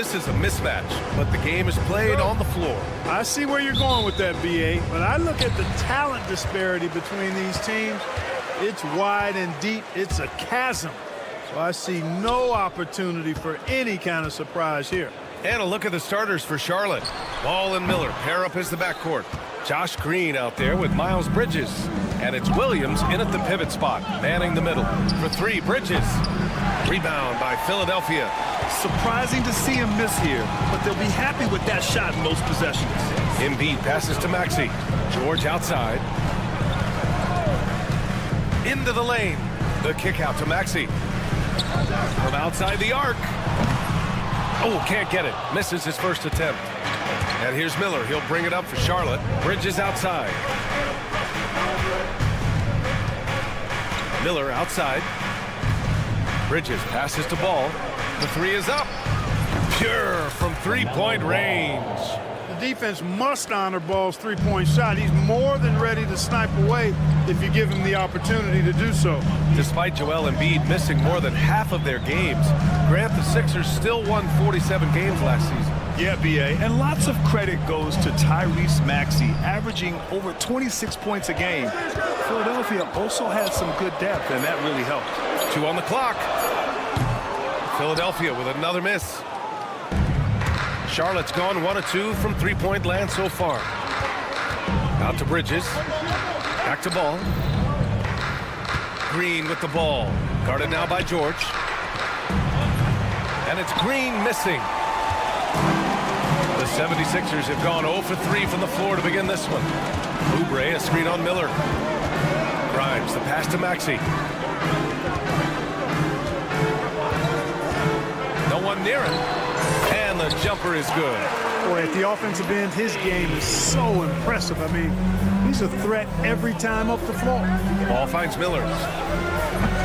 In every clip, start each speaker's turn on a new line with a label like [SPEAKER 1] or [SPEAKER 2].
[SPEAKER 1] This is a mismatch, but the game is played on the floor.
[SPEAKER 2] I see where you're going with that, BA, but I look at the talent disparity between these teams. It's wide and deep. It's a chasm. So I see no opportunity for any kind of surprise here.
[SPEAKER 1] And a look at the starters for Charlotte. Ball and Miller pair up as the backcourt. Josh Green out there with Miles Bridges. And it's Williams in at the pivot spot, manning the middle. For three, Bridges. Rebound by Philadelphia.
[SPEAKER 3] Surprising to see him miss here, but they'll be happy with that shot in most possessions.
[SPEAKER 1] Embiid passes to Maxey. George outside. Into the lane. The kick out to Maxey. From outside the arc. Oh, can't get it. Misses his first attempt. And here's Miller. He'll bring it up for Charlotte. Bridges outside. Miller outside. Bridges passes to Ball. The three is up. Pure from three-point range.
[SPEAKER 2] The defense must honor Ball's three-point shot. He's more than ready to snipe away if you give him the opportunity to do so.
[SPEAKER 1] Despite Joel Embiid missing more than half of their games, Grant, the Sixers still won 47 games last season.
[SPEAKER 3] Yeah, BA, and lots of credit goes to Tyrese Maxey, averaging over 26 points a game. Philadelphia also had some good depth, and that really helped.
[SPEAKER 1] 2 on the clock. Philadelphia with another miss. Charlotte's gone 1 of 2 from three-point land so far. Out to Bridges. Back to Ball. Green with the ball. Guarded now by George. And it's Green missing. The 76ers have gone 0 for 3 from the floor to begin this one. Oubre, a screen on Miller. Grimes, the pass to Maxey. No one near him. And the jumper is good.
[SPEAKER 2] Boy, at the offensive end, his game is so impressive. I mean, he's a threat every time up the floor.
[SPEAKER 1] Ball finds Miller.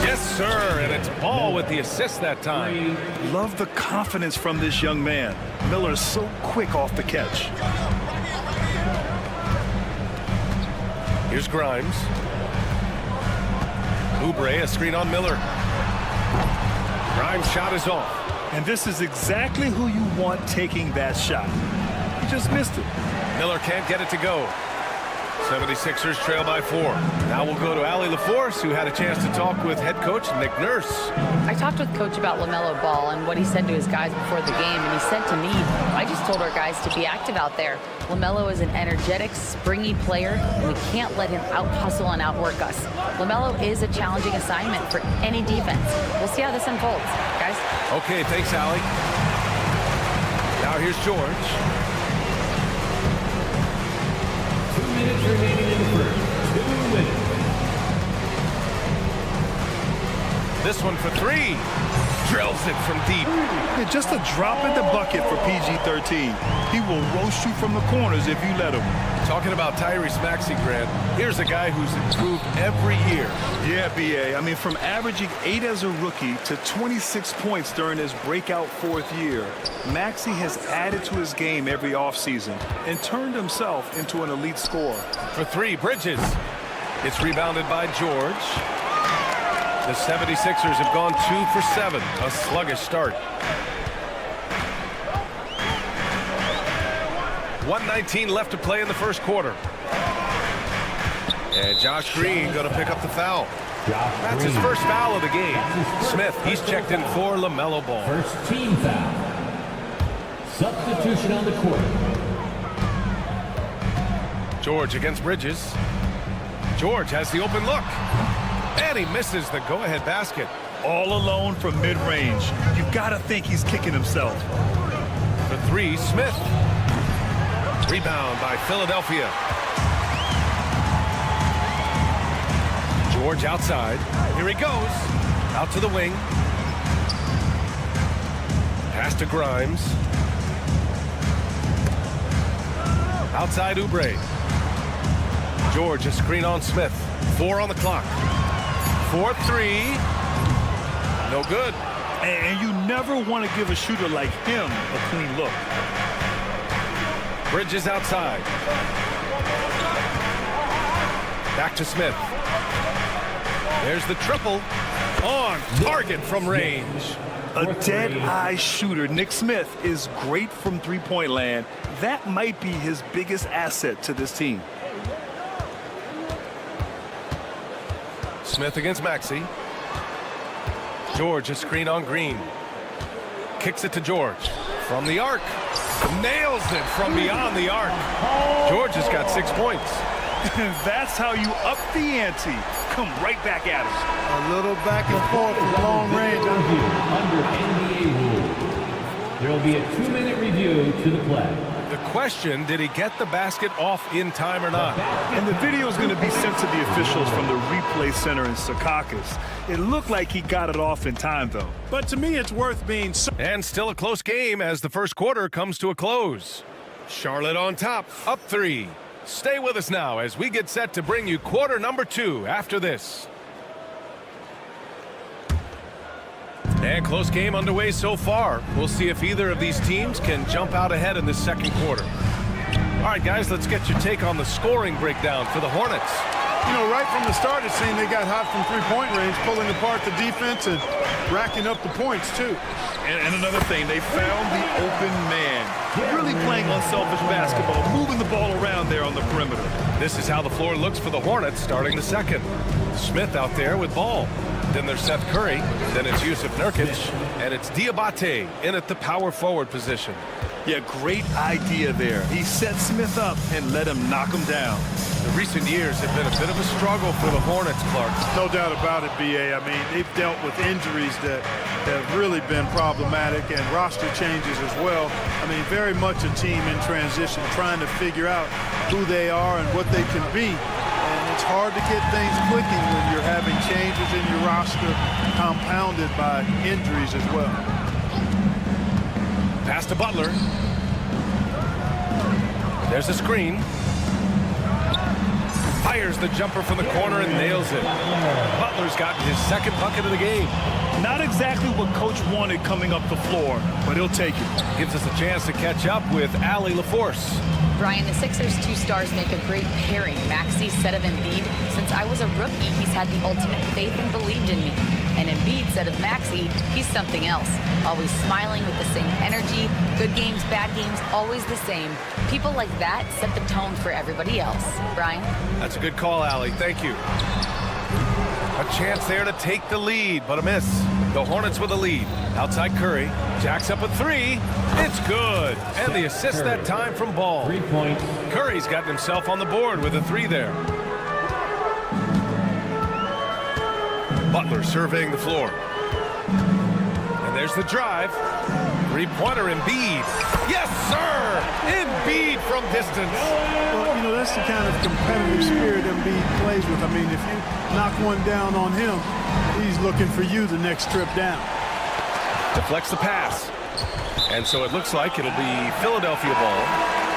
[SPEAKER 1] Yes, sir, and it's Ball with the assist that time.
[SPEAKER 3] Love the confidence from this young man. Miller is so quick off the catch.
[SPEAKER 1] Here's Grimes. Oubre, a screen on Miller. Grimes' shot is off.
[SPEAKER 3] And this is exactly who you want taking that shot. He just missed it.
[SPEAKER 1] Miller can't get it to go. 76ers trail by 4. Now we'll go to Allie LaForce, who had a chance to talk with head coach Nick Nurse.
[SPEAKER 4] I talked with Coach about LaMelo Ball and what he said to his guys before the game, and he said to me, I just told our guys to be active out there. LaMelo is an energetic, springy player, and we can't let him out-hustle and outwork us. LaMelo is a challenging assignment for any defense. We'll see how this unfolds, guys.
[SPEAKER 1] Okay, thanks, Allie. Now here's George.
[SPEAKER 5] 2 minutes remaining in the first. 2 minutes.
[SPEAKER 1] This one for 3. Drills it from deep.
[SPEAKER 3] Yeah, just a drop in the bucket for PG-13. He will roast you from the corners if you let him.
[SPEAKER 1] Talking about Tyrese Maxey, Grant, here's a guy who's improved every year.
[SPEAKER 3] Yeah, BA. I mean, from averaging 8 as a rookie to 26 points during his breakout 4th year, Maxey has added to his game every offseason and turned himself into an elite scorer.
[SPEAKER 1] For 3, Bridges. It's rebounded by George. The 76ers have gone 2 for 7. A sluggish start. 1:19 left to play in the first quarter. And Josh Green going to pick up the foul. That's his first foul of the game. Smith, he's checked in for LaMelo Ball.
[SPEAKER 5] First team foul. Substitution on the court.
[SPEAKER 1] George against Bridges. George has the open look. And he misses the go-ahead basket.
[SPEAKER 3] All alone from mid-range. You've got to think he's kicking himself.
[SPEAKER 1] For 3, Smith. Rebound by Philadelphia. George outside. Here he goes. Out to the wing. Pass to Grimes. Outside Oubre. George, a screen on Smith. 4 on the clock. 4-3. No good.
[SPEAKER 3] And you never want to give a shooter like him a clean look.
[SPEAKER 1] Bridges outside. Back to Smith. There's the triple. On target from range.
[SPEAKER 3] A dead-eye shooter. Nick Smith is great from three-point land. That might be his biggest asset to this team.
[SPEAKER 1] Smith against Maxey. George, a screen on Green. Kicks it to George. From the arc. Nails it from beyond the arc. George has got 6 points.
[SPEAKER 3] That's how you up the ante. Come right back at him.
[SPEAKER 2] A little back and forth from long range.
[SPEAKER 5] Under NBA rules, there will be a 2-minute review to the play.
[SPEAKER 1] The question, did he get the basket off in time or not?
[SPEAKER 3] And the video is going to be sent to the officials from the replay center in Secaucus. It looked like he got it off in time, though.
[SPEAKER 2] But to me, it's worth being so.
[SPEAKER 1] And still a close game as the first quarter comes to a close. Charlotte on top, up 3. Stay with us now as we get set to bring you quarter number 2 after this. And close game underway so far. We'll see if either of these teams can jump out ahead in this second quarter. All right, guys, let's get your take on the scoring breakdown for the Hornets.
[SPEAKER 2] You know, right from the start, it seemed they got hot from three-point range, pulling apart the defense and racking up the points, too.
[SPEAKER 3] And another thing, they found the open man. Really playing unselfish basketball, moving the ball around there on the perimeter.
[SPEAKER 1] This is how the floor looks for the Hornets starting the second. Smith out there with ball. Then there's Seth Curry. Then it's Yusuf Nurkic. And it's Diabate in at the power forward position.
[SPEAKER 3] Yeah, great idea there. He set Smith up and let him knock him down.
[SPEAKER 1] The recent years have been a bit of a struggle for the Hornets, Clark.
[SPEAKER 2] No doubt about it, B.A. I mean, they've dealt with injuries that have really been problematic and roster changes as well. I mean, very much a team in transition, trying to figure out who they are and what they can be. And it's hard to get things clicking when you're having changes in your roster compounded by injuries as well.
[SPEAKER 1] Pass to Butler. There's a screen. Fires the jumper from the corner and nails it. Butler's gotten his second bucket of the game.
[SPEAKER 3] Not exactly what Coach wanted coming up the floor, but he'll take it.
[SPEAKER 1] Gives us a chance to catch up with Allie LaForce.
[SPEAKER 4] Brian, the Sixers' 2 stars make a great pairing. Maxey said of Embiid, since I was a rookie, he's had the ultimate faith and believed in me. And Embiid said of Maxey, he's something else. Always smiling with the same energy. Good games, bad games, always the same. People like that set the tone for everybody else. Brian?
[SPEAKER 1] That's a good call, Allie. Thank you. A chance there to take the lead, but a miss. The Hornets with a lead. Outside Curry. Jacks up a 3. It's good. And the assist that time from Ball.
[SPEAKER 5] 3 points.
[SPEAKER 1] Curry's gotten himself on the board with a 3 there. Butler surveying the floor. And there's the drive. 3-pointer Embiid. Yes, sir! Embiid from distance.
[SPEAKER 2] Well, you know, that's the kind of competitive spirit Embiid plays with. I mean, if you knock one down on him, he's looking for you the next trip down.
[SPEAKER 1] Deflects the pass. And so it looks like it'll be Philadelphia ball.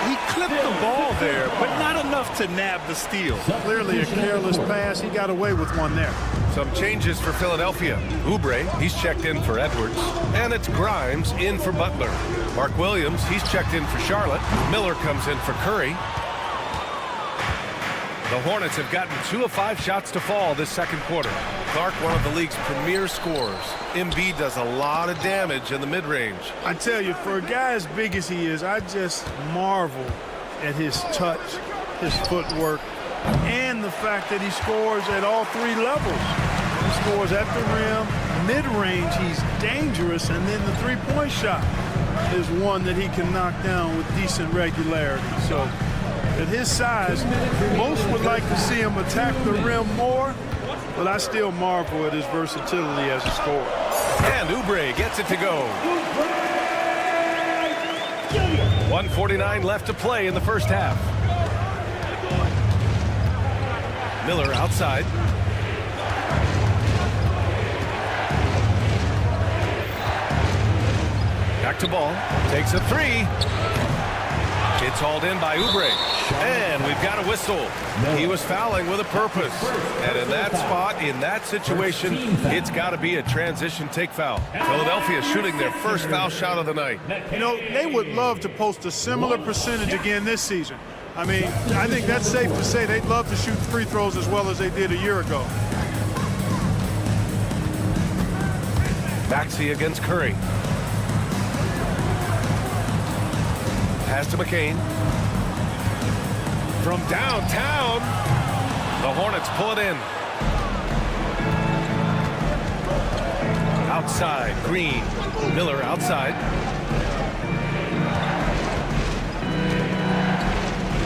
[SPEAKER 3] He clipped the ball there, but not enough to nab the steal.
[SPEAKER 2] Clearly a careless pass. He got away with one there.
[SPEAKER 1] Some changes for Philadelphia. Oubre, he's checked in for Edwards. And it's Grimes in for Butler. Mark Williams, he's checked in for Charlotte. Miller comes in for Curry. The Hornets have gotten 2 of 5 shots to fall this second quarter. Clark, one of the league's premier scorers. Embiid does a lot of damage in the mid-range.
[SPEAKER 2] I tell you, for a guy as big as he is, I just marvel at his touch, his footwork, and the fact that he scores at all 3 levels. He scores at the rim, mid-range, he's dangerous, and then the three-point shot is one that he can knock down with decent regularity. So at his size, most would like to see him attack the rim more, but I still marvel at his versatility as a scorer.
[SPEAKER 1] And Oubre gets it to go. 1:49 left to play in the first half. Miller outside. Back to Ball. Takes a 3. It's hauled in by Oubre. And we've got a whistle. He was fouling with a purpose. And in that spot, in that situation, it's got to be a transition take foul. Philadelphia shooting their first foul shot of the night.
[SPEAKER 2] You know, they would love to post a similar percentage again this season. I mean, I think that's safe to say they'd love to shoot free throws as well as they did a year ago.
[SPEAKER 1] Maxey against Curry. Pass to McCain. From downtown, the Hornets pull it in. Outside, Green. Miller outside.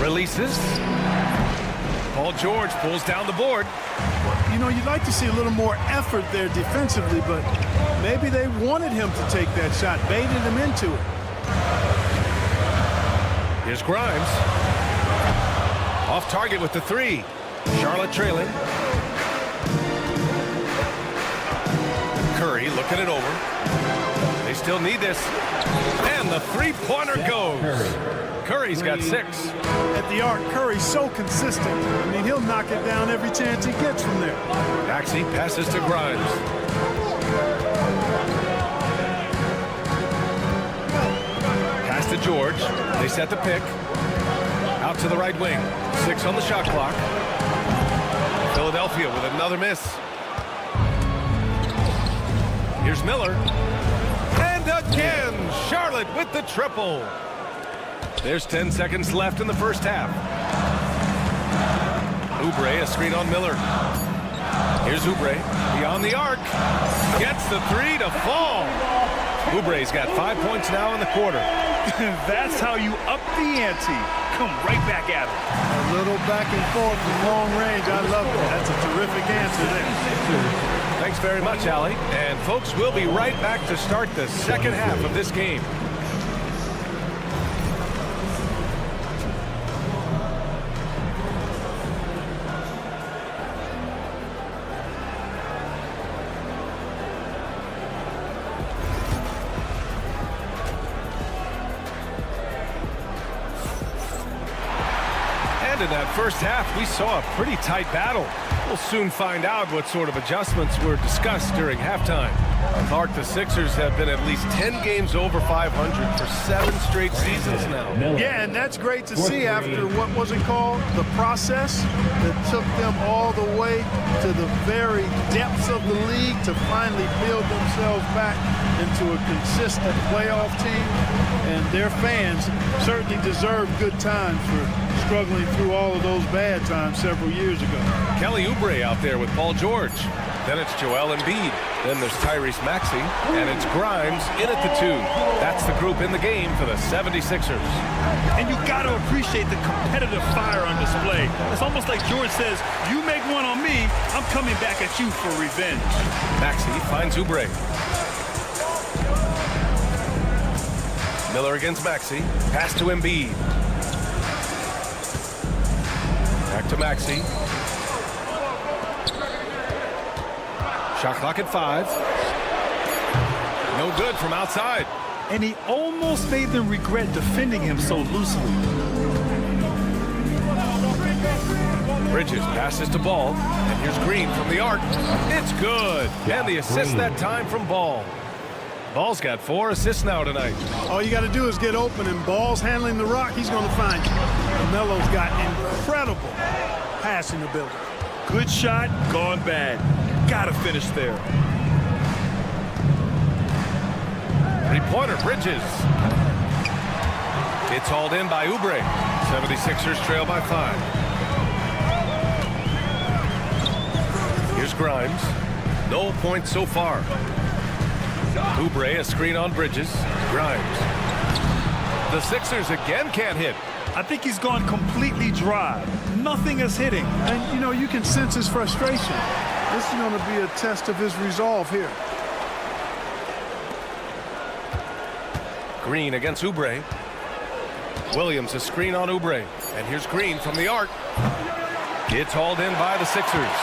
[SPEAKER 1] Releases. Paul George pulls down the board.
[SPEAKER 2] You know, you'd like to see a little more effort there defensively, but maybe they wanted him to take that shot, baited him into it.
[SPEAKER 1] Here's Grimes. Off target with the three. Charlotte trailing. Curry looking it over. They still need this. And the three-pointer goes. Curry's got 6.
[SPEAKER 2] At the arc, Curry's so consistent. I mean, he'll knock it down every chance he gets from there.
[SPEAKER 1] Maxey passes to Grimes. Pass to George. They set the pick. Out to the right wing. 6 on the shot clock. Philadelphia with another miss. Here's Miller. And again, Charlotte with the triple. There's 10 seconds left in the first half. Oubre, a screen on Miller. Here's Oubre, beyond the arc. Gets the 3 to fall. Oubre's got 5 points now in the quarter.
[SPEAKER 3] That's how you up the ante. Come right back at him.
[SPEAKER 2] A little back and forth from long range. I love it. That's a terrific answer there.
[SPEAKER 1] Thanks very much, Allie. And folks, we'll be right back to start the second half of this game. In that first half, we saw a pretty tight battle. We'll soon find out what sort of adjustments were discussed during halftime. Clark, the Sixers have been at least 10 games over 500 for 7 straight seasons now.
[SPEAKER 2] Yeah, and that's great to see after what was it called? The process that took them all the way to the very depths of the league to finally build themselves back into a consistent playoff team. And their fans certainly deserve good times for struggling through all of those bad times several years ago.
[SPEAKER 1] Kelly Oubre out there with Paul George. Then it's Joel Embiid. Then there's Tyrese Maxey. And it's Grimes in at the 2. That's the group in the game for the 76ers.
[SPEAKER 3] And you got to appreciate the competitive fire on display. It's almost like George says, you make one on me, I'm coming back at you for revenge.
[SPEAKER 1] Maxey finds Oubre. Miller against Maxey. Pass to Embiid. Back to Maxey. Shot clock at 5. No good from outside.
[SPEAKER 3] And he almost made them regret defending him so loosely.
[SPEAKER 1] Bridges passes to Ball. And here's Green from the arc. It's good. And the assist that time from Ball. Ball's got 4 assists now tonight.
[SPEAKER 2] All you got to do is get open, and Ball's handling the rock. He's going to find you. LaMelo's got incredible passing ability.
[SPEAKER 3] Good shot, gone bad. Gotta finish there.
[SPEAKER 1] Three-pointer, Bridges. It's hauled in by Oubre. 76ers trail by 5. Here's Grimes. No points so far. Oubre, a screen on Bridges. Grimes. The Sixers again can't hit.
[SPEAKER 3] I think he's gone completely dry. Nothing is hitting.
[SPEAKER 2] And, you know, you can sense his frustration. This is going to be a test of his resolve here.
[SPEAKER 1] Green against Oubre. Williams, a screen on Oubre. And here's Green from the arc. It's hauled in by the Sixers.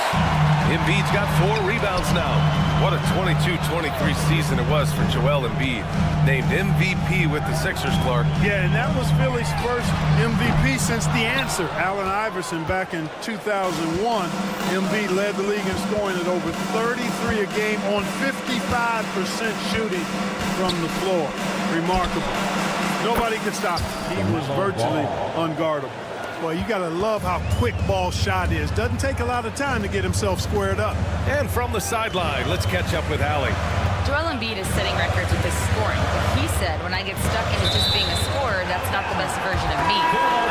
[SPEAKER 1] Embiid's got 4 rebounds now. What a 22-23 season it was for Joel Embiid. Named MVP with the Sixers, Clark.
[SPEAKER 2] Yeah, and that was Philly's first MVP since the answer. Allen Iverson back in 2001. Embiid led the league in scoring at over 33 a game on 55% shooting from the floor. Remarkable. Nobody could stop him. He was virtually unguardable. Well, you got to love how quick Ball's shot is. Doesn't take a lot of time to get himself squared up.
[SPEAKER 1] And from the sideline, let's catch up with Allie.
[SPEAKER 4] Joel Embiid is setting records with his scoring. But he said, when I get stuck into just being a scorer, that's not the best version of me.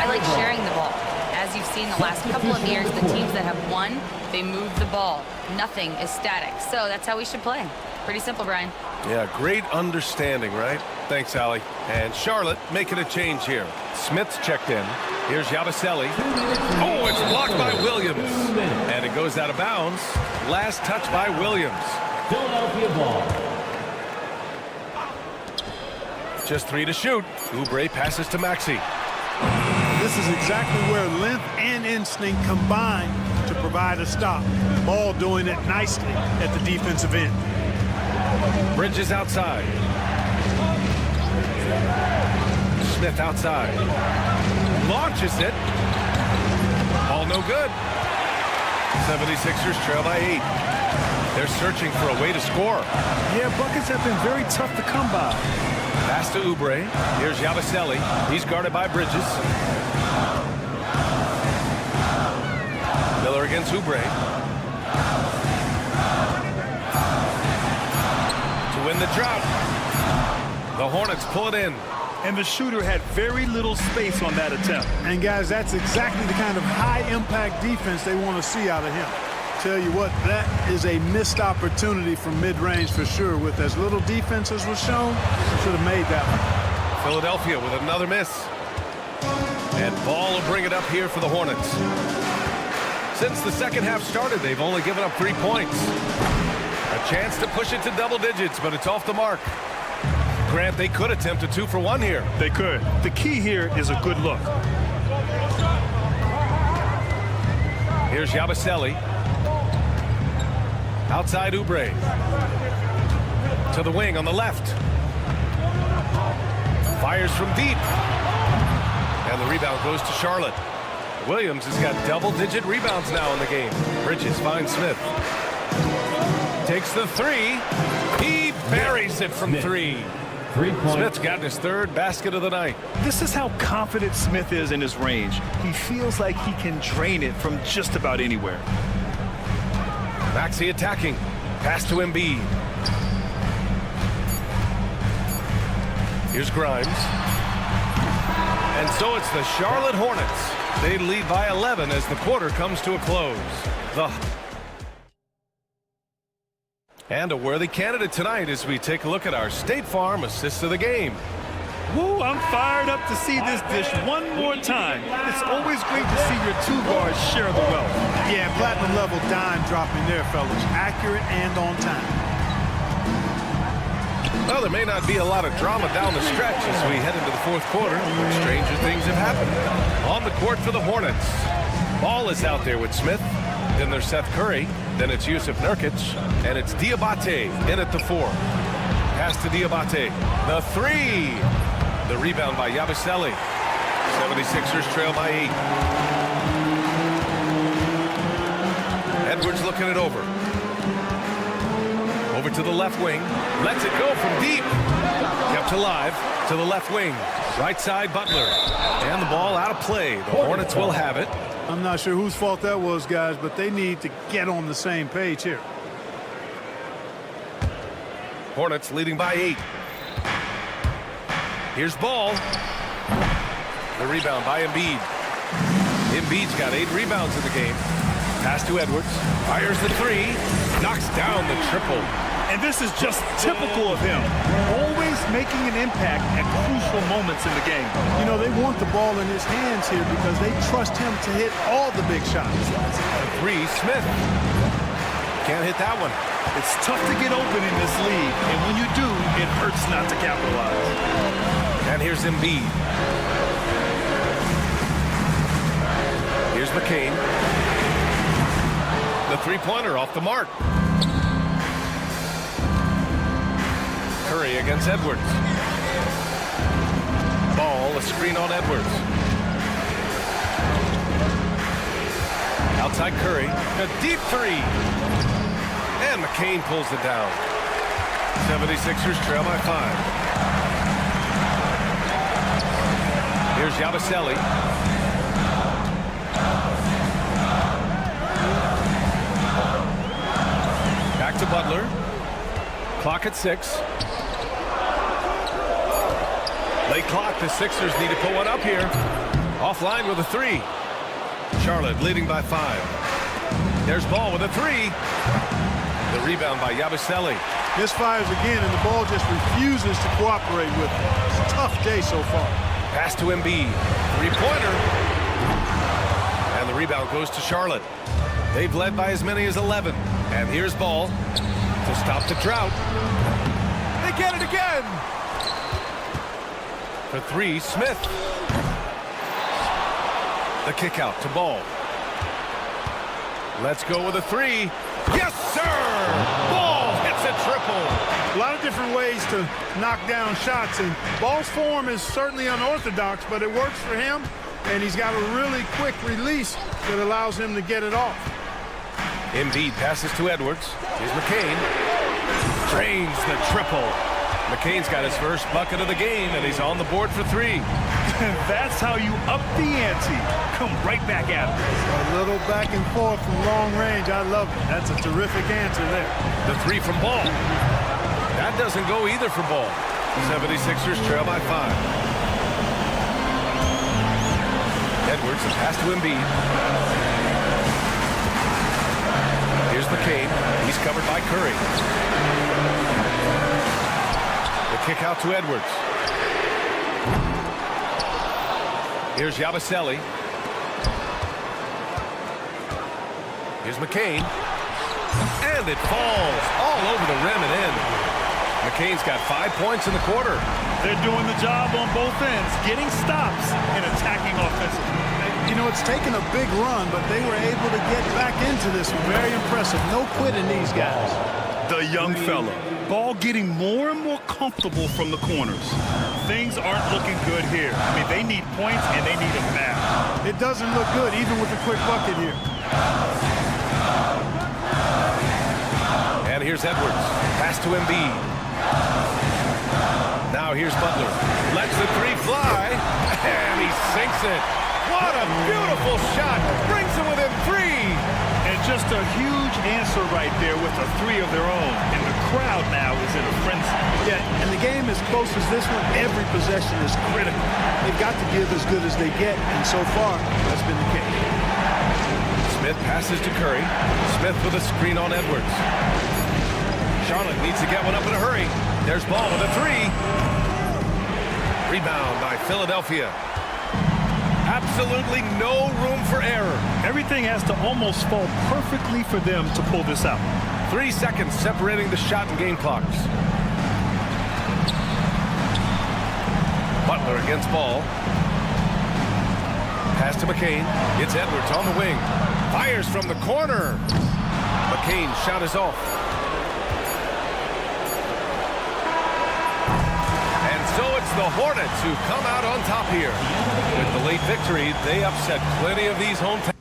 [SPEAKER 4] I like sharing the ball. As you've seen the last couple of years, the teams that have won, they move the ball. Nothing is static. So that's how we should play. Pretty simple, Brian.
[SPEAKER 1] Yeah, great understanding, right? Thanks, Allie. And Charlotte making a change here. Smith's checked in. Here's Yabusele. Oh, it's blocked by Williams. And it goes out of bounds. Last touch by Williams.
[SPEAKER 5] Philadelphia ball.
[SPEAKER 1] Just 3 to shoot. Oubre passes to Maxey.
[SPEAKER 2] This is exactly where length and instinct combine to provide a stop. Ball doing it nicely at the defensive end.
[SPEAKER 1] Bridges outside. Smith outside. Launches it. Ball no good. 76ers trail by 8. They're searching for a way to score.
[SPEAKER 3] Yeah, buckets have been very tough to come by.
[SPEAKER 1] Pass to Oubre. Here's Yabusele. He's guarded by Bridges. Miller against Oubre. To win the drought. The Hornets pull it in.
[SPEAKER 3] And the shooter had very little space on that attempt.
[SPEAKER 2] And guys, that's exactly the kind of high-impact defense they want to see out of him. Tell you what, that is a missed opportunity from mid-range for sure. With as little defense as was shown, should have made that one.
[SPEAKER 1] Philadelphia with another miss. And Ball will bring it up here for the Hornets. Since the second half started, they've only given up 3 points. A chance to push it to double digits, but it's off the mark. Grant, they could attempt a 2-for-1 here.
[SPEAKER 3] They could. The key here is a good look.
[SPEAKER 1] Here's Yabusele. Outside Oubre. To the wing on the left. Fires from deep. And the rebound goes to Charlotte. Williams has got double-digit rebounds now in the game. Bridges finds Smith. Takes the 3. He buries it from 3.
[SPEAKER 5] 3 points.
[SPEAKER 1] Smith's gotten his 3rd basket of the night.
[SPEAKER 3] This is how confident Smith is in his range. He feels like he can drain it from just about anywhere.
[SPEAKER 1] Maxey attacking. Pass to Embiid. Here's Grimes. And so it's the Charlotte Hornets. They lead by 11 as the quarter comes to a close. And a worthy candidate tonight as we take a look at our State Farm assist of the game.
[SPEAKER 3] Woo, I'm fired up to see this dish one more time. It's always great to see your 2 guards share the wealth.
[SPEAKER 2] Yeah, platinum level dime dropping there, fellas. Accurate and on time.
[SPEAKER 1] Well, there may not be a lot of drama down the stretch as we head into the 4th quarter, but stranger things have happened. On the court for the Hornets. Ball is out there with Smith. Then there's Seth Curry. Then it's Yusuf Nurkic. And it's Diabate in at the 4. Pass to Diabate. The 3. The rebound by Yabusele. 76ers trail by 8. Edwards looking it over. Over to the left wing. Lets it go from deep. Kept alive to the left wing. Right side, Butler. And the ball out of play. The Hornets will have it.
[SPEAKER 2] I'm not sure whose fault that was, guys, but they need to get on the same page here.
[SPEAKER 1] Hornets leading by 8. Here's Ball. The rebound by Embiid. Embiid's got 8 rebounds in the game. Pass to Edwards. Fires the 3. Knocks down the triple.
[SPEAKER 3] And this is just typical of him. Always making an impact at crucial moments in the game.
[SPEAKER 2] You know, they want the ball in his hands here because they trust him to hit all the big shots.
[SPEAKER 1] The 3, Smith. Can't hit that one.
[SPEAKER 3] It's tough to get open in this league, and when you do, it hurts not to capitalize.
[SPEAKER 1] And here's Embiid. Here's McCain. The 3-pointer off the mark. Curry against Edwards. Ball, a screen on Edwards. Outside Curry, a deep 3. And McCain pulls it down. 76ers trail by 5. Here's Yabusele. Back to Butler. Clock at 6. Late clock, the Sixers need to put one up here. Offline with a 3. Charlotte leading by 5. There's Ball with a 3. The rebound by Yabusele.
[SPEAKER 2] Misfires again, and the ball just refuses to cooperate with him. It's a tough day so far.
[SPEAKER 1] Pass to Embiid. 3-pointer. And the rebound goes to Charlotte. They've led by as many as 11. And here's Ball to stop the drought. They get it again. For 3, Smith. The kick out to Ball. Let's go with a 3. Yes, sir! Ball hits a triple.
[SPEAKER 2] A lot of different ways to knock down shots, and Ball's form is certainly unorthodox, but it works for him, and he's got a really quick release that allows him to get it off.
[SPEAKER 1] Embiid passes to Edwards. Here's McCain. Drains the triple. McCain's got his first bucket of the game, and he's on the board for 3.
[SPEAKER 3] That's how you up the ante. Come right back at him.
[SPEAKER 2] A little back and forth from long range. I love it. That's a terrific answer there.
[SPEAKER 1] The 3 from Ball. That doesn't go either for Ball. 76ers trail by 5. Edwards, the pass to Embiid. Here's McCain. He's covered by Curry. The kick out to Edwards. Here's Yabusele. Here's McCain. And it falls all over the rim and in. McCain's got 5 points in the quarter.
[SPEAKER 3] They're doing the job on both ends, getting stops and attacking offensively.
[SPEAKER 2] You know, it's taken a big run, but they were able to get back into this one. Very impressive. No quitting these guys.
[SPEAKER 3] The young fella. Ball getting more and more comfortable from the corners. Things aren't looking good here. I mean, they need points, and they need them now.
[SPEAKER 2] It doesn't look good, even with a quick bucket here.
[SPEAKER 1] And here's Edwards. Pass to Embiid. Now here's Butler. Lets the 3 fly, and he sinks it. What a beautiful shot. Brings it within 3.
[SPEAKER 3] And just a huge answer right there with a 3 of their own. And the crowd now is in a frenzy.
[SPEAKER 2] Yeah, and the game as close as this one, every possession is critical. They've got to give as good as they get, and so far, that's been the case.
[SPEAKER 1] Smith passes to Curry. Smith with a screen on Edwards. Charlotte needs to get one up in a hurry. There's Ball with a 3. Rebound by Philadelphia. Absolutely no room for error.
[SPEAKER 3] Everything has to almost fall perfectly for them to pull this out.
[SPEAKER 1] 3 seconds separating the shot and game clocks. Butler against Ball. Pass to McCain. It's Edwards on the wing. Fires from the corner. McCain's shot is off. And so it's the Hornets who come out on top here. With the late victory, they upset plenty of these hometown.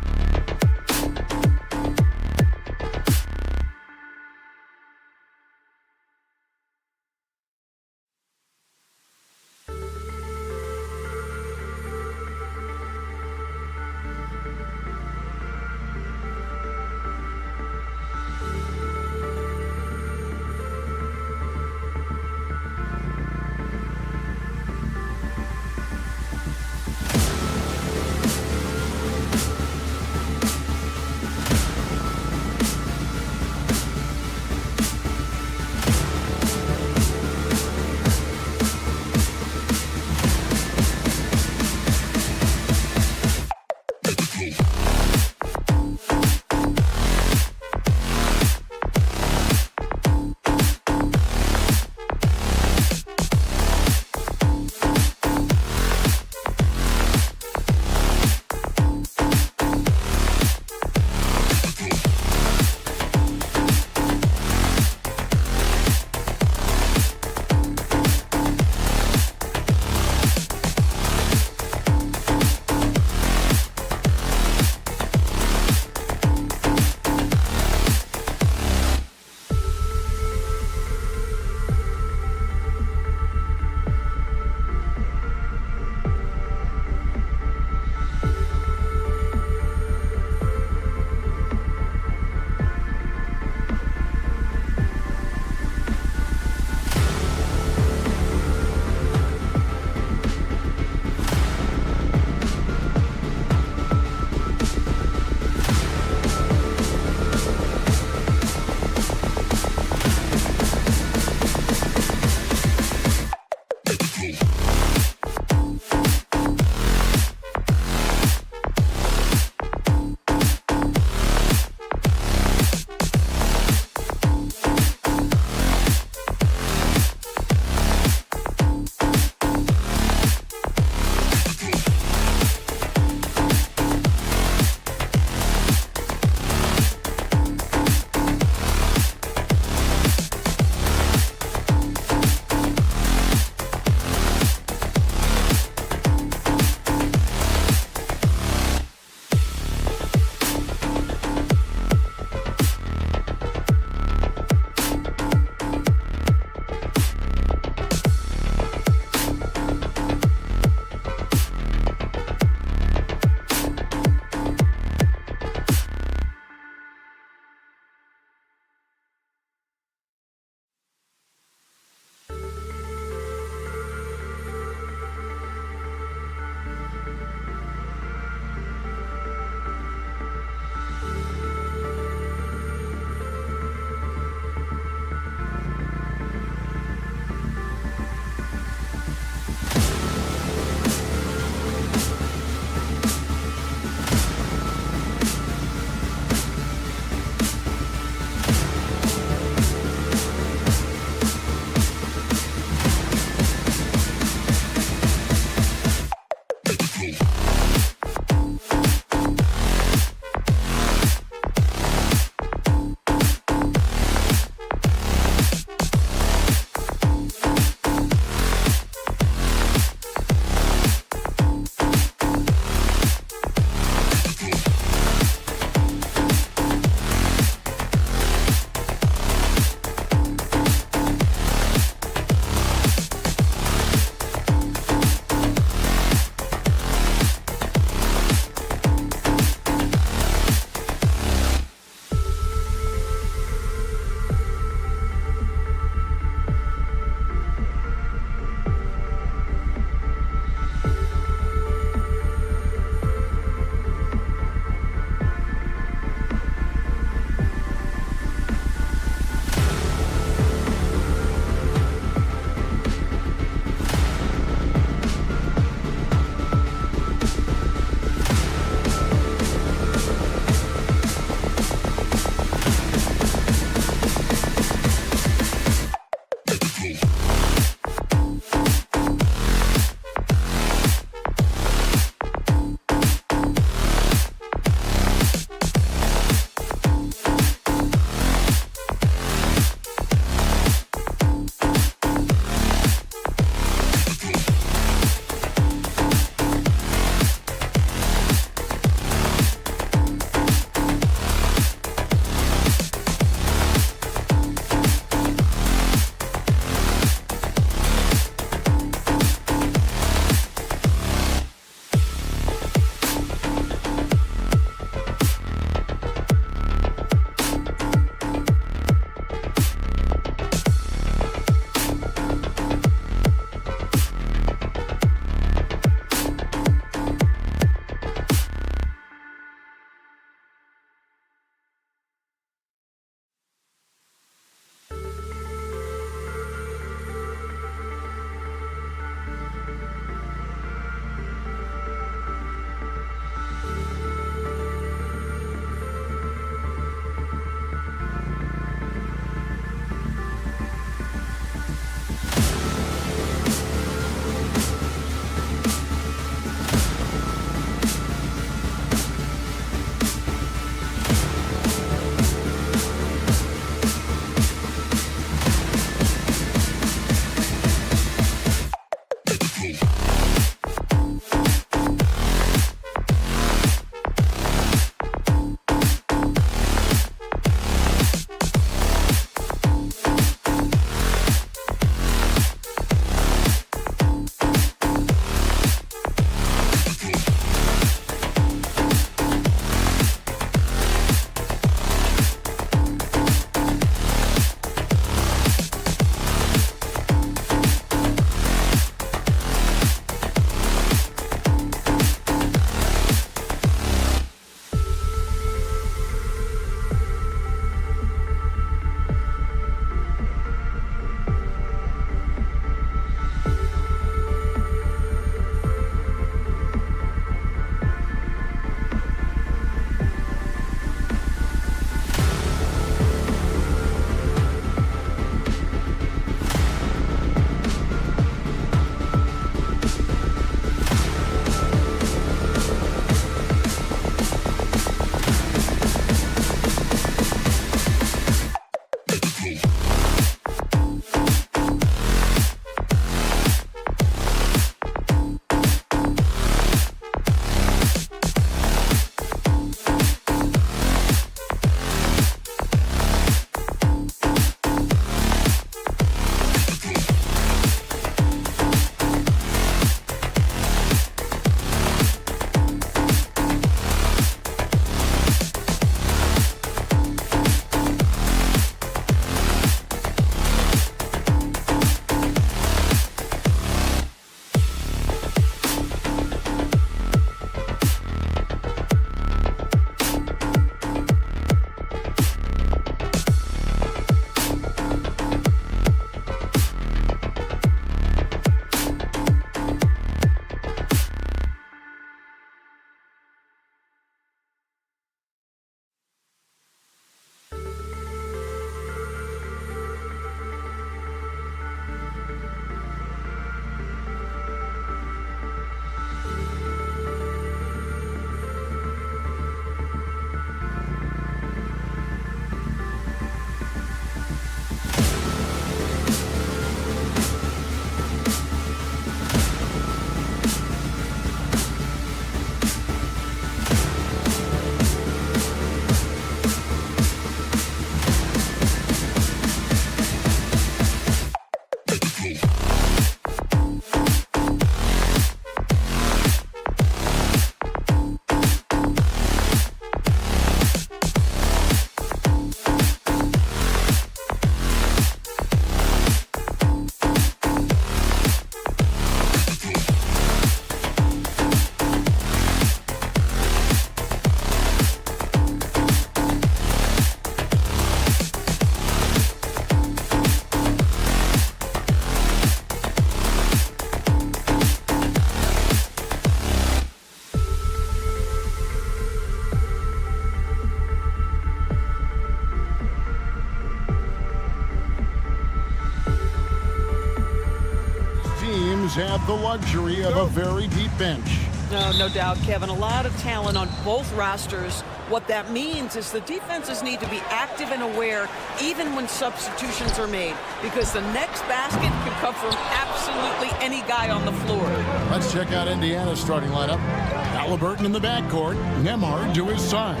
[SPEAKER 6] have the luxury of a very deep bench.
[SPEAKER 7] No doubt, Kevin. A lot of talent on both rosters. What that means is the defenses need to be active and aware even when substitutions are made, because the next basket can come from absolutely any guy on the floor.
[SPEAKER 6] Let's check out Indiana's starting lineup. Halliburton in the backcourt. Nembhard to his side.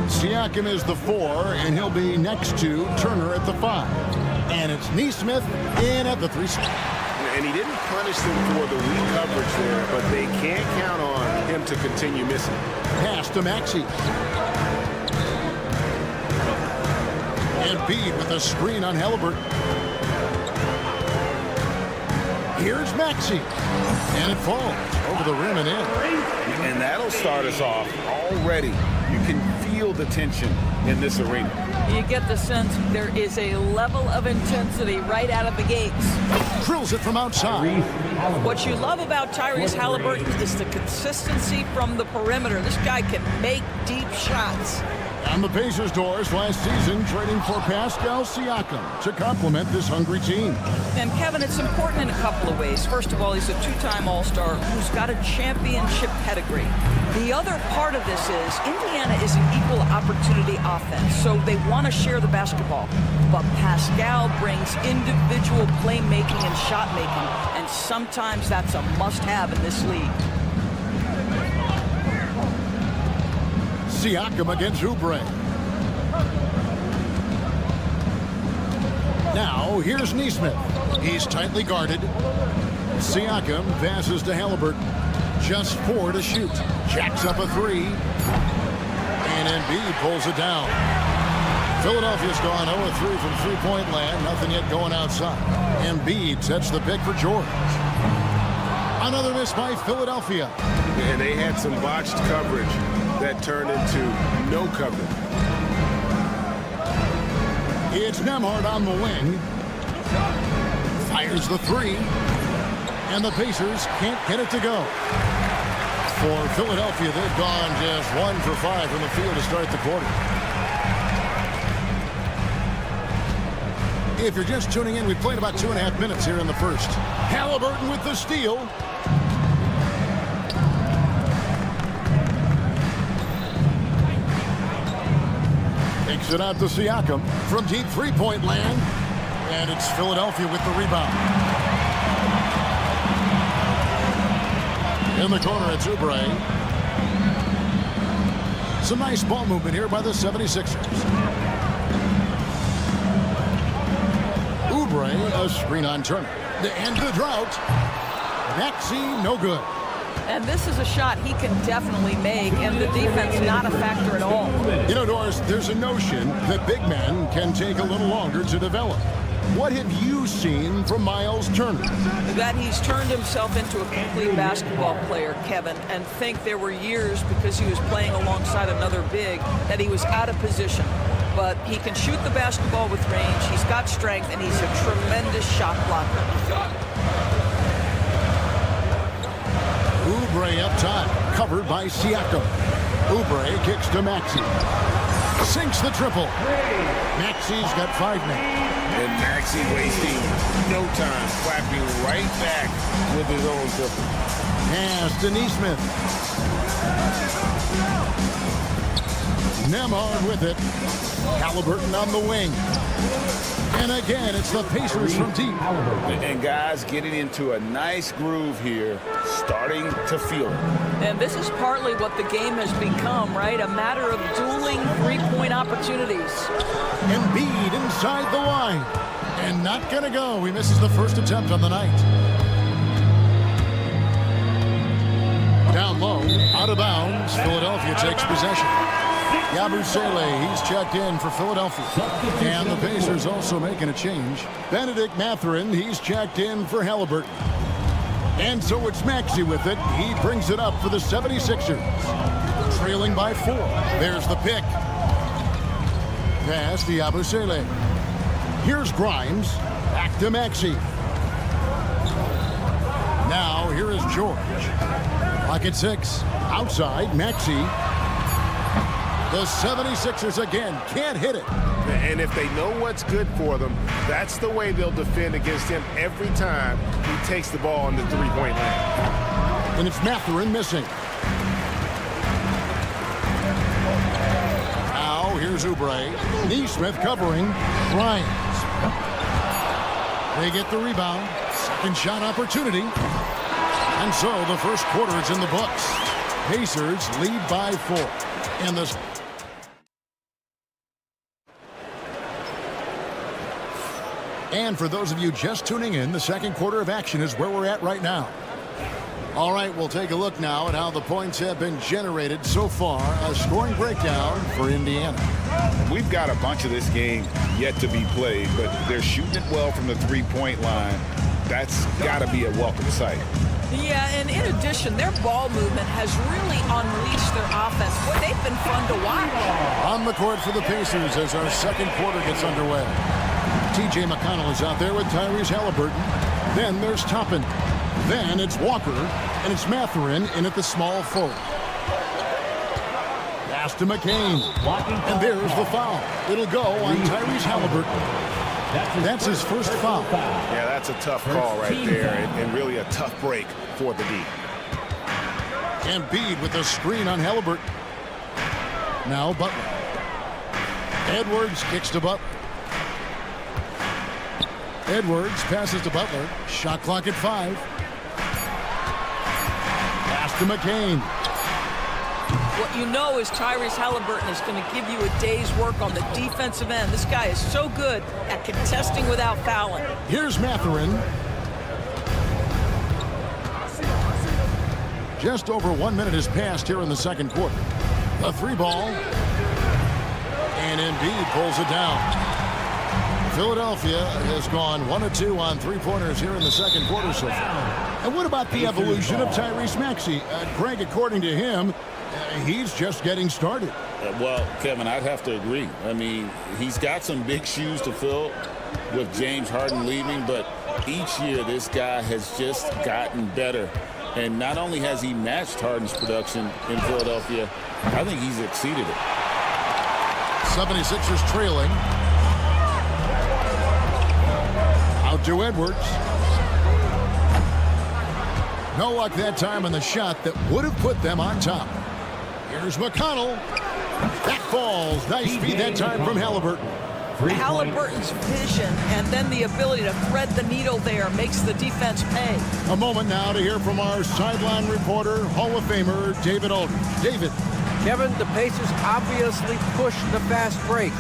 [SPEAKER 6] Siakam is the 4, and he'll be next to Turner at the 5. And it's Nesmith in at the 3 spot.
[SPEAKER 8] And he didn't punish them for the weak coverage there, but they can't count on him to continue missing.
[SPEAKER 6] Pass to Maxey. Embiid with a screen on Halliburton. Here's Maxey. And it falls over the rim and in.
[SPEAKER 8] And that'll start us off already. You can feel the tension in this arena.
[SPEAKER 7] You get the sense there is a level of intensity right out of the gates.
[SPEAKER 6] Drills it from outside.
[SPEAKER 7] What you love about Tyrese Halliburton is the consistency from the perimeter. This guy can make deep shots.
[SPEAKER 6] On the Pacers' doors last season, trading for Pascal Siakam to complement this hungry team.
[SPEAKER 7] And Kevin, it's important in a couple of ways. First of all, he's a two-time All-Star who's got a championship pedigree. The other part of this is Indiana is an equal opportunity offense, so they want to share the basketball. But Pascal brings individual playmaking and shot making, and sometimes that's a must-have in this league.
[SPEAKER 6] Siakam against Oubre. Now, here's Nesmith. He's tightly guarded. Siakam passes to Halliburton. Just 4 to shoot. Jacks up a 3. And Embiid pulls it down. Philadelphia's gone 0-3 from three-point land. Nothing yet going outside. Embiid sets the pick for George. Another miss by Philadelphia.
[SPEAKER 8] And they had some botched coverage that turned into no coverage.
[SPEAKER 6] It's Nembhard on the wing. Fires the 3. And the Pacers can't get it to go. For Philadelphia, they've gone just 1 for 5 from the field to start the quarter. If you're just tuning in, we've played about 2.5 minutes here in the first. Halliburton with the steal. Takes it out to Siakam from deep three-point land. And it's Philadelphia with the rebound. In the corner, it's Oubre. Some nice ball movement here by the 76ers. Oubre, a screen on Turner. The end of the drought. Maxey, no good.
[SPEAKER 7] And this is a shot he can definitely make, and the defense not a factor at all.
[SPEAKER 6] You know, Doris, there's a notion that big men can take a little longer to develop. What have you seen from Miles Turner?
[SPEAKER 7] That he's turned himself into a complete basketball player, Kevin, and think there were years because he was playing alongside another big that he was out of position. But he can shoot the basketball with range, he's got strength, and he's a tremendous shot blocker.
[SPEAKER 6] Oubre up top, covered by Siakam. Oubre kicks to Maxey. Sinks the triple. Maxey's got 5 now.
[SPEAKER 8] And Maxey wasting no time, clapping right back with his own triple.
[SPEAKER 6] Pass to Nesmith. Nembhard with it. Halliburton on the wing. And again, it's the Pacers from deep.
[SPEAKER 8] And guys getting into a nice groove here, starting to feel it.
[SPEAKER 7] And this is partly what the game has become, right? A matter of dueling three-point opportunities.
[SPEAKER 6] Embiid inside the line. And not going to go. He misses the first attempt on the night. Down low, out of bounds. Philadelphia takes possession. Yabusele, he's checked in for Philadelphia. And the Pacers also making a change. Benedict Mathurin, he's checked in for Halliburton. And so it's Maxey with it. He brings it up for the 76ers. Trailing by 4. There's the pick. Pass to Yabusele. Here's Grimes. Back to Maxey. Now here is George. Clock at 6. Outside, Maxey. The 76ers again can't hit it.
[SPEAKER 8] And if they know what's good for them, that's the way they'll defend against him every time he takes the ball in the three-point line.
[SPEAKER 6] And it's Mathurin missing. Now here's Oubre. Neesmith covering. Bryant. They get the rebound. Second shot opportunity. And so the first quarter is in the books. Pacers lead by 4. And the And for those of you just tuning in, the second quarter of action is where we're at right now. All right, we'll take a look now at how the points have been generated so far. A scoring breakdown for Indiana.
[SPEAKER 9] We've got a bunch of this game yet to be played, but they're shooting it well from the three-point line. That's got to be a welcome sight.
[SPEAKER 7] Yeah, and in addition, their ball movement has really unleashed their offense. Boy, they've been fun to watch.
[SPEAKER 6] On the court for the Pacers as our second quarter gets underway. TJ McConnell is out there with Tyrese Halliburton. Then there's Toppin. Then it's Walker, and it's Mathurin in at the small forward. Pass to McCain. And there's the foul. It'll go on Tyrese Halliburton. That's his first foul.
[SPEAKER 8] Yeah, that's a tough call right there, and really a tough break for the D.
[SPEAKER 6] Embiid with the screen on Halliburton. Now Butler. Edwards kicks to Butler. Edwards passes to Butler. Shot clock at 5. Pass to McCain.
[SPEAKER 7] What you know is Tyrese Halliburton is going to give you a day's work on the defensive end. This guy is so good at contesting without fouling.
[SPEAKER 6] Here's Mathurin. Just over 1 minute has passed here in the second quarter. A 3-ball. And Embiid pulls it down. Philadelphia has gone 1 of 2 on three-pointers here in the second quarter so far. And what about the evolution of Tyrese Maxey? Greg, according to him, he's just getting started.
[SPEAKER 10] Well, Kevin, I'd have to agree. I mean, he's got some big shoes to fill with James Harden leaving, but each year this guy has just gotten better. And not only has he matched Harden's production in Philadelphia, I think he's exceeded it.
[SPEAKER 6] 76ers trailing. Out to Edwards. No luck that time on the shot that would have put them on top. Here's McConnell. That falls. Nice feed that time from Halliburton.
[SPEAKER 7] Halliburton's vision and then the ability to thread the needle there makes the defense pay.
[SPEAKER 6] A moment now to hear from our sideline reporter, Hall of Famer David Aldridge. David.
[SPEAKER 11] Kevin, the Pacers obviously pushed the fast break.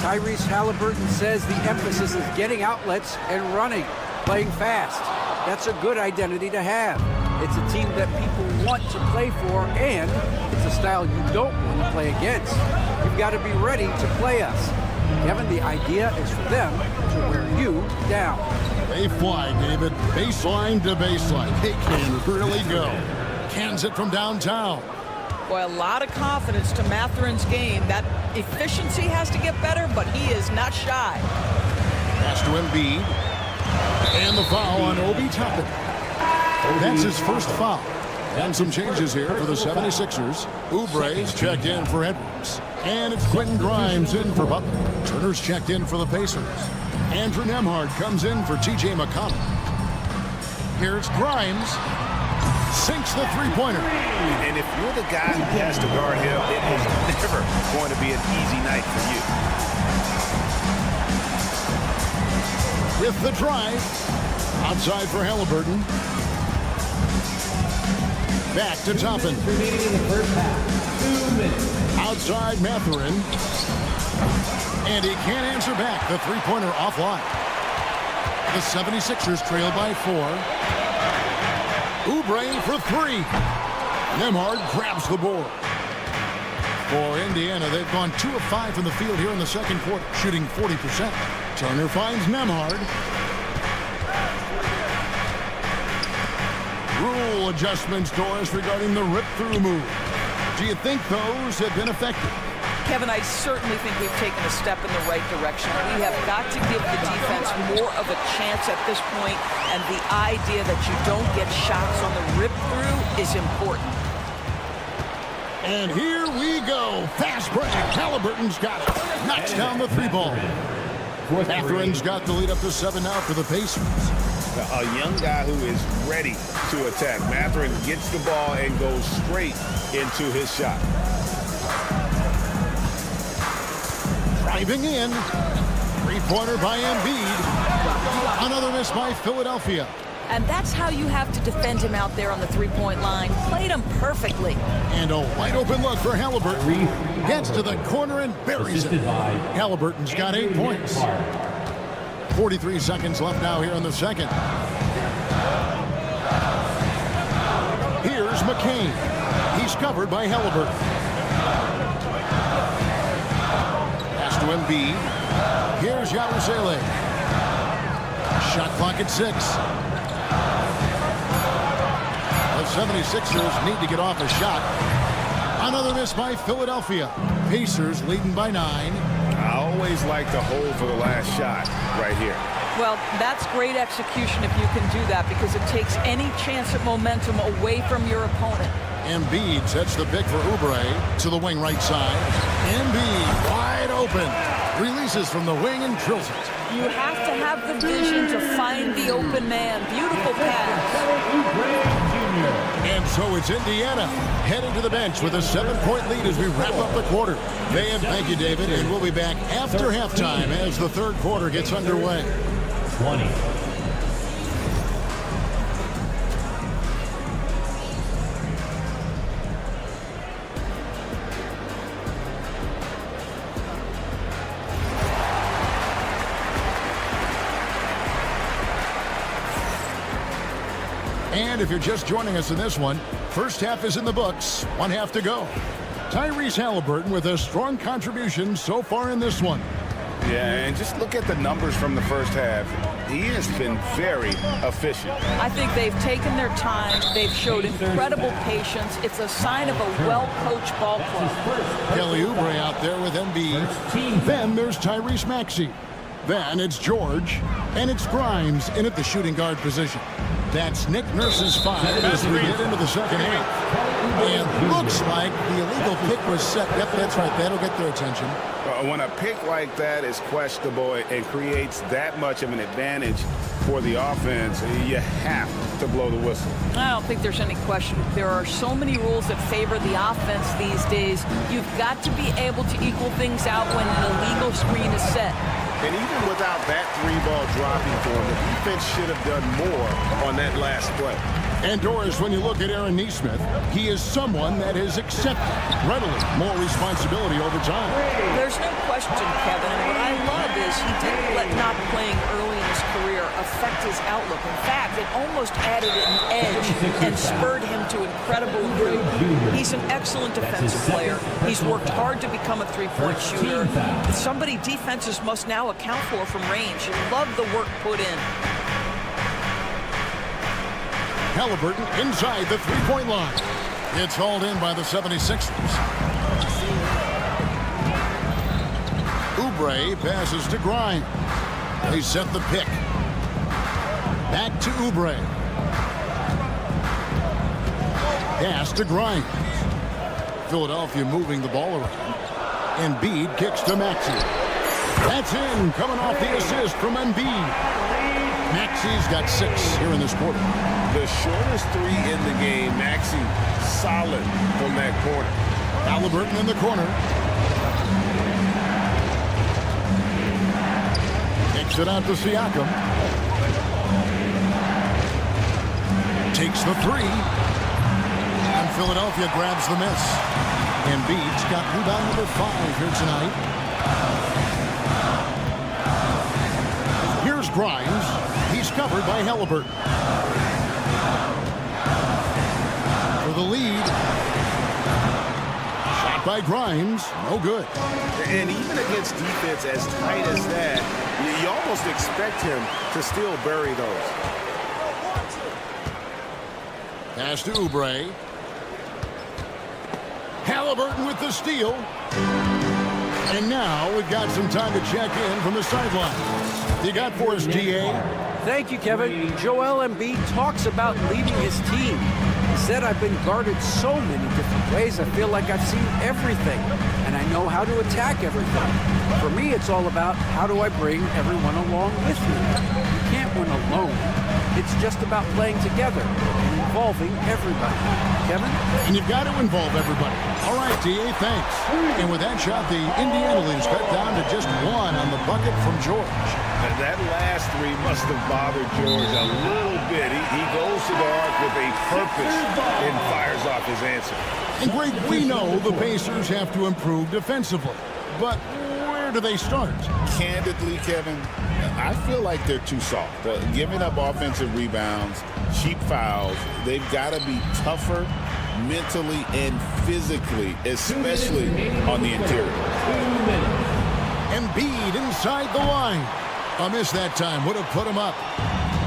[SPEAKER 11] Tyrese Halliburton says the emphasis is getting outlets and running, playing fast. That's a good identity to have. It's a team that people want to play for, and it's a style you don't want to play against. You've got to be ready to play us. Kevin, the idea is for them to wear you down.
[SPEAKER 6] They fly, David. Baseline to baseline. They can really go. Cans it from downtown.
[SPEAKER 7] Boy, a lot of confidence to Mathurin's game. That efficiency has to get better, but he is not shy.
[SPEAKER 6] Pass to Embiid. And the foul on Obi Toppin. That's his first foul. And some changes here for the 76ers. Oubre's checked in for Edwards. And it's Quentin Grimes in for Butler. Turner's checked in for the Pacers. Andrew Nembhard comes in for TJ McConnell. Here's Grimes. Sinks the three-pointer.
[SPEAKER 8] And if you're the guy who has to guard him, it is never going to be an easy night for you.
[SPEAKER 6] With the drive. Outside for Halliburton. Back to Toppin.
[SPEAKER 5] Remaining in the first half. 2 minutes.
[SPEAKER 6] Outside Mathurin. And he can't answer back. The three-pointer offline. The 76ers trail by 4. Oubre for 3. Nembhard grabs the board. For Indiana, they've gone 2 of 5 from the field here in the second quarter, shooting 40%. Turner finds Nembhard. Rule adjustments, Doris, regarding the rip-through move. Do you think those have been effective?
[SPEAKER 7] Kevin, I certainly think we've taken a step in the right direction. We have got to give the defense more of a chance at this point, and the idea that you don't get shots on the rip-through is important.
[SPEAKER 6] And here we go. Fast break. Halliburton's got it. Knocks down the 3-ball. Catherine's got the lead up to 7 now for the Pacers.
[SPEAKER 9] A young guy who is ready to attack. Mathurin gets the ball and goes straight into his shot.
[SPEAKER 6] Driving in. 3-pointer by Embiid. Another miss by Philadelphia.
[SPEAKER 7] And that's how you have to defend him out there on the 3-point line. Played him perfectly.
[SPEAKER 6] And a wide open look for Halliburton. Gets to the corner and buries it. Halliburton's got 8 points. 43 seconds left now here in the second. Here's McCain. He's covered by Halliburton. Pass to Embiid. Here's Yabusele. Shot clock at 6. The 76ers need to get off a shot. Another miss by Philadelphia. Pacers leading by 9.
[SPEAKER 9] I always like to hold for the last shot right here.
[SPEAKER 7] Well, that's great execution if you can do that, because it takes any chance at momentum away from your opponent.
[SPEAKER 6] Embiid sets the pick for Oubre to the wing right side. Embiid wide open. Releases from the wing and drills it.
[SPEAKER 7] You have to have the vision to find the open man. Beautiful pass.
[SPEAKER 6] And so it's Indiana headed to the bench with a 7-point lead as we wrap up the quarter. And thank you, David. And we'll be back after halftime as the third quarter gets underway.
[SPEAKER 5] 20.
[SPEAKER 6] And if you're just joining us in this one, first half is in the books. 1 half to go. Tyrese Halliburton with a strong contribution so far in this one.
[SPEAKER 9] Yeah, and just look at the numbers from the first half. He has been very efficient.
[SPEAKER 7] I think they've taken their time. They've showed incredible patience. It's a sign of a well-coached ball club.
[SPEAKER 6] Kelly Oubre out there with Embiid. Then there's Tyrese Maxey. Then it's George. And it's Grimes in at the shooting guard position. That's Nick Nurse's 5 as we get into the second half. And looks like the illegal pick was set. Yep, that's right. That'll get their attention.
[SPEAKER 9] When a pick like that is questionable and creates that much of an advantage for the offense, you have to blow the whistle.
[SPEAKER 7] I don't think there's any question. There are so many rules that favor the offense these days. You've got to be able to equal things out when an illegal screen is set.
[SPEAKER 8] And even without that 3-ball dropping for him, the defense should have done more on that last play.
[SPEAKER 6] And Doris, when you look at Aaron Nesmith, he is someone that has accepted readily more responsibility over time.
[SPEAKER 7] There's no question, Kevin. And what I love is he didn't let not playing early in his career affect his outlook. In fact, it almost added an edge and spurred him to incredible improvement. He's an excellent defensive player. He's worked hard to become a 3-point shooter. It's somebody defenses must now account for from range. Love the work put in.
[SPEAKER 6] Halliburton inside the 3-point line. It's hauled in by the 76ers. Oubre passes to Grimes. They set the pick. Back to Oubre. Pass to Grimes. Philadelphia moving the ball around. Embiid kicks to Maxey. That's in, coming off the assist from Embiid. Maxey's got 6 here in this quarter.
[SPEAKER 9] The shortest 3 in the game. Maxey solid from that corner.
[SPEAKER 6] Halliburton in the corner. Kicks it out to Siakam. Takes the 3. And Philadelphia grabs the miss. Embiid's got rebound number 5 here tonight. Here's Grimes. He's covered by Halliburton. For the lead. Shot by Grimes. No good.
[SPEAKER 8] And even against defense as tight as that, you almost expect him to still bury those.
[SPEAKER 6] Pass to Oubre. Halliburton with the steal. And now we've got some time to check in from the sideline. You got for us, DA?
[SPEAKER 11] Thank you, Kevin. Joel Embiid talks about leading his team. said, I've been guarded so many different ways. I feel like I've seen everything, and I know how to attack everything. For me, it's all about how do I bring everyone along with me. You can't win alone. It's just about playing together and involving everybody. Kevin?
[SPEAKER 6] And you've got to involve everybody. All right, D.A., thanks. And with that shot, the Indiana lead's cut down to just one on the bucket from George.
[SPEAKER 9] And that last three must have bothered George a little bit. He goes to the arc with a purpose and fires off his answer.
[SPEAKER 6] And Greg, we know the Pacers have to improve defensively. But where do they start?
[SPEAKER 9] Candidly, Kevin, I feel like they're too soft. Giving up offensive rebounds, cheap fouls, they've got to be tougher mentally and physically, especially on the interior.
[SPEAKER 6] Embiid inside the line. A miss that time would have put him up.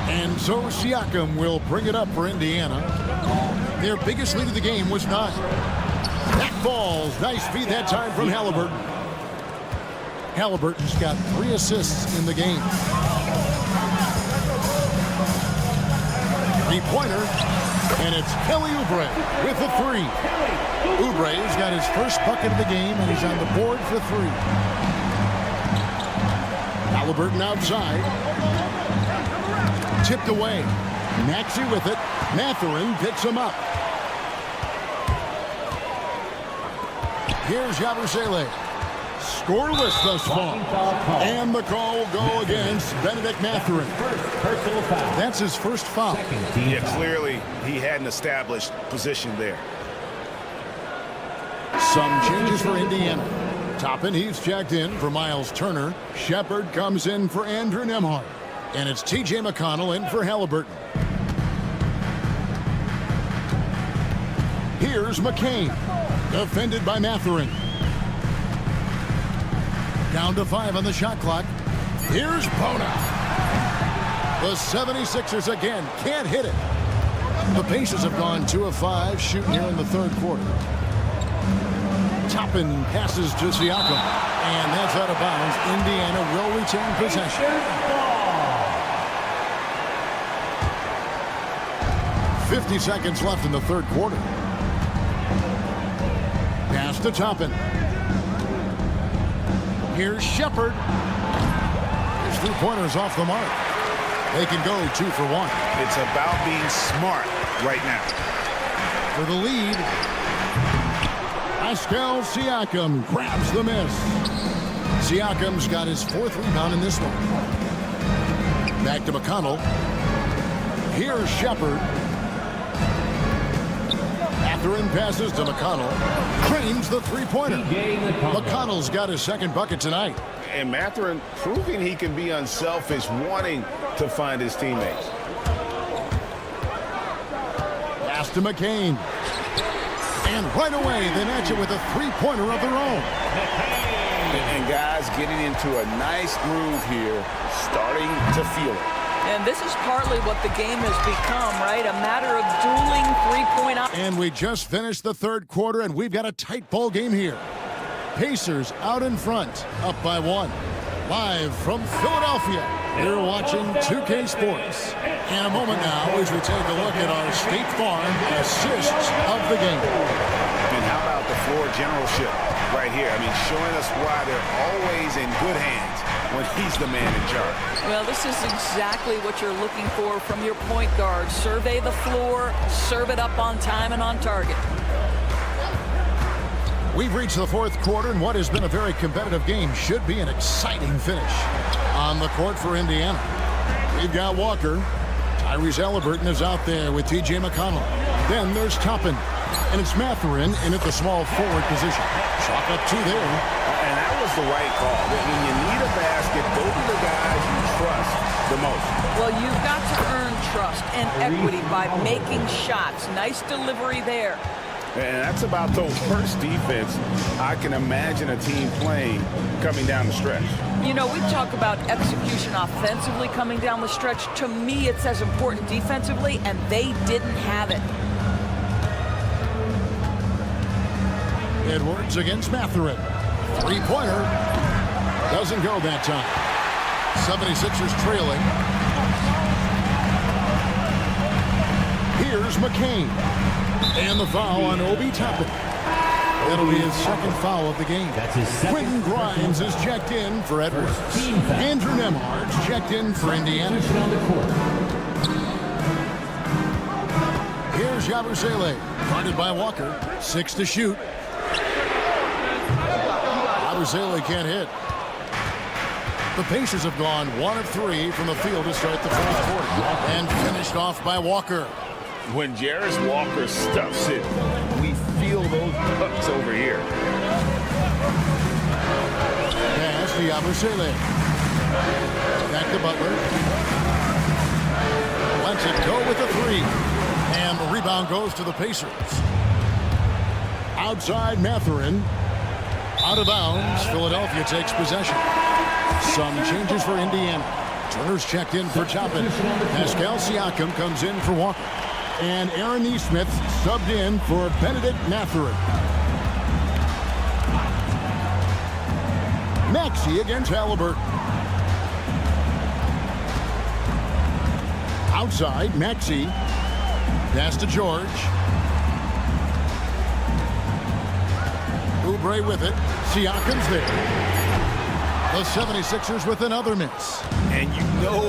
[SPEAKER 6] And so Siakam will bring it up for Indiana. Their biggest lead of the game was 9. That falls. Nice feed that time from Halliburton. Halliburton's got 3 assists in the game. 3-pointer. And it's Kelly Oubre with the 3. Oubre's got his first bucket of the game, and he's on the board for 3. Halliburton outside. Tipped away. Maxey with it. Mathurin picks him up. Here's Yabusele. Scoreless thus far. And the call will go against Benedict Mathurin. That's his first foul.
[SPEAKER 8] Yeah, clearly he hadn't established position there.
[SPEAKER 6] Some changes for Indiana. Toppin, he's checked in for Miles Turner. Shepard comes in for Andrew Nembhard. And it's T.J. McConnell in for Halliburton. Here's McCain. Defended by Mathurin. Down to 5 on the shot clock. Here's Bona. The 76ers again can't hit it. The Pacers have gone 2 of 5 shooting here in the third quarter. Toppin passes to Siakam. And that's out of bounds. Indiana will retain possession. 50 seconds left in the third quarter. Pass to Toppin. Here's Shepard. His 3-pointer's off the mark. They can go 2 for 1.
[SPEAKER 8] It's about being smart right now.
[SPEAKER 6] For the lead, Pascal Siakam grabs the miss. Siakam's got his 4th rebound in this one. Back to McConnell. Here's Shepard. Mathurin passes to McConnell. Cranes the 3-pointer. McConnell's got his 2nd bucket tonight.
[SPEAKER 8] And Mathurin proving he can be unselfish, wanting to find his teammates.
[SPEAKER 6] Pass to McCain. And right away, they match it with a 3-pointer of their own.
[SPEAKER 10] And guys getting into a nice groove here, starting to feel it.
[SPEAKER 7] And this is partly what the game has become, right? A matter of dueling three-point.
[SPEAKER 6] And we just finished the third quarter, and we've got a tight ball game here. Pacers out in front, up by 1. Live from Philadelphia, you're watching 2K Sports. In a moment now, as we take a look at our State Farm assists of the game.
[SPEAKER 8] And how about the floor generalship right here? I mean, showing us why they're always in good hands when he's the man in charge.
[SPEAKER 7] Well, this is exactly what you're looking for from your point guard. Survey the floor, serve it up on time and on target.
[SPEAKER 6] We've reached the fourth quarter, and what has been a very competitive game should be an exciting finish. On the court for Indiana, we've got Walker. Tyrese Halliburton is out there with T.J. McConnell. Then there's Toppin, and it's Mathurin in at the small forward position. Chalk up 2 there.
[SPEAKER 8] And that was the right call. When you need a basket, those are the guys you trust the most.
[SPEAKER 7] Well, you've got to earn trust and equity by making shots. Nice delivery there.
[SPEAKER 8] And that's about the worst defense I can imagine a team playing coming down the stretch.
[SPEAKER 7] You know, we talk about execution offensively coming down the stretch. To me, it's as important defensively, and they didn't have it.
[SPEAKER 6] Edwards against Mathurin. 3-pointer. Doesn't go that time. 76ers trailing. Here's McCain. And the foul on Obi Toppin. That'll be his second foul of the game.
[SPEAKER 5] That's his second.
[SPEAKER 6] Quentin Grimes is checked in for Edwards. Andrew Nembhard's checked in for Indiana.
[SPEAKER 5] On the court.
[SPEAKER 6] Here's Yabusele, guarded by Walker. 6 to shoot. Yabusele can't hit. The Pacers have gone 1 of 3 from the field to start the fourth quarter. And finished off by Walker.
[SPEAKER 10] When Jarris Walker stuffs it, we feel those bucks over here.
[SPEAKER 6] Pass to Yabusele. Back to Butler. Lets it go with the 3. And the rebound goes to the Pacers. Outside Mathurin. Out of bounds. Philadelphia takes possession. Some changes for Indiana. Turner's checked in for Toppin. Pascal Siakam comes in for Walker. And Aaron Nesmith subbed in for Benedict Mathurin. Maxey against Halliburton. Outside, Maxey. Pass to George. Oubre with it. Siakam's there. The 76ers with another miss.
[SPEAKER 3] And you know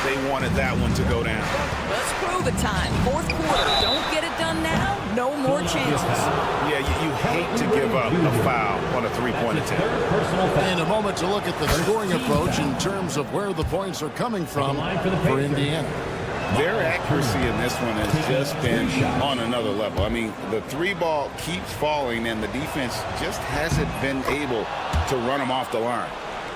[SPEAKER 3] they wanted that one to go down.
[SPEAKER 7] Let's prove it time. Fourth quarter. Don't get it done now. No more chances.
[SPEAKER 8] Yeah, you hate to give up a foul on a three-point attempt.
[SPEAKER 6] And a moment to look at the scoring approach in terms of where the points are coming from for Indiana.
[SPEAKER 10] Their accuracy in this one has just been on another level. I mean, the 3 ball keeps falling, and the defense just hasn't been able to run them off the line.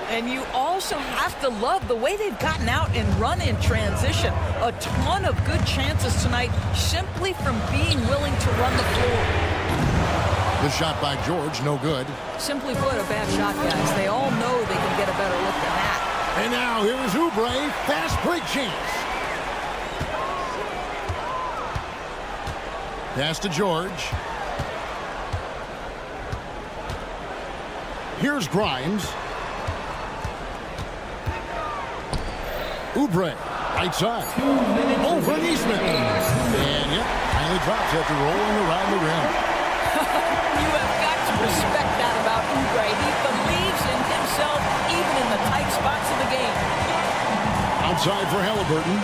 [SPEAKER 7] And you also have to love the way they've gotten out and run in transition. A ton of good chances tonight simply from being willing to run the floor.
[SPEAKER 6] The shot by George, no good.
[SPEAKER 7] Simply put, a bad shot, guys. They all know they can get a better look than that.
[SPEAKER 6] And now here's Oubre. Fast break chance. Pass to George. Here's Grimes. Oubre, right side. Over Nesmith. And yep, finally drops after rolling around the rim.
[SPEAKER 7] You have got to respect that about Oubre. He believes in himself even in the tight spots of the game.
[SPEAKER 6] Outside for Halliburton.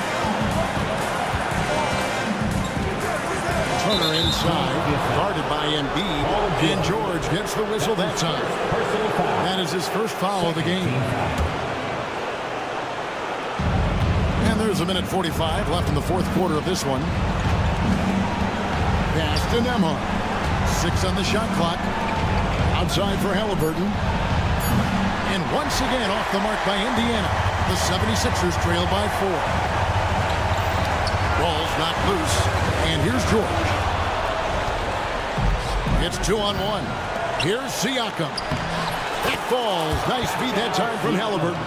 [SPEAKER 6] Turner inside, guarded by Embiid. And George gets the whistle that time. That is his first foul of the game. And there's a minute 45 left in the fourth quarter of this one. Pass to Nembhard. 6 on the shot clock. Outside for Halliburton. And once again off the mark by Indiana. The 76ers trail by 4. Ball's knocked loose. And here's George. It's 2-on-1. Here's Siakam. That falls. Nice feed that time from Halliburton.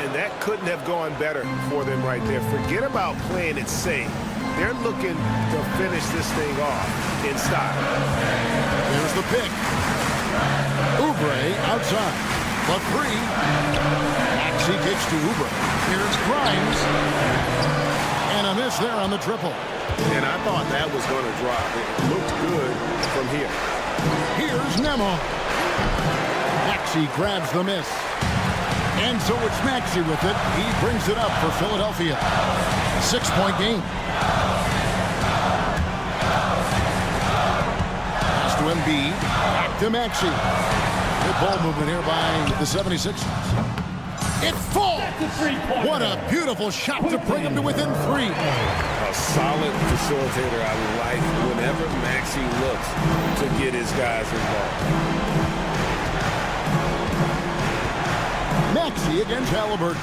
[SPEAKER 8] And that couldn't have gone better for them right there. Forget about playing it safe. They're looking to finish this thing off in style.
[SPEAKER 6] There's the pick. Oubre outside. The 3. Maxey kicks to Oubre. Here's Grimes. And a miss there on the triple.
[SPEAKER 8] And I thought that was going to drop. It looked good from here.
[SPEAKER 6] Here's Nembhard. Maxey grabs the miss. And so it's Maxey with it. He brings it up for Philadelphia. 6-point game. Pass to Embiid. Back to Maxey. Good ball movement here by the 76ers. It falls! What a beautiful shot to bring him to within 3.
[SPEAKER 8] A solid facilitator. I like whenever Maxey looks to get his guys involved.
[SPEAKER 6] Maxey against Halliburton.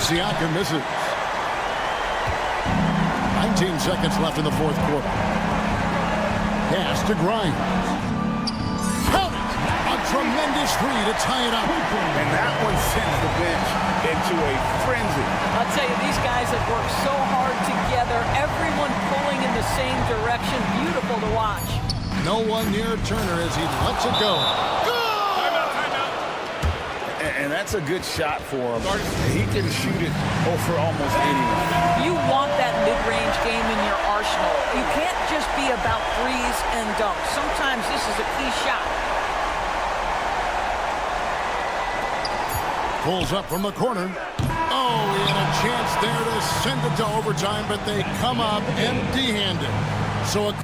[SPEAKER 6] Siakam misses. 19 seconds left in the fourth quarter. Pass to Grimes. Count it! A tremendous 3 to tie it up.
[SPEAKER 8] And that one sends the bench into a frenzy.
[SPEAKER 7] I'll tell you, these guys have worked so hard together. Everyone pulling in the same direction. Beautiful to watch.
[SPEAKER 6] No one near Turner as he lets it go.
[SPEAKER 10] And that's a good shot for him. He can shoot it over almost anyone.
[SPEAKER 7] You want that mid-range game in your arsenal. You can't just be about threes and dunks. Sometimes this is a key shot.
[SPEAKER 6] Pulls up from the corner. Oh, he had a chance there to send it to overtime, but they come up empty-handed. So a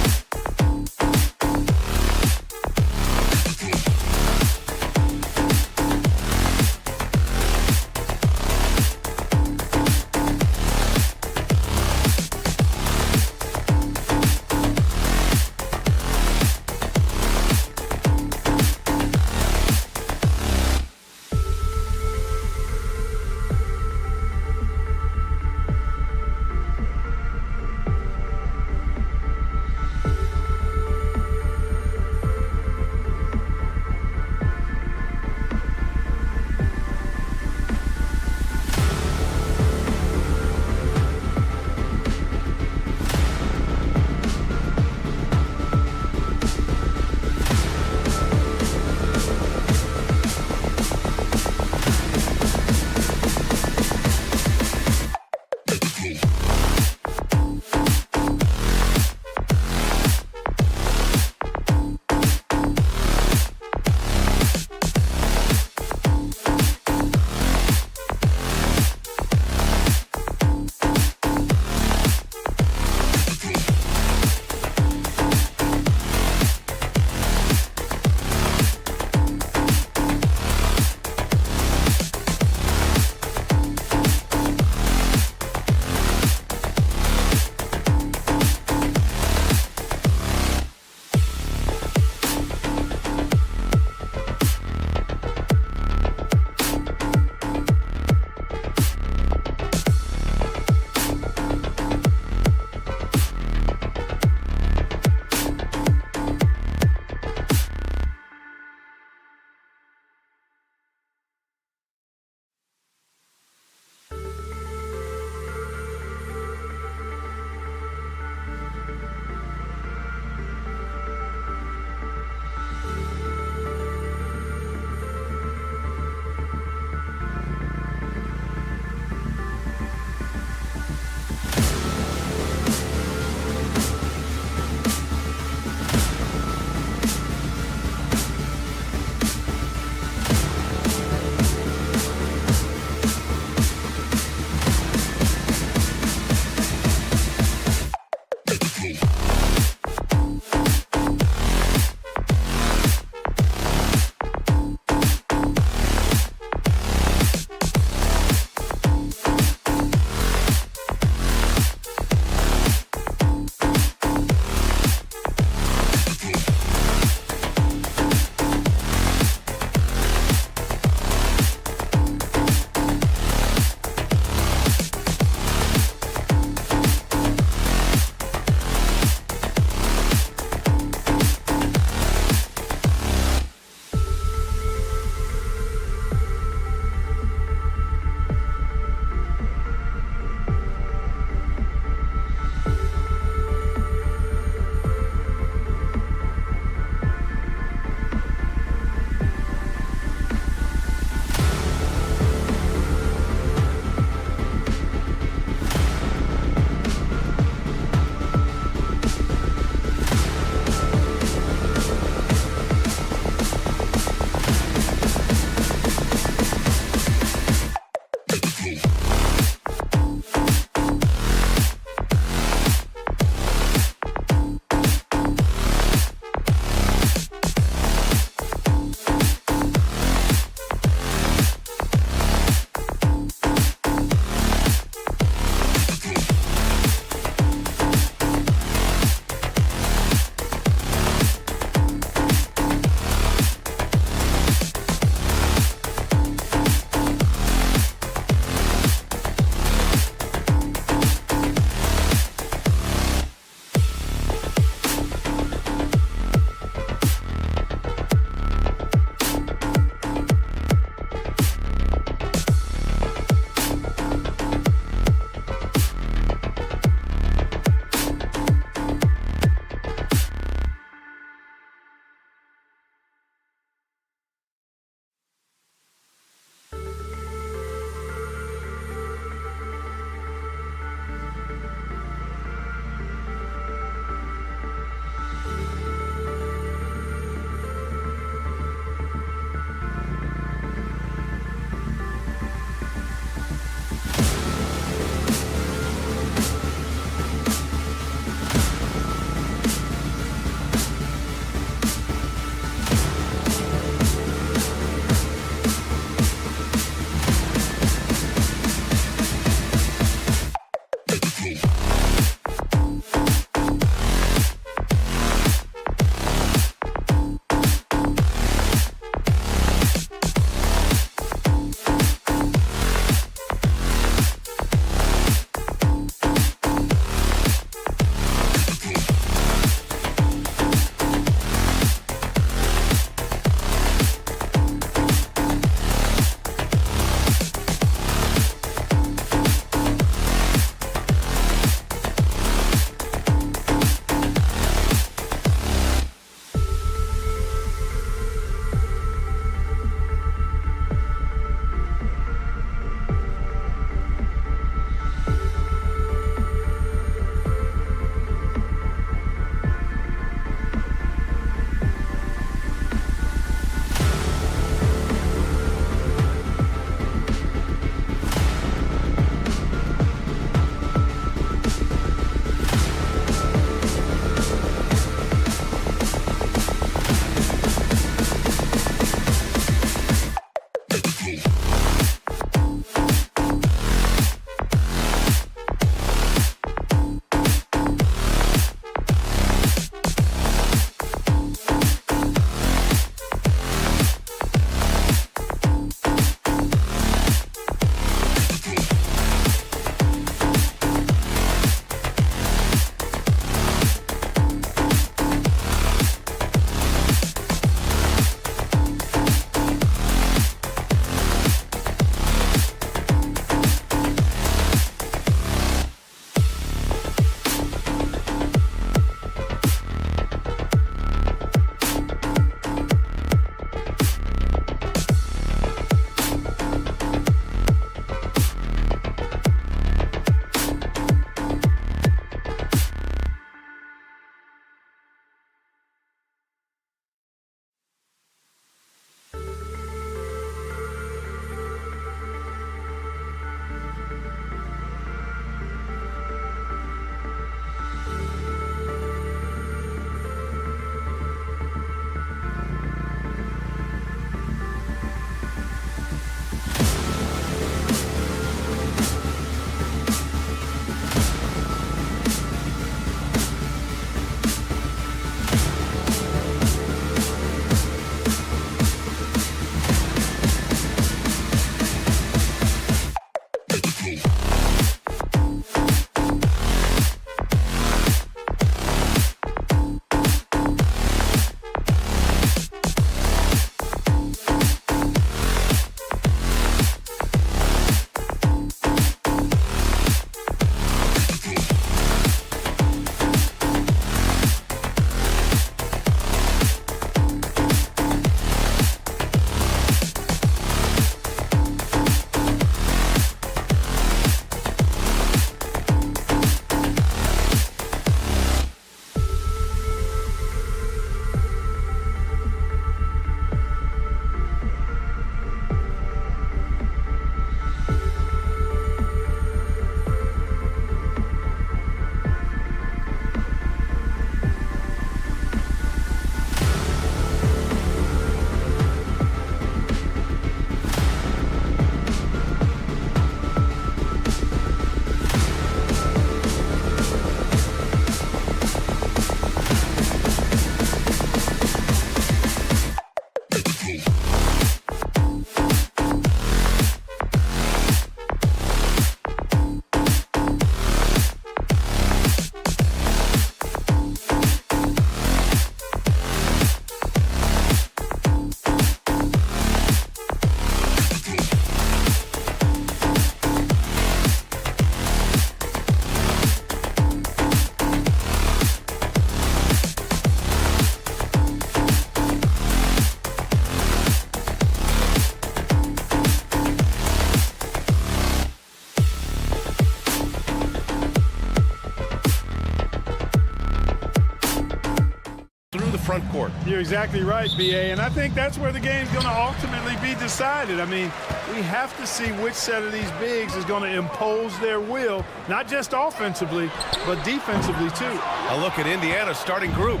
[SPEAKER 1] court.
[SPEAKER 2] You're exactly right, B.A., and I think that's where the game's going to ultimately be decided. I mean, we have to see which set of these bigs is going to impose their will, not just offensively, but defensively, too.
[SPEAKER 1] A look at Indiana's starting group.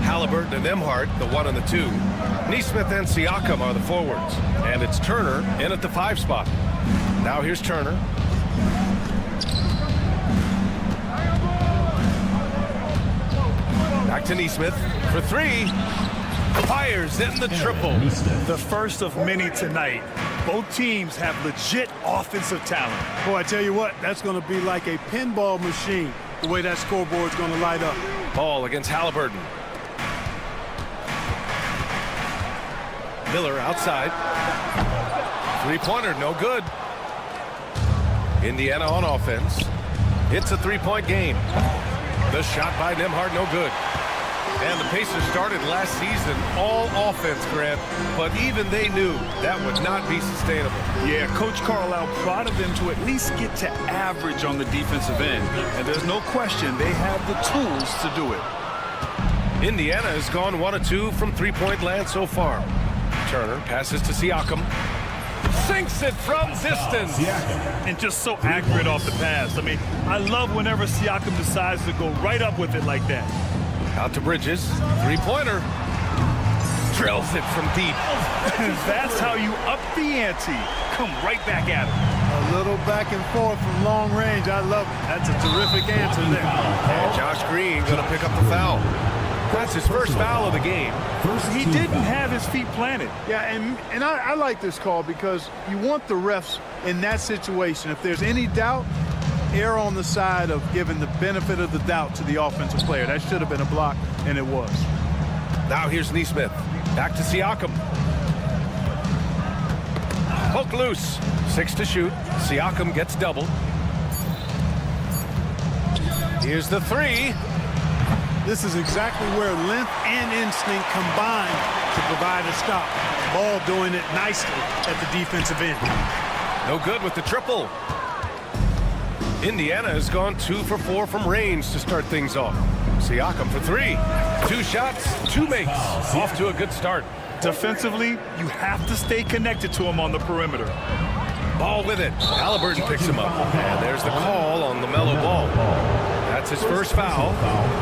[SPEAKER 1] Halliburton and Nembhard, the 1 and the 2. Nesmith and Siakam are the forwards. And it's Turner in at the 5 spot. Now here's Turner. Back to Nesmith for 3. Fires in the triple.
[SPEAKER 3] The first of many tonight. Both teams have legit offensive talent.
[SPEAKER 2] Boy, I tell you what, that's going to be like a pinball machine, the way that scoreboard's going to light up.
[SPEAKER 1] Ball against Halliburton. Miller outside. Three-pointer, no good. Indiana on offense. It's a 3-point game. The shot by Nembhard, no good. And the Pacers started last season all offense, Grant, but even they knew that would not be sustainable.
[SPEAKER 3] Yeah, Coach Carlisle prodded them to at least get to average on the defensive end. And there's no question they have the tools to do it.
[SPEAKER 1] Indiana has gone 1 of 2 from 3-point land so far. Turner passes to Siakam. Sinks it from distance.
[SPEAKER 3] And just so accurate off the pass. I mean, I love whenever Siakam decides to go right up with it like that.
[SPEAKER 1] Out to Bridges. Three-pointer. Drills it from deep.
[SPEAKER 3] That's how you up the ante. Come right back at him.
[SPEAKER 2] A little back and forth from long range. I love it. That's a terrific answer there.
[SPEAKER 1] And Josh Green going to pick up the foul. That's his first foul of the game.
[SPEAKER 3] He didn't have his feet planted.
[SPEAKER 2] Yeah, and I like this call because you want the refs in that situation. If there's any doubt, err on the side of giving the benefit of the doubt to the offensive player. That should have been a block, and it was.
[SPEAKER 1] Now here's Nesmith. Back to Siakam. Poke loose. 6 to shoot. Siakam gets doubled. Here's the 3.
[SPEAKER 2] This is exactly where length and instinct combine to provide a stop. Ball doing it nicely at the defensive end.
[SPEAKER 1] No good with the triple. Indiana has gone 2 for 4 from range to start things off. Siakam for 3. 2 shots, 2 makes. Off to a good start.
[SPEAKER 3] Defensively, you have to stay connected to him on the perimeter.
[SPEAKER 1] Ball with it. Halliburton picks him up. And there's the call on LaMelo Ball. That's his first foul.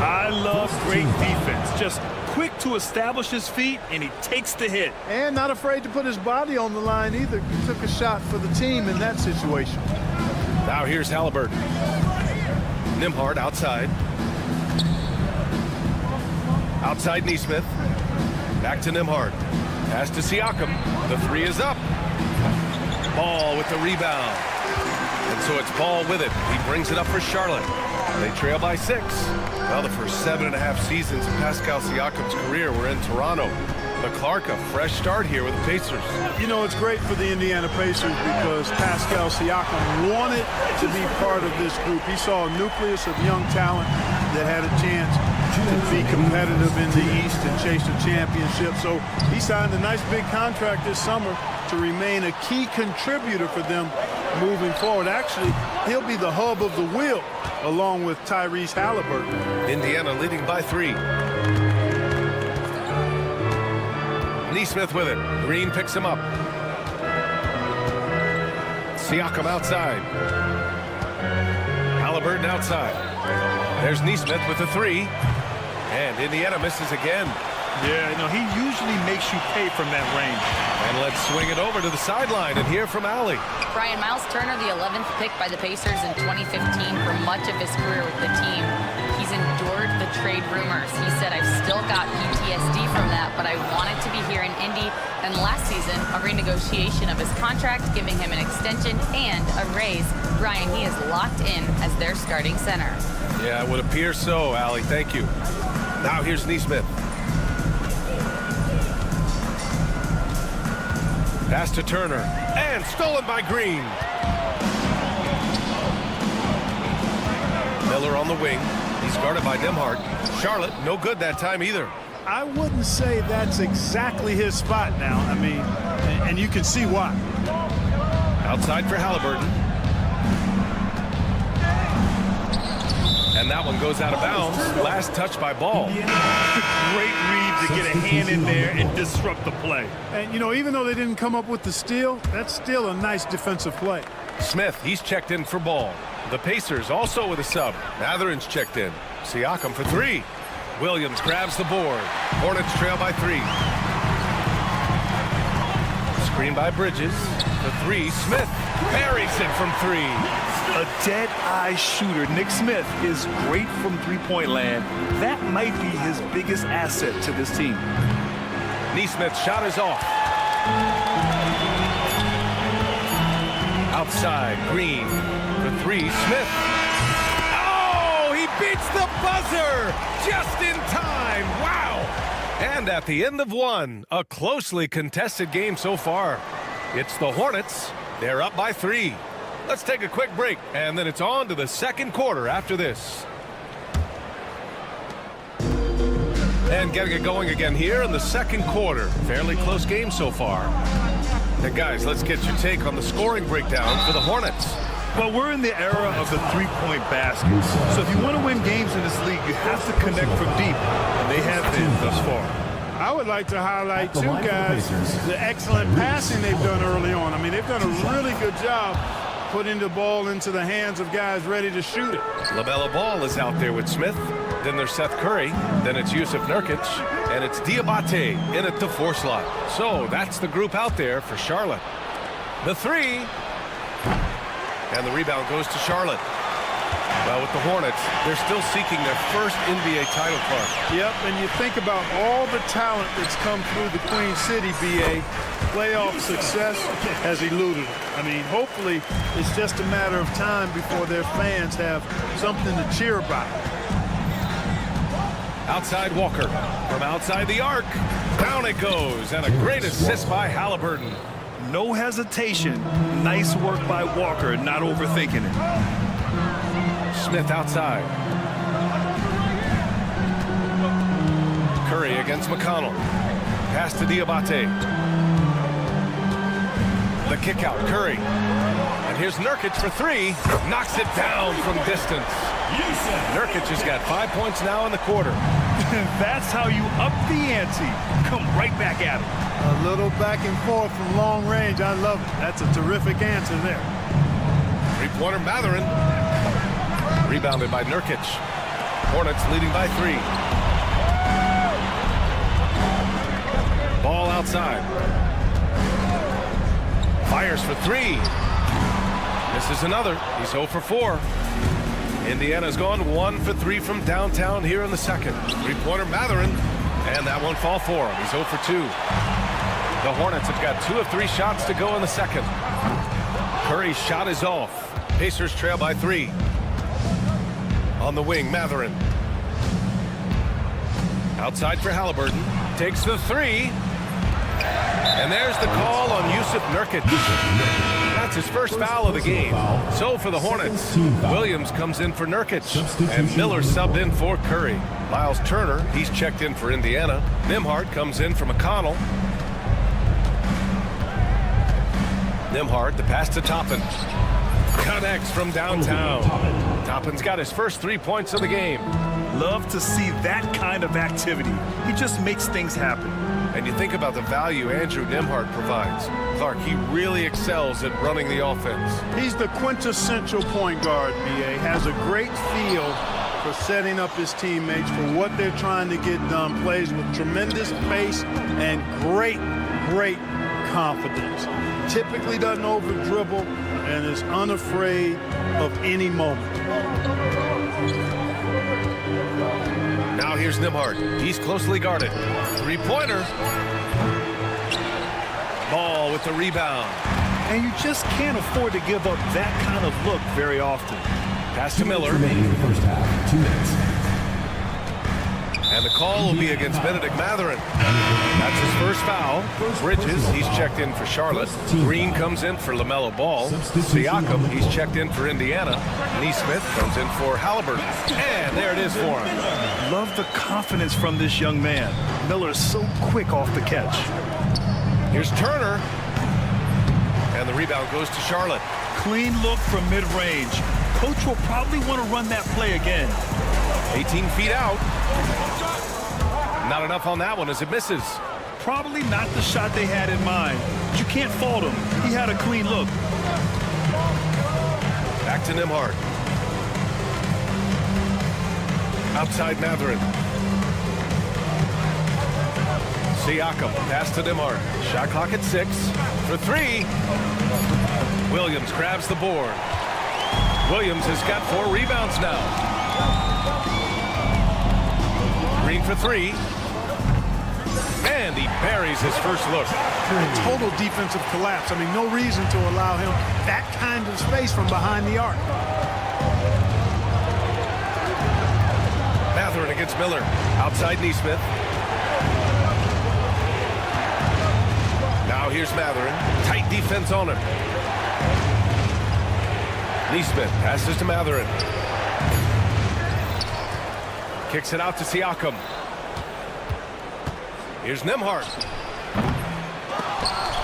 [SPEAKER 3] I love great defense. Just quick to establish his feet, and he takes the hit.
[SPEAKER 2] And not afraid to put his body on the line either. He took a shot for the team in that situation.
[SPEAKER 1] Now here's Halliburton. Nembhard outside. Outside Nesmith. Back to Nembhard. Pass to Siakam. The 3 is up. Ball with the rebound. And so it's Ball with it. He brings it up for Charlotte. They trail by 6. Well, the first 7.5 seasons of Pascal Siakam's career were in Toronto. But Clark, a fresh start here with the Pacers.
[SPEAKER 2] You know, it's great for the Indiana Pacers because Pascal Siakam wanted to be part of this group. He saw a nucleus of young talent that had a chance to be competitive in the East and chase a championship. So he signed a nice big contract this summer to remain a key contributor for them moving forward. Actually, he'll be the hub of the wheel along with Tyrese Halliburton.
[SPEAKER 1] Indiana leading by 3. Nesmith with it. Green picks him up. Siakam outside. Halliburton outside. There's Nesmith with the 3. And Indiana misses again.
[SPEAKER 3] Yeah, you know, he usually makes you pay from that range.
[SPEAKER 1] And let's swing it over to the sideline and hear from Allie.
[SPEAKER 4] Brian, Miles Turner, the 11th pick by the Pacers in 2015 for much of his career with the team. He's endured the trade rumors. He said, I've still got PTSD from that, but I wanted to be here in Indy. And last season, a renegotiation of his contract, giving him an extension and a raise. Brian, he is locked in as their starting center.
[SPEAKER 1] Yeah, it would appear so, Allie. Thank you. Now here's Nesmith. Pass to Turner. And stolen by Green. Miller on the wing. He's guarded by Nembhard. Charlotte, no good that time either.
[SPEAKER 2] I wouldn't say that's exactly his spot now. I mean, and you can see why.
[SPEAKER 1] Outside for Halliburton. And that one goes out of bounds. Last touch by Ball.
[SPEAKER 3] Great read to get a hand in there and disrupt the play.
[SPEAKER 2] And, you know, even though they didn't come up with the steal, that's still a nice defensive play.
[SPEAKER 1] Smith, he's checked in for ball. The Pacers also with a sub. Mathurin's checked in. Siakam for three. Williams grabs the board. Hornets trail by 3. Screen by Bridges. The 3. Smith buries it from 3.
[SPEAKER 3] A dead-eye shooter. Nick Smith is great from three-point land. That might be his biggest asset to this team.
[SPEAKER 1] Neesmith's shot is off. Outside, Green for 3. Smith. Oh, he beats the buzzer just in time. Wow. And at the end of 1, a closely contested game so far. It's the Hornets. They're up by 3. Let's take a quick break, and then it's on to the second quarter after this. And getting it going again here in the second quarter. Fairly close game so far. And guys, let's get your take on the scoring breakdown for the Hornets.
[SPEAKER 3] Well, we're in the era of the three-point basket. So if you want to win games in this league, you have to connect from deep. And they have been thus far.
[SPEAKER 2] I would like to highlight, too, guys, the excellent passing they've done early on. I mean, they've done a really good job putting the ball into the hands of guys ready to shoot it.
[SPEAKER 1] LaMelo Ball is out there with Smith. Then there's Seth Curry. Then it's Yusuf Nurkic. And it's Diabate in at the 4 slot. So that's the group out there for Charlotte. The 3. And the rebound goes to Charlotte. Well, with the Hornets, they're still seeking their first NBA title card.
[SPEAKER 2] Yep, and you think about all the talent that's come through the Queen City, BA. Playoff success has eluded them. I mean, hopefully it's just a matter of time before their fans have something to cheer about.
[SPEAKER 1] Outside Walker. From outside the arc. Down it goes. And a great assist by Halliburton.
[SPEAKER 3] No hesitation. Nice work by Walker, not overthinking it.
[SPEAKER 1] Smith outside. Curry against McConnell. Pass to Diabate. The kick out, Curry. And here's Nurkic for 3. Knocks it down from distance. Nurkic has got 5 points now in the quarter.
[SPEAKER 3] That's how you up the ante. Come right back at him.
[SPEAKER 2] A little back and forth from long range. I love it. That's a terrific answer there.
[SPEAKER 1] 3-pointer Mathurin. Rebounded by Nurkic. Hornets leading by 3. Ball outside. Fires for 3. This is another. He's 0 for 4. Indiana's gone 1 for 3 from downtown here in the second. 3-pointer Mathurin. And that won't fall for him. He's 0 for 2. The Hornets have got 2 of 3 shots to go in the second. Curry's shot is off. Pacers trail by 3. On the wing, Mathurin. Outside for Halliburton. Takes the 3. And there's the call on Yusuf Nurkic. That's his first foul of the game. So for the Hornets, Williams comes in for Nurkic. And Miller subbed in for Curry. Miles Turner, he's checked in for Indiana. Nembhard comes in for McConnell. Nembhard, the pass to Toppin. Connects from downtown. Toppin's got his first 3 points of the game.
[SPEAKER 3] Love to see that kind of activity. He just makes things happen.
[SPEAKER 1] And you think about the value Andrew Nembhard provides. Clark, he really excels at running the offense.
[SPEAKER 2] He's the quintessential point guard, BA. Has a great feel for setting up his teammates for what they're trying to get done. Plays with tremendous pace and great confidence. Typically doesn't over-dribble and is unafraid of any moment.
[SPEAKER 1] Now here's Nembhard. He's closely guarded. 3-pointer. Ball with the rebound.
[SPEAKER 3] And you just can't afford to give up that kind of look very often.
[SPEAKER 1] Pass to Miller.
[SPEAKER 5] Remaining in the first half. 2 minutes.
[SPEAKER 1] And the call will be against Benedict Mathurin. That's his first foul. Bridges, he's checked in for Charlotte. Green comes in for LaMelo Ball. Siakam, he's checked in for Indiana. Neesmith comes in for Halliburton. And there it is for him.
[SPEAKER 3] Love the confidence from this young man. Miller is so quick off the catch.
[SPEAKER 1] Here's Turner. And the rebound goes to Charlotte.
[SPEAKER 3] Clean look from mid-range. Coach will probably want to run that play again.
[SPEAKER 1] 18 feet out. Not enough on that one as it misses.
[SPEAKER 3] Probably not the shot they had in mind. But you can't fault him. He had a clean look.
[SPEAKER 1] Back to Nembhard. Outside Mathurin. Siakam, pass to Nembhard. Shot clock at 6. For 3. Williams grabs the board. Williams has got 4 rebounds now. Green for 3. And he buries his first look.
[SPEAKER 2] Total defensive collapse. I mean, no reason to allow him that kind of space from behind the arc.
[SPEAKER 1] Mathurin against Miller. Outside Nesmith. Now here's Mathurin. Tight defense on him. Nesmith passes to Mathurin. Kicks it out to Siakam. Here's Nembhard.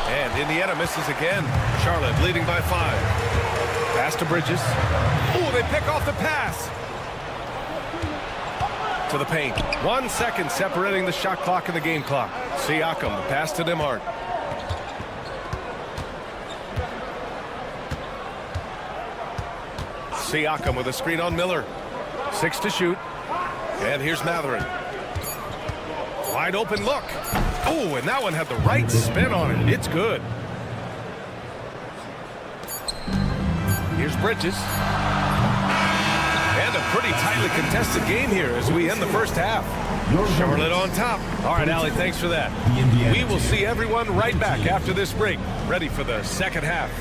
[SPEAKER 1] And Indiana misses again. Charlotte leading by 5. Pass to Bridges. Oh, they pick off the pass. To the paint. 1 second separating the shot clock and the game clock. Siakam, the pass to Nembhard. Siakam with a screen on Miller. 6 to shoot. And here's Mathurin. Wide open look. Oh, and that one had the right spin on it. It's good. Here's Bridges. And a pretty tightly contested game here as we end the first half. Charlotte on top. All right, Allie, thanks for that. We will see everyone right back after this break. Ready for the second half.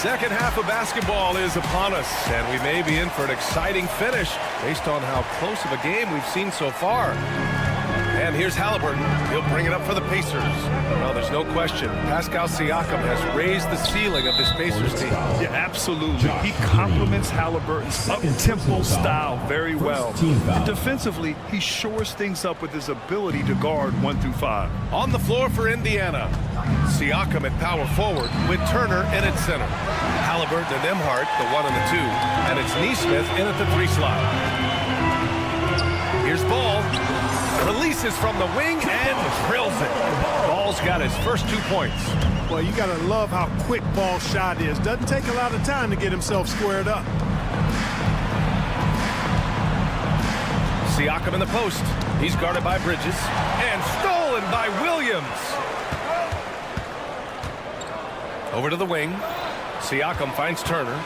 [SPEAKER 1] Second half of basketball is upon us, and we may be in for an exciting finish based on how close of a game we've seen so far. And here's Halliburton. He'll bring it up for the Pacers. Well, there's no question. Pascal Siakam has raised the ceiling of this Pacers team.
[SPEAKER 3] Yeah, absolutely. He complements Halliburton's up-tempo style very well. And defensively, he shores things up with his ability to guard 1 through 5.
[SPEAKER 1] On the floor for Indiana, Siakam at power forward with Turner in at center. Halliburton and Nembhard, the 1 and the 2. And it's Nesmith in at the 3 slot. Here's Ball. Releases from the wing and drills it. Ball's got his first 2 points.
[SPEAKER 2] Well, you got to love how quick Ball's shot is. Doesn't take a lot of time to get himself squared up.
[SPEAKER 1] Siakam in the post. He's guarded by Bridges. And stolen by Williams. Over to the wing. Siakam finds Turner.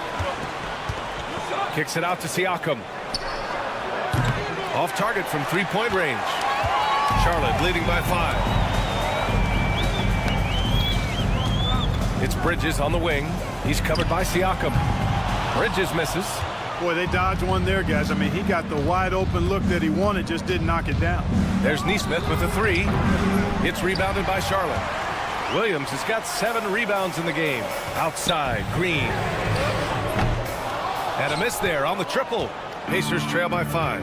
[SPEAKER 1] Kicks it out to Siakam. Off target from 3-point range. Charlotte leading by 5. It's Bridges on the wing. He's covered by Siakam. Bridges misses.
[SPEAKER 2] Boy, they dodged one there, guys. I mean, he got the wide open look that he wanted, just didn't knock it down.
[SPEAKER 1] There's Nesmith with a 3. It's rebounded by Charlotte. Williams has got 7 rebounds in the game. Outside, Green. And a miss there on the triple. Pacers trail by 5.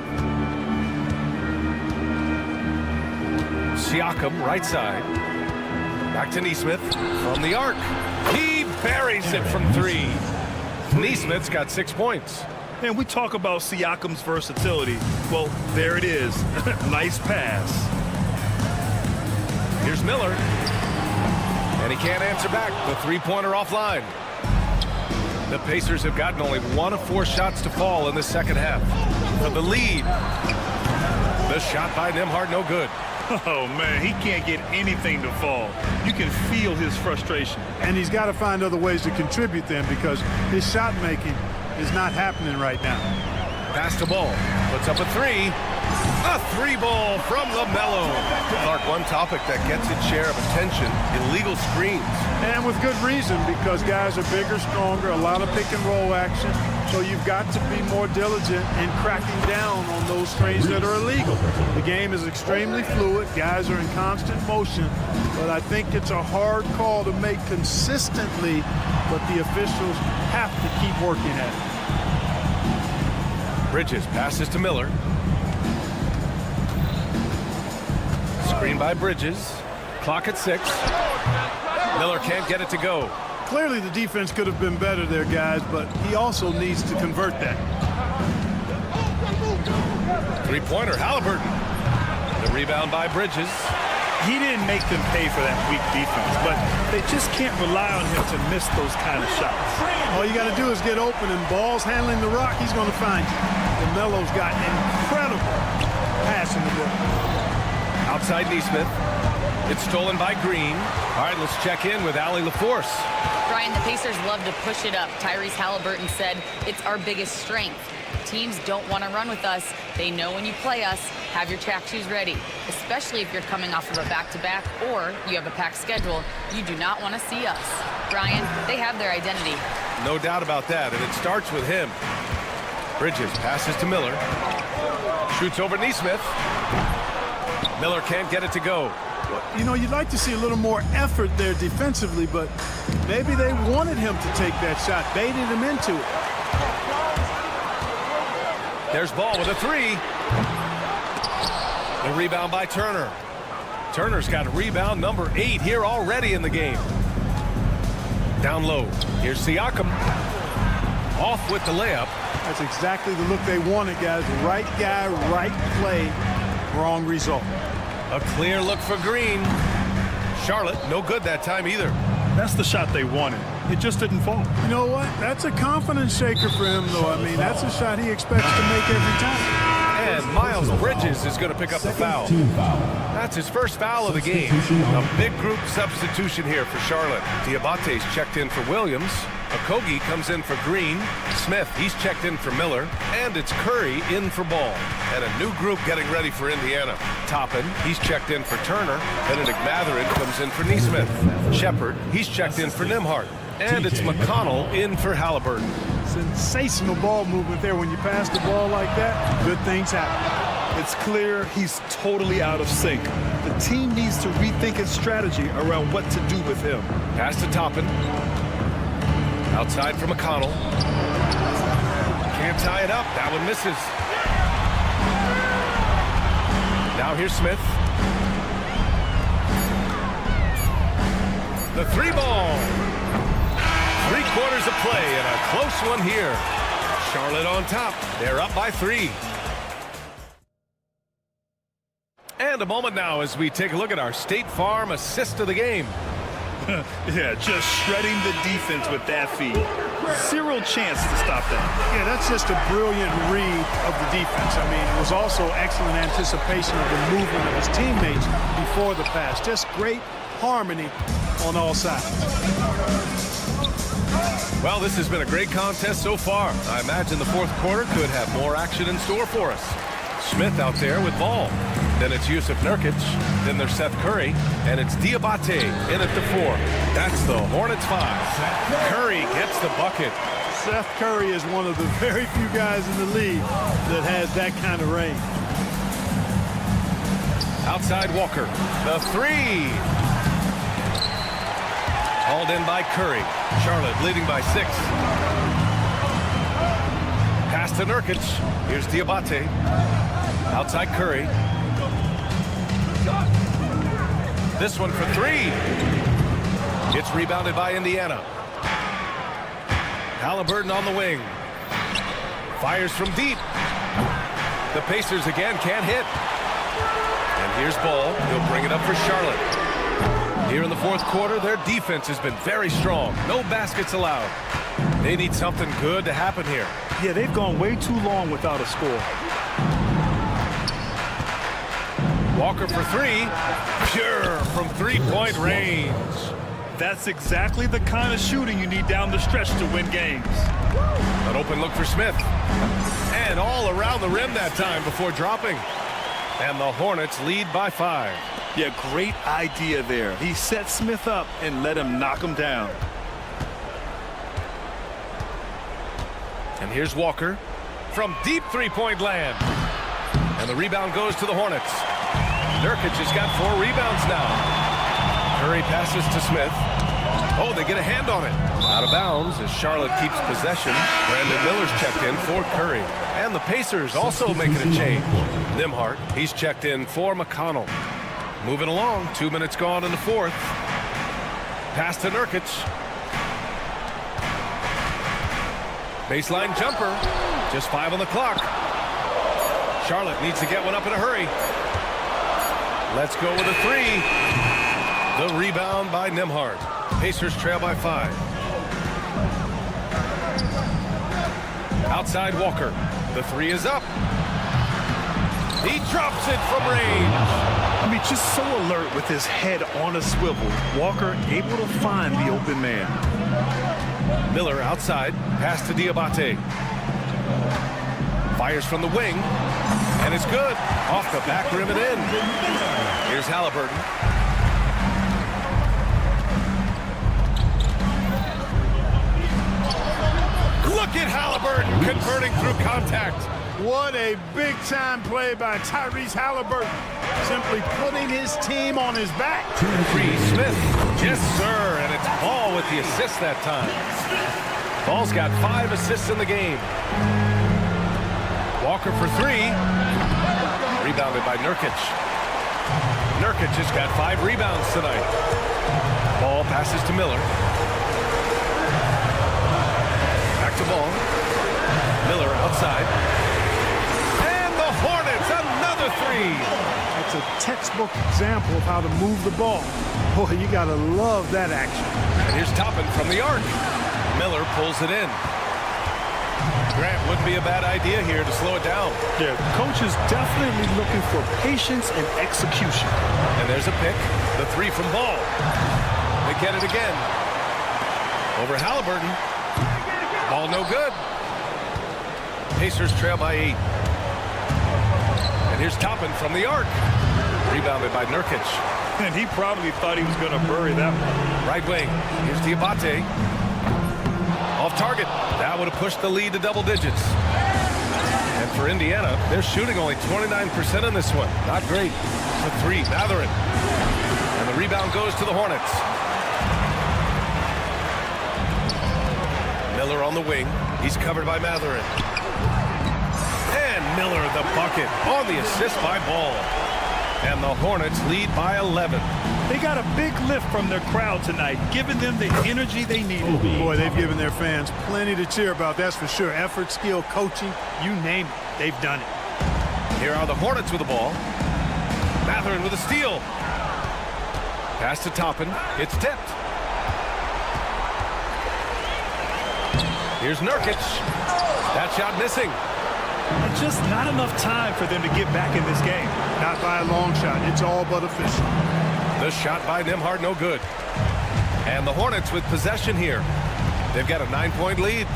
[SPEAKER 1] Siakam, right side. Back to Nesmith from the arc. He buries it from 3. Nesmith's got 6 points.
[SPEAKER 3] And we talk about Siakam's versatility. Well, there it is. Nice pass.
[SPEAKER 1] Here's Miller. And he can't answer back. The 3-pointer offline. The Pacers have gotten only 1 of 4 shots to fall in the second half. For the lead. The shot by Nembhard, no good.
[SPEAKER 3] Oh, man, he can't get anything to fall. You can feel his frustration.
[SPEAKER 2] And he's got to find other ways to contribute then, because his shot making is not happening right now.
[SPEAKER 1] Pass to Ball. Puts up a 3. A 3-ball from LaMelo. Clark, one topic that gets its share of attention, illegal screens.
[SPEAKER 2] And with good reason, because guys are bigger, stronger, a lot of pick-and-roll action. So you've got to be more diligent in cracking down on those screens that are illegal. The game is extremely fluid. Guys are in constant motion. But I think it's a hard call to make consistently, but the officials have to keep working at it.
[SPEAKER 1] Bridges passes to Miller. Screen by Bridges. Clock at 6. Miller can't get it to go.
[SPEAKER 2] Clearly the defense could have been better there, guys, but he also needs to convert that.
[SPEAKER 1] Three-pointer, Halliburton. The rebound by Bridges.
[SPEAKER 3] He didn't make them pay for that weak defense, but they just can't rely on him to miss those kind of shots.
[SPEAKER 2] All you got to do is get open, and Ball's handling the rock, he's going to find you. LaMelo's got incredible passing the ball.
[SPEAKER 1] Outside Neesmith. It's stolen by Green. All right, let's check in with Allie LaForce.
[SPEAKER 4] Brian, the Pacers love to push it up. Tyrese Halliburton said it's our biggest strength. Teams don't want to run with us. They know when you play us, have your track shoes ready, especially if you're coming off of a back-to-back or you have a packed schedule. You do not want to see us. Brian, they have their identity.
[SPEAKER 1] No doubt about that, and it starts with him. Bridges passes to Miller. Shoots over Neesmith. Miller can't get it to go.
[SPEAKER 2] You know, you'd like to see a little more effort there defensively, but maybe they wanted him to take that shot, baited him into it.
[SPEAKER 1] There's Ball with a 3. The rebound by Turner. Turner's got rebound number 8 here already in the game. Down low. Here's Siakam. Off with the layup.
[SPEAKER 2] That's exactly the look they wanted, guys. Right guy, right play, wrong result.
[SPEAKER 1] A clear look for Green. Charlotte, no good that time either.
[SPEAKER 3] That's the shot they wanted. It just didn't fall.
[SPEAKER 2] You know what? That's a confidence shaker for him, though. I mean, that's a shot he expects to make every time.
[SPEAKER 1] And Miles Bridges is going to pick up the foul. That's his first foul of the game. A big group substitution here for Charlotte. Diabate's checked in for Williams. Okogie comes in for Green. Smith, he's checked in for Miller. And it's Curry in for Ball. And a new group getting ready for Indiana. Toppin, he's checked in for Turner. Benedict Mathurin comes in for Neesmith. Shepard, he's checked in for Nembhard. And it's McConnell in for Halliburton.
[SPEAKER 2] Sensational ball movement there. When you pass the ball like that, good things happen.
[SPEAKER 3] It's clear he's totally out of sync. The team needs to rethink its strategy around what to do with him.
[SPEAKER 1] Pass to Toppin. Outside for McConnell. Can't tie it up. That one misses. Now here's Smith. The 3-ball. 3/4 of play and a close one here. Charlotte on top. They're up by 3. And a moment now as we take a look at our State Farm assist of the game.
[SPEAKER 3] Yeah, just shredding the defense with that feed. Zero chance to stop that.
[SPEAKER 2] Yeah, that's just a brilliant read of the defense. I mean, it was also excellent anticipation of the movement of his teammates before the pass. Just great harmony on all sides.
[SPEAKER 1] Well, this has been a great contest so far. I imagine the fourth quarter could have more action in store for us. Smith out there with Ball. Then it's Yusuf Nurkic. Then there's Seth Curry. And it's Diabate in at the 4. That's the Hornets 5. Curry gets the bucket.
[SPEAKER 2] Seth Curry is one of the very few guys in the league that has that kind of range.
[SPEAKER 1] Outside Walker. The 3. Hauled in by Curry. Charlotte leading by 6. Pass to Nurkic. Here's Diabate. Outside Curry. This one for 3. It's rebounded by Indiana. Halliburton on the wing. Fires from deep. The Pacers again can't hit. And here's Ball. He'll bring it up for Charlotte. Here in the fourth quarter, their defense has been very strong. No baskets allowed. They need something good to happen here.
[SPEAKER 3] Yeah, they've gone way too long without a score.
[SPEAKER 1] Walker for 3. Pure from 3-point range.
[SPEAKER 3] That's exactly the kind of shooting you need down the stretch to win games.
[SPEAKER 1] An open look for Smith. And all around the rim that time before dropping. And the Hornets lead by 5.
[SPEAKER 3] Yeah, great idea there. He set Smith up and let him knock him down.
[SPEAKER 1] And here's Walker from deep 3-point land. And the rebound goes to the Hornets. Nurkic has got 4 rebounds now. Curry passes to Smith. Oh, they get a hand on it. Out of bounds as Charlotte keeps possession. Brandon Miller's checked in for Curry. And the Pacers also making a change. Nembhard, he's checked in for McConnell. Moving along, 2 minutes gone in the fourth. Pass to Nurkic. Baseline jumper. Just 5 on the clock. Charlotte needs to get one up in a hurry. Let's go with a 3. The rebound by Nembhard. Pacers trail by 5. Outside Walker. The 3 is up. He drops it from range.
[SPEAKER 3] I mean, just so alert with his head on a swivel. Walker able to find the open man.
[SPEAKER 1] Miller outside. Pass to Diabate. Fires from the wing. And it's good. Off the back rim and in. Here's Halliburton. Look at Halliburton converting through contact.
[SPEAKER 2] What a big-time play by Tyrese Halliburton. Simply putting his team on his back.
[SPEAKER 1] 3, Smith. Yes, sir. And it's Ball with the assist that time. Ball's got 5 assists in the game. Walker for 3. Rebounded by Nurkic. Nurkic has got 5 rebounds tonight. Ball passes to Miller. Back to Ball. Miller outside. And the Hornets, another 3.
[SPEAKER 2] That's a textbook example of how to move the ball. Boy, you got to love that action.
[SPEAKER 1] And here's Toppin from the arc. Miller pulls it in. Grant wouldn't be a bad idea here to slow it down.
[SPEAKER 3] Yeah, the coach is definitely looking for patience and execution.
[SPEAKER 1] And there's a pick. The 3 from Ball. They get it again. Over Halliburton. Ball no good. Pacers trail by 8. And here's Toppin from the arc. Rebounded by Nurkic.
[SPEAKER 3] And he probably thought he was going to bury that one.
[SPEAKER 1] Right wing. Here's Diabate. Off target. That would have pushed the lead to double digits. And for Indiana, they're shooting only 29% in this one. Not great. The 3, Mathurin. And the rebound goes to the Hornets. Miller on the wing. He's covered by Mathurin. And Miller the bucket on the assist by Ball. And the Hornets lead by 11.
[SPEAKER 3] They got a big lift from their crowd tonight, giving them the energy they needed.
[SPEAKER 2] Boy, they've given their fans plenty to cheer about, that's for sure. Effort, skill, coaching, you name it, they've done it.
[SPEAKER 1] Here are the Hornets with the ball. Mathurin with a steal. Pass to Toppin. It's tipped. Here's Nurkic. That shot missing.
[SPEAKER 3] And just not enough time for them to get back in this game.
[SPEAKER 2] Not by a long shot. It's all but official.
[SPEAKER 1] The shot by Nembhard, no good. And the Hornets with possession here. They've got a 9-point lead.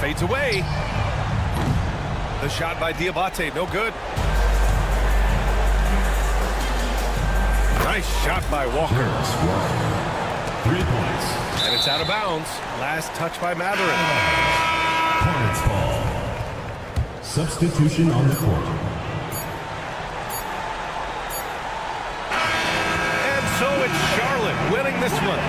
[SPEAKER 1] Fades away. The shot by Diabate, no good. Nice shot by Walker.
[SPEAKER 5] 3 points.
[SPEAKER 1] And it's out of bounds. Last touch by Mathurin.
[SPEAKER 5] Hornets ball. Substitution on the court.
[SPEAKER 1] And so it's Charlotte winning this one.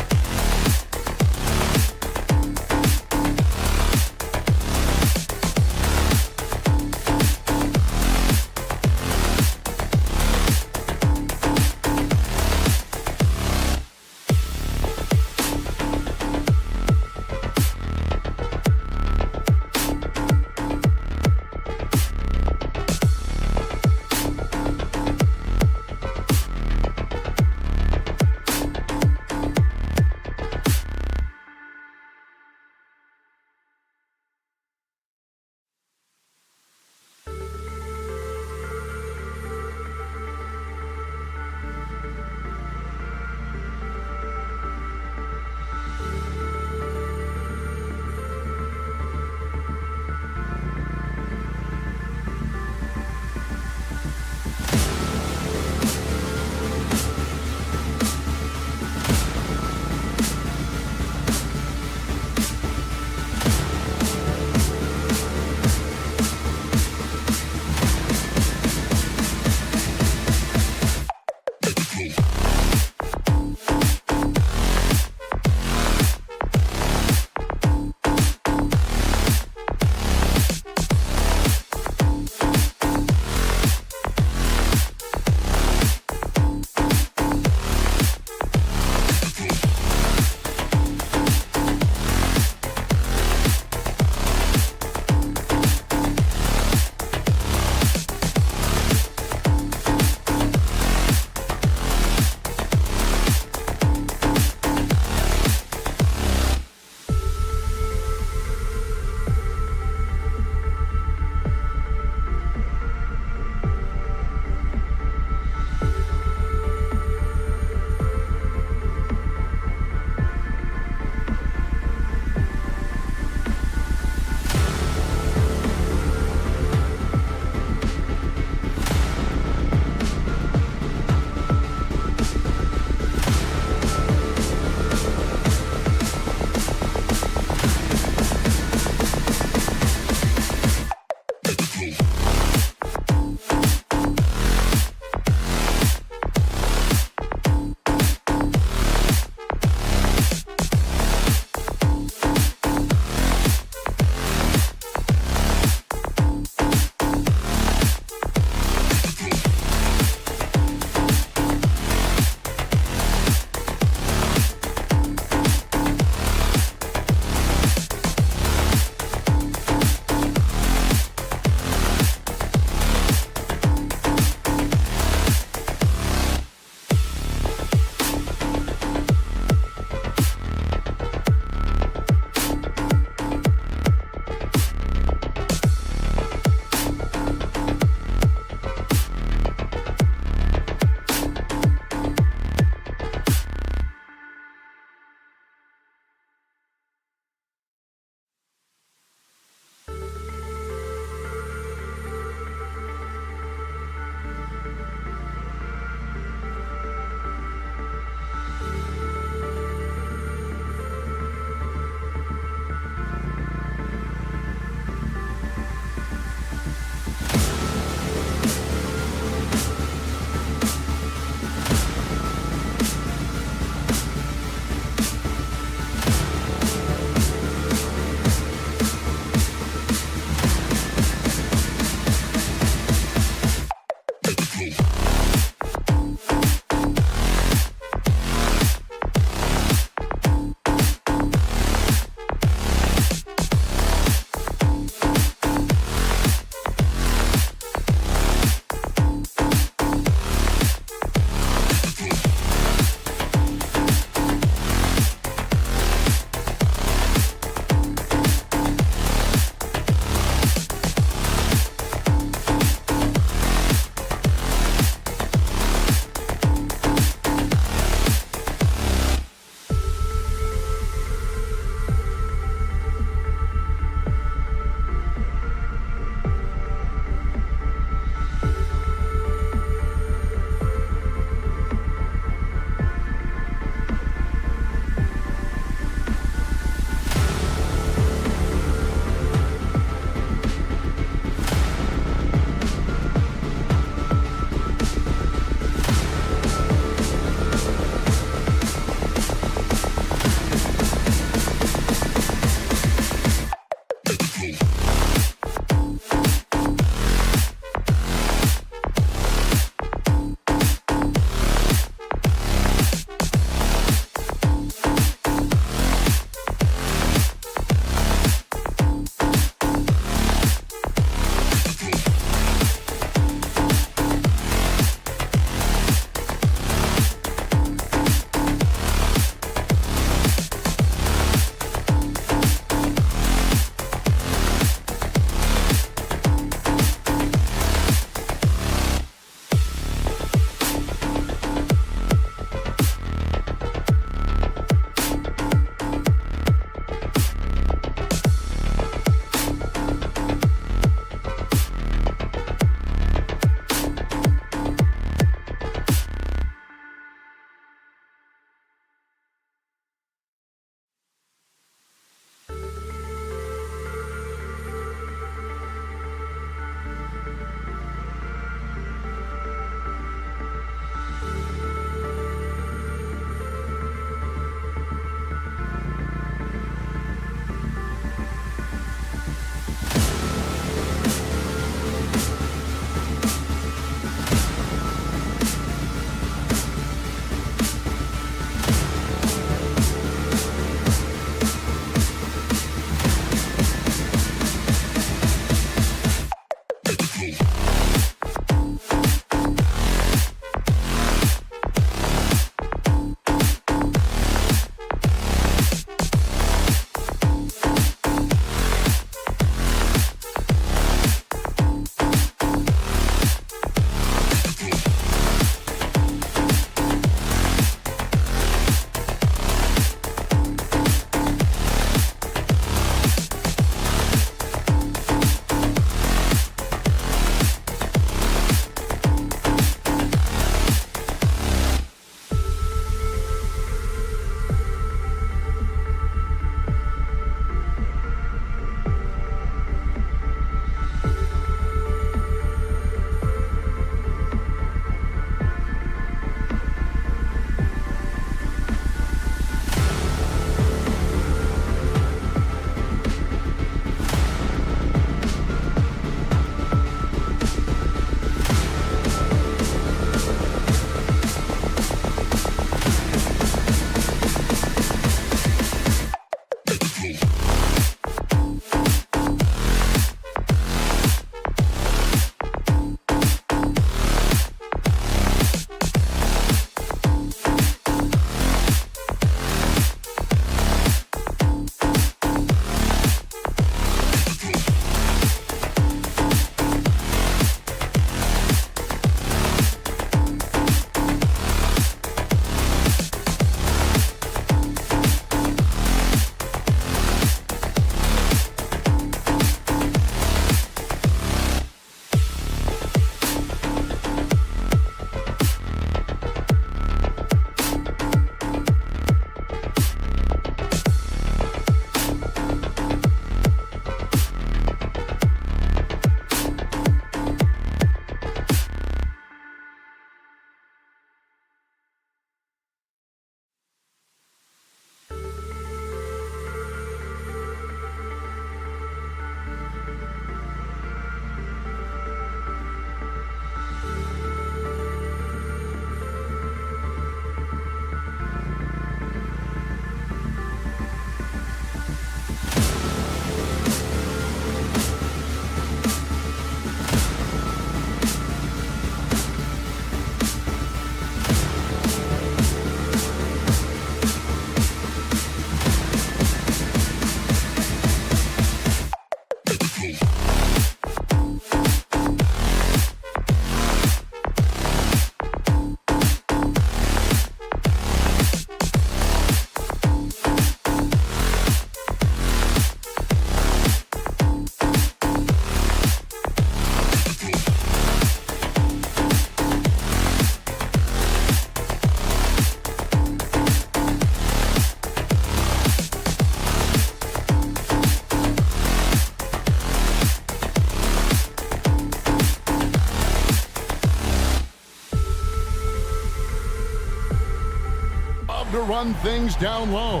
[SPEAKER 6] run things down low.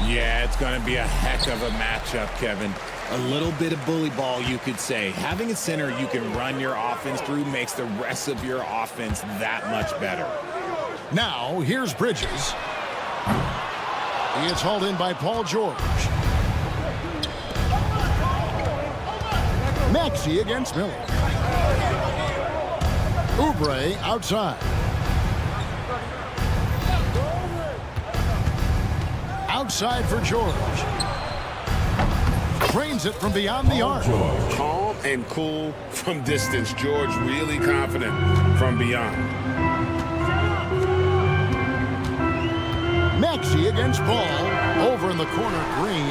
[SPEAKER 12] Yeah, it's going to be a heck of a matchup, Kevin. A little bit of bully ball, you could say. Having a center you can run your offense through makes the rest of your offense that much better.
[SPEAKER 6] Now, here's Bridges. He is hauled in by Paul George. Maxey against Miller. Oubre outside. Outside for George. Drains it from beyond the arc.
[SPEAKER 10] Calm and cool from distance. George really confident from beyond.
[SPEAKER 6] Maxey against Ball. Over in the corner, Green.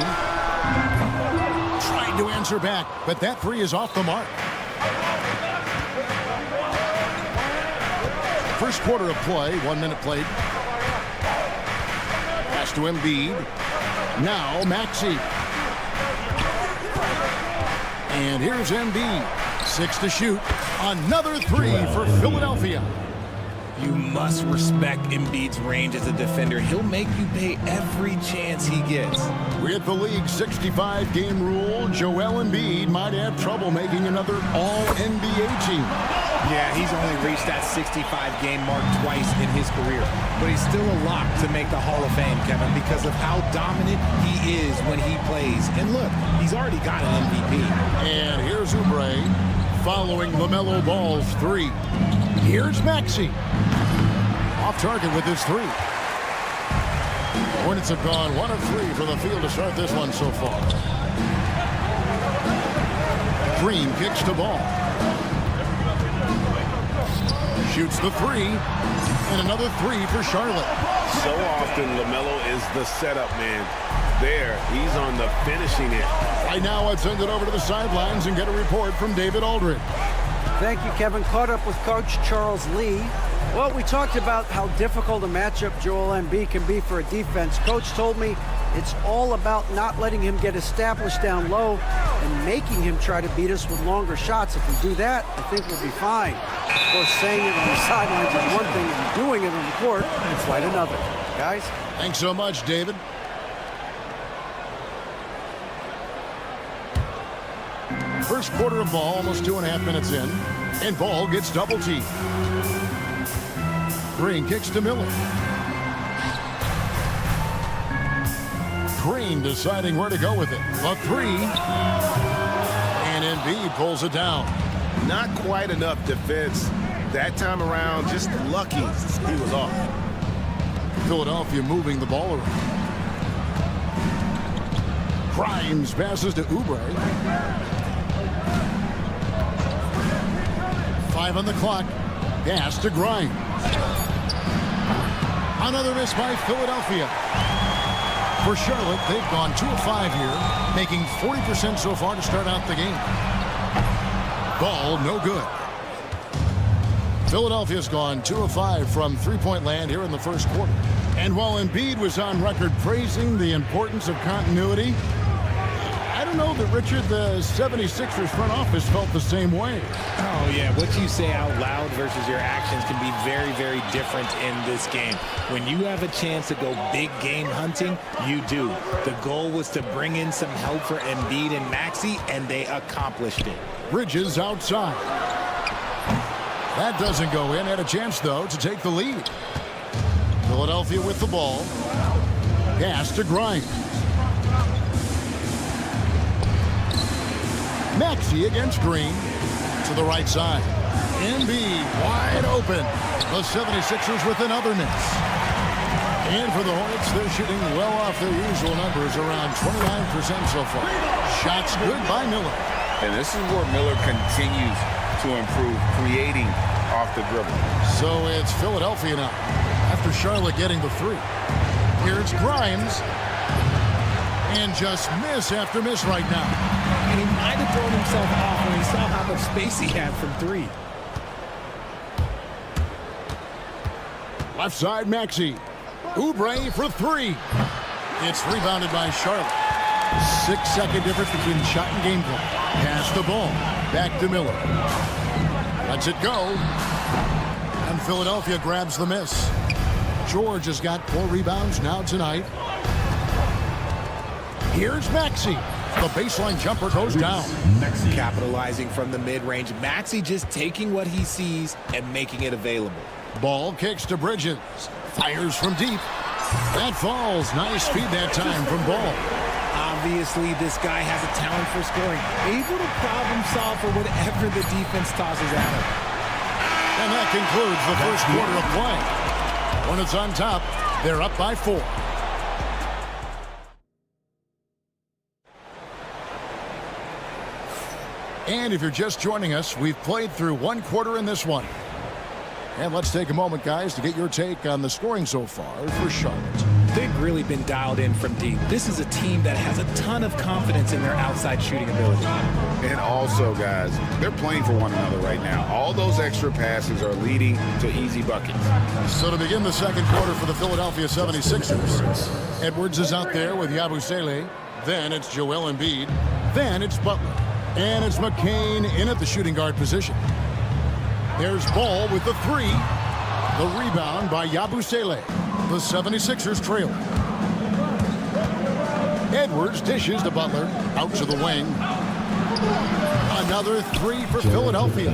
[SPEAKER 6] Trying to answer back, but that three is off the mark. First quarter of play, 1 minute played. Pass to Embiid. Now Maxey. And here's Embiid. 6 to shoot. Another three for Philadelphia.
[SPEAKER 12] You must respect Embiid's range as a defender. He'll make you pay every chance he gets.
[SPEAKER 6] With the league's 65-game rule, Joel Embiid might have trouble making another All-NBA team.
[SPEAKER 12] Yeah, he's only reached that 65-game mark twice in his career. But he's still a lock to make the Hall of Fame, Kevin, because of how dominant he is when he plays. And look, he's already got an MVP.
[SPEAKER 6] And here's Oubre following LaMelo Ball's three. Here's Maxey. Off target with his three. Hornets have gone 1 of 3 from the field to start this one so far. Green kicks the ball. Shoots the three. And another three for Charlotte.
[SPEAKER 8] So often LaMelo is the setup man. There, he's on the finishing end.
[SPEAKER 6] Right now, I'd send it over to the sidelines and get a report from David Aldridge.
[SPEAKER 11] Thank you, Kevin. Caught up with Coach Charles Lee. Well, we talked about how difficult a matchup Joel Embiid can be for a defense. Coach told me it's all about not letting him get established down low and making him try to beat us with longer shots. If we do that, I think we'll be fine. Of course, saying it on the sidelines is one thing, and doing it on the court is quite another. Guys?
[SPEAKER 6] Thanks so much, David. First quarter of ball, almost 2.5 minutes in. And Ball gets double teamed. Green kicks to Miller. Green deciding where to go with it. A three. And Embiid pulls it down.
[SPEAKER 8] Not quite enough defense that time around. Just lucky he was off.
[SPEAKER 6] Philadelphia moving the ball around. Grimes passes to Oubre. 5 on the clock. Pass to Grimes. Another miss by Philadelphia. For Charlotte, they've gone 2 of 5 here, making 40% so far to start out the game. Ball, no good. Philadelphia's gone 2 of 5 from three-point land here in the first quarter. And while Embiid was on record praising the importance of continuity, I don't know that, Richard, the 76ers front office felt the same way.
[SPEAKER 12] Oh, yeah. What you say out loud versus your actions can be very, very different in this game. When you have a chance to go big game hunting, you do. The goal was to bring in some help for Embiid and Maxey, and they accomplished it.
[SPEAKER 6] Bridges outside. That doesn't go in. Had a chance, though, to take the lead. Philadelphia with the ball. Pass to Grimes. Maxey against Green. To the right side. Embiid wide open. The 76ers with another miss. And for the Hornets, they're shooting well off their usual numbers, around 29% so far. Shots good by Miller.
[SPEAKER 10] And this is where Miller continues to improve, creating off the dribble.
[SPEAKER 6] So it's Philadelphia now, after Charlotte getting the three. Here's Grimes. And just miss after miss right now.
[SPEAKER 12] And he might have thrown himself off when he saw how much space he had from three.
[SPEAKER 6] Left side, Maxey. Oubre for three. It's rebounded by Charlotte. 6-second difference between shot and game clock. Pass the ball. Back to Miller. Lets it go. And Philadelphia grabs the miss. George has got 4 rebounds now tonight. Here's Maxey. The baseline jumper goes down.
[SPEAKER 12] Capitalizing from the mid-range. Maxey just taking what he sees and making it available.
[SPEAKER 6] Ball kicks to Bridges. Fires from deep. That falls. Nice feed that time from Ball.
[SPEAKER 12] Obviously, this guy has a talent for scoring. Able to problem solve for whatever the defense tosses at him.
[SPEAKER 6] And that concludes the first quarter of play. Hornets on top. They're up by 4. And if you're just joining us, we've played through 1 quarter in this one. And let's take a moment, guys, to get your take on the scoring so far for Charlotte.
[SPEAKER 12] They've really been dialed in from deep. This is a team that has a ton of confidence in their outside shooting ability.
[SPEAKER 9] And also, guys, they're playing for one another right now. All those extra passes are leading to easy buckets.
[SPEAKER 6] So to begin the second quarter for the Philadelphia 76ers, Edwards is out there with Yabusele. Then it's Joel Embiid. Then it's Butler. And it's McCain in at the shooting guard position. There's Ball with the 3. The rebound by Yabusele. The 76ers trail. Edwards dishes to Butler. Out to the wing. Another 3 for Philadelphia.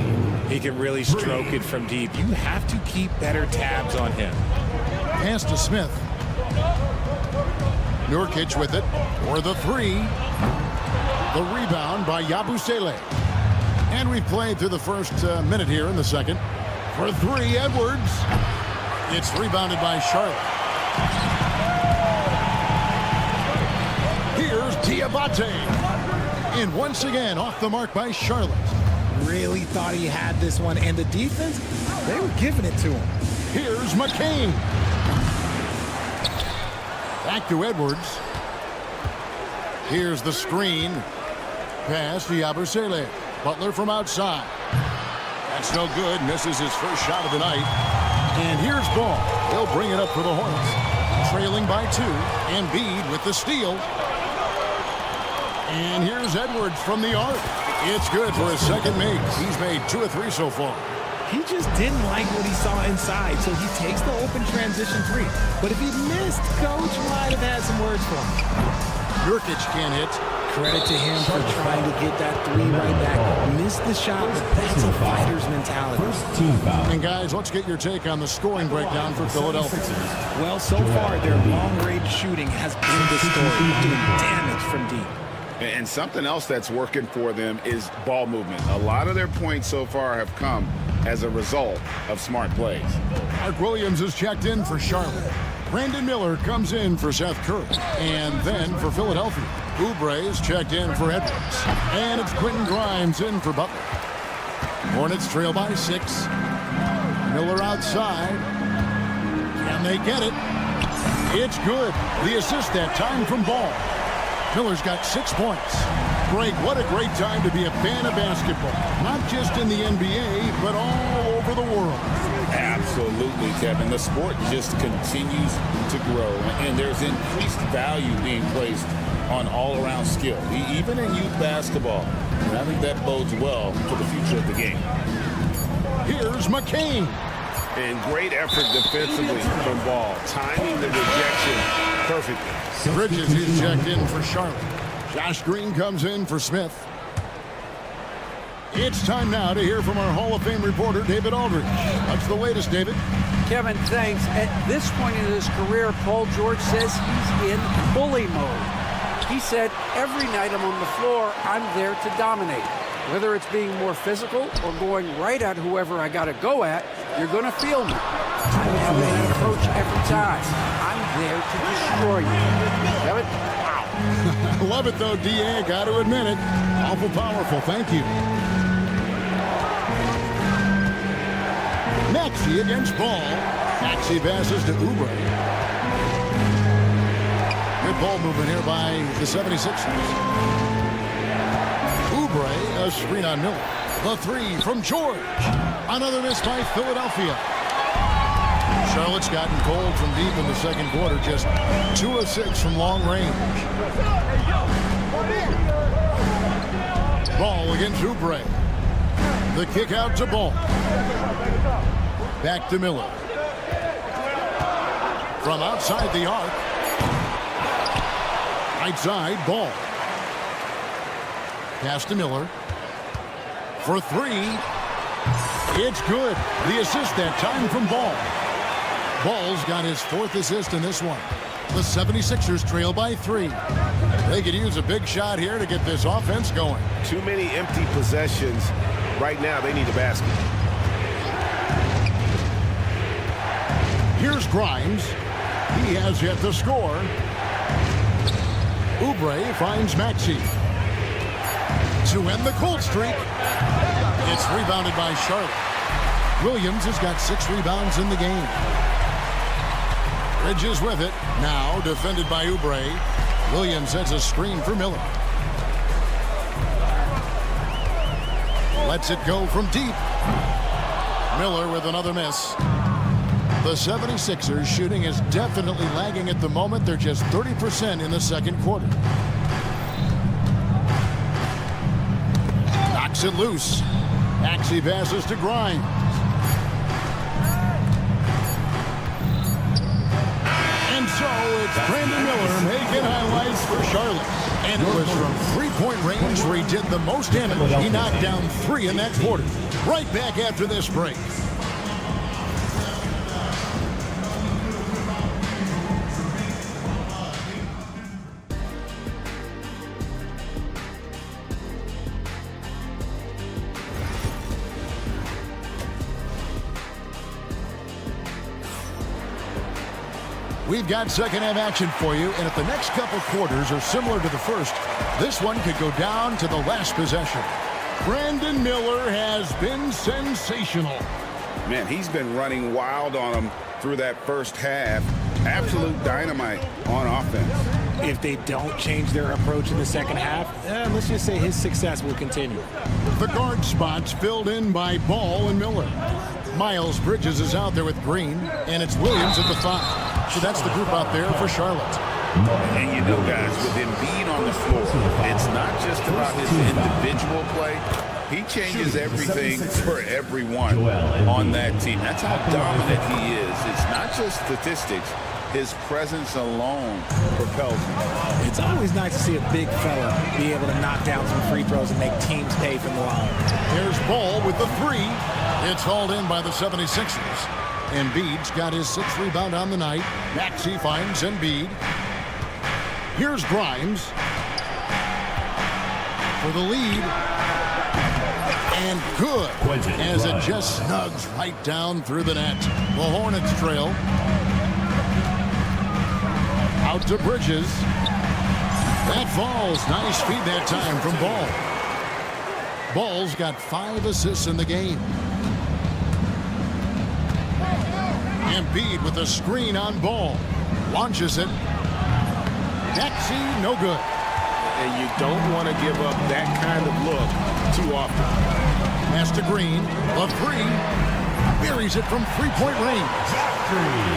[SPEAKER 12] He can really stroke it from deep. You have to keep better tabs on him.
[SPEAKER 6] Pass to Smith. Nurkic with it. For the 3. The rebound by Yabusele. And we've played through the first minute here in the second. For 3, Edwards. It's rebounded by Charlotte. Here's Diabate. And once again, off the mark by Charlotte.
[SPEAKER 12] Really thought he had this one. And the defense, they were giving it to him.
[SPEAKER 6] Here's McCain. Back to Edwards. Here's the screen. Pass to Yabusele. Butler from outside. That's no good. Misses his first shot of the night. And here's Ball. He'll bring it up for the Hornets. Trailing by 2. Embiid with the steal. And here's Edwards from the arc. It's good for his second make. He's made 2 of 3 so far.
[SPEAKER 12] He just didn't like what he saw inside, so he takes the open transition 3. But if he missed, Coach might have had some words for him.
[SPEAKER 6] Nurkic can't hit.
[SPEAKER 12] Credit to him for trying to get that 3 right back. Missed the shot, but that's a fighter's mentality.
[SPEAKER 6] And guys, let's get your take on the scoring breakdown for Philadelphia.
[SPEAKER 12] Well, so far, their long-range shooting has been the story, doing damage from deep.
[SPEAKER 9] And something else that's working for them is ball movement. A lot of their points so far have come as a result of smart plays.
[SPEAKER 6] Mark Williams is checked in for Charlotte. Brandon Miller comes in for Seth Curry. And then for Philadelphia, Oubre is checked in for Edwards. And it's Quentin Grimes in for Butler. Hornets trail by 6. Miller outside. Can they get it? It's good. The assist that time from Ball. Miller's got 6 points. Greg, what a great time to be a fan of basketball. Not just in the NBA, but all over the world.
[SPEAKER 9] Absolutely, Kevin. The sport just continues to grow, and there's increased value being placed on all-around skill, even in youth basketball. And I think that bodes well for the future of the game.
[SPEAKER 6] Here's McCain.
[SPEAKER 8] And great effort defensively from Ball, timing the rejection perfectly.
[SPEAKER 6] Bridges is checked in for Charlotte. Josh Green comes in for Smith. It's time now to hear from our Hall of Fame reporter, David Aldridge. What's the latest, David?
[SPEAKER 11] Kevin, thanks. At this point in his career, Paul George says he's in bully mode. He said, every night I'm on the floor, I'm there to dominate. Whether it's being more physical or going right at whoever I got to go at, you're going to feel me. I have that approach every time. I'm there to destroy you. Kevin?
[SPEAKER 6] Wow. Love it, though, D.A. Got to admit it. Awful powerful. Thank you. Maxey against Ball. Maxey passes to Oubre. Good ball movement here by the 76ers. Oubre, a screen on Miller. The 3 from George. Another miss by Philadelphia. Charlotte's gotten cold from deep in the second quarter. Just 2 of 6 from long range. Ball against Oubre. The kick out to Ball. Back to Miller. from outside the arc. Right side, Ball. Pass to Miller. For three. It's good. The assist that time from Ball. Ball's got his 4th assist in this one. The 76ers trail by 3. They could use a big shot here to get this offense going.
[SPEAKER 8] Too many empty possessions. Right now, they need a basket.
[SPEAKER 6] Here's Grimes. He has yet to score. Oubre finds Maxey. To end the cold streak. It's rebounded by Charlotte. Williams has got 6 rebounds in the game. Bridges with it. Now defended by Oubre. Williams sets a screen for Miller. Lets it go from deep. Miller with another miss. The 76ers shooting is definitely lagging at the moment. They're just 30% in the second quarter. Knocks it loose. Maxey passes to Grimes. And so it's Brandon Miller making highlights for Charlotte. And it was from three-point range where he did the most damage. He knocked down 3 in that quarter. Right back after this break. We've got second half action for you, and if the next couple quarters are similar to the first, this one could go down to the last possession. Brandon Miller has been sensational.
[SPEAKER 9] Man, he's been running wild on him through that first half. Absolute dynamite on offense.
[SPEAKER 12] If they don't change their approach in the second half, let's just say his success will continue.
[SPEAKER 6] The guard spots filled in by Ball and Miller. Miles Bridges is out there with Green, and it's Williams at the 5. So that's the group out there for Charlotte.
[SPEAKER 9] And you know, guys, with Embiid on the floor, it's not just about his individual play. He changes everything for everyone on that team. That's how dominant he is. It's not just statistics. His presence alone propels him.
[SPEAKER 12] It's always nice to see a big fella be able to knock down some free throws and make teams pay from the line.
[SPEAKER 6] Here's Ball with the 3. It's hauled in by the 76ers. Embiid's got his 6th rebound on the night. Maxey finds Embiid. Here's Grimes for the lead. And good, as it just snugs right down through the net. The Hornets trail. Out to Bridges. That falls. Nice feed that time from Ball. Ball's got 5 assists in the game. Embiid with a screen on Ball. Launches it. Maxey, no good.
[SPEAKER 8] And you don't want to give up that kind of look too often.
[SPEAKER 6] Pass to Green. A 3. Buries it from 3-point range.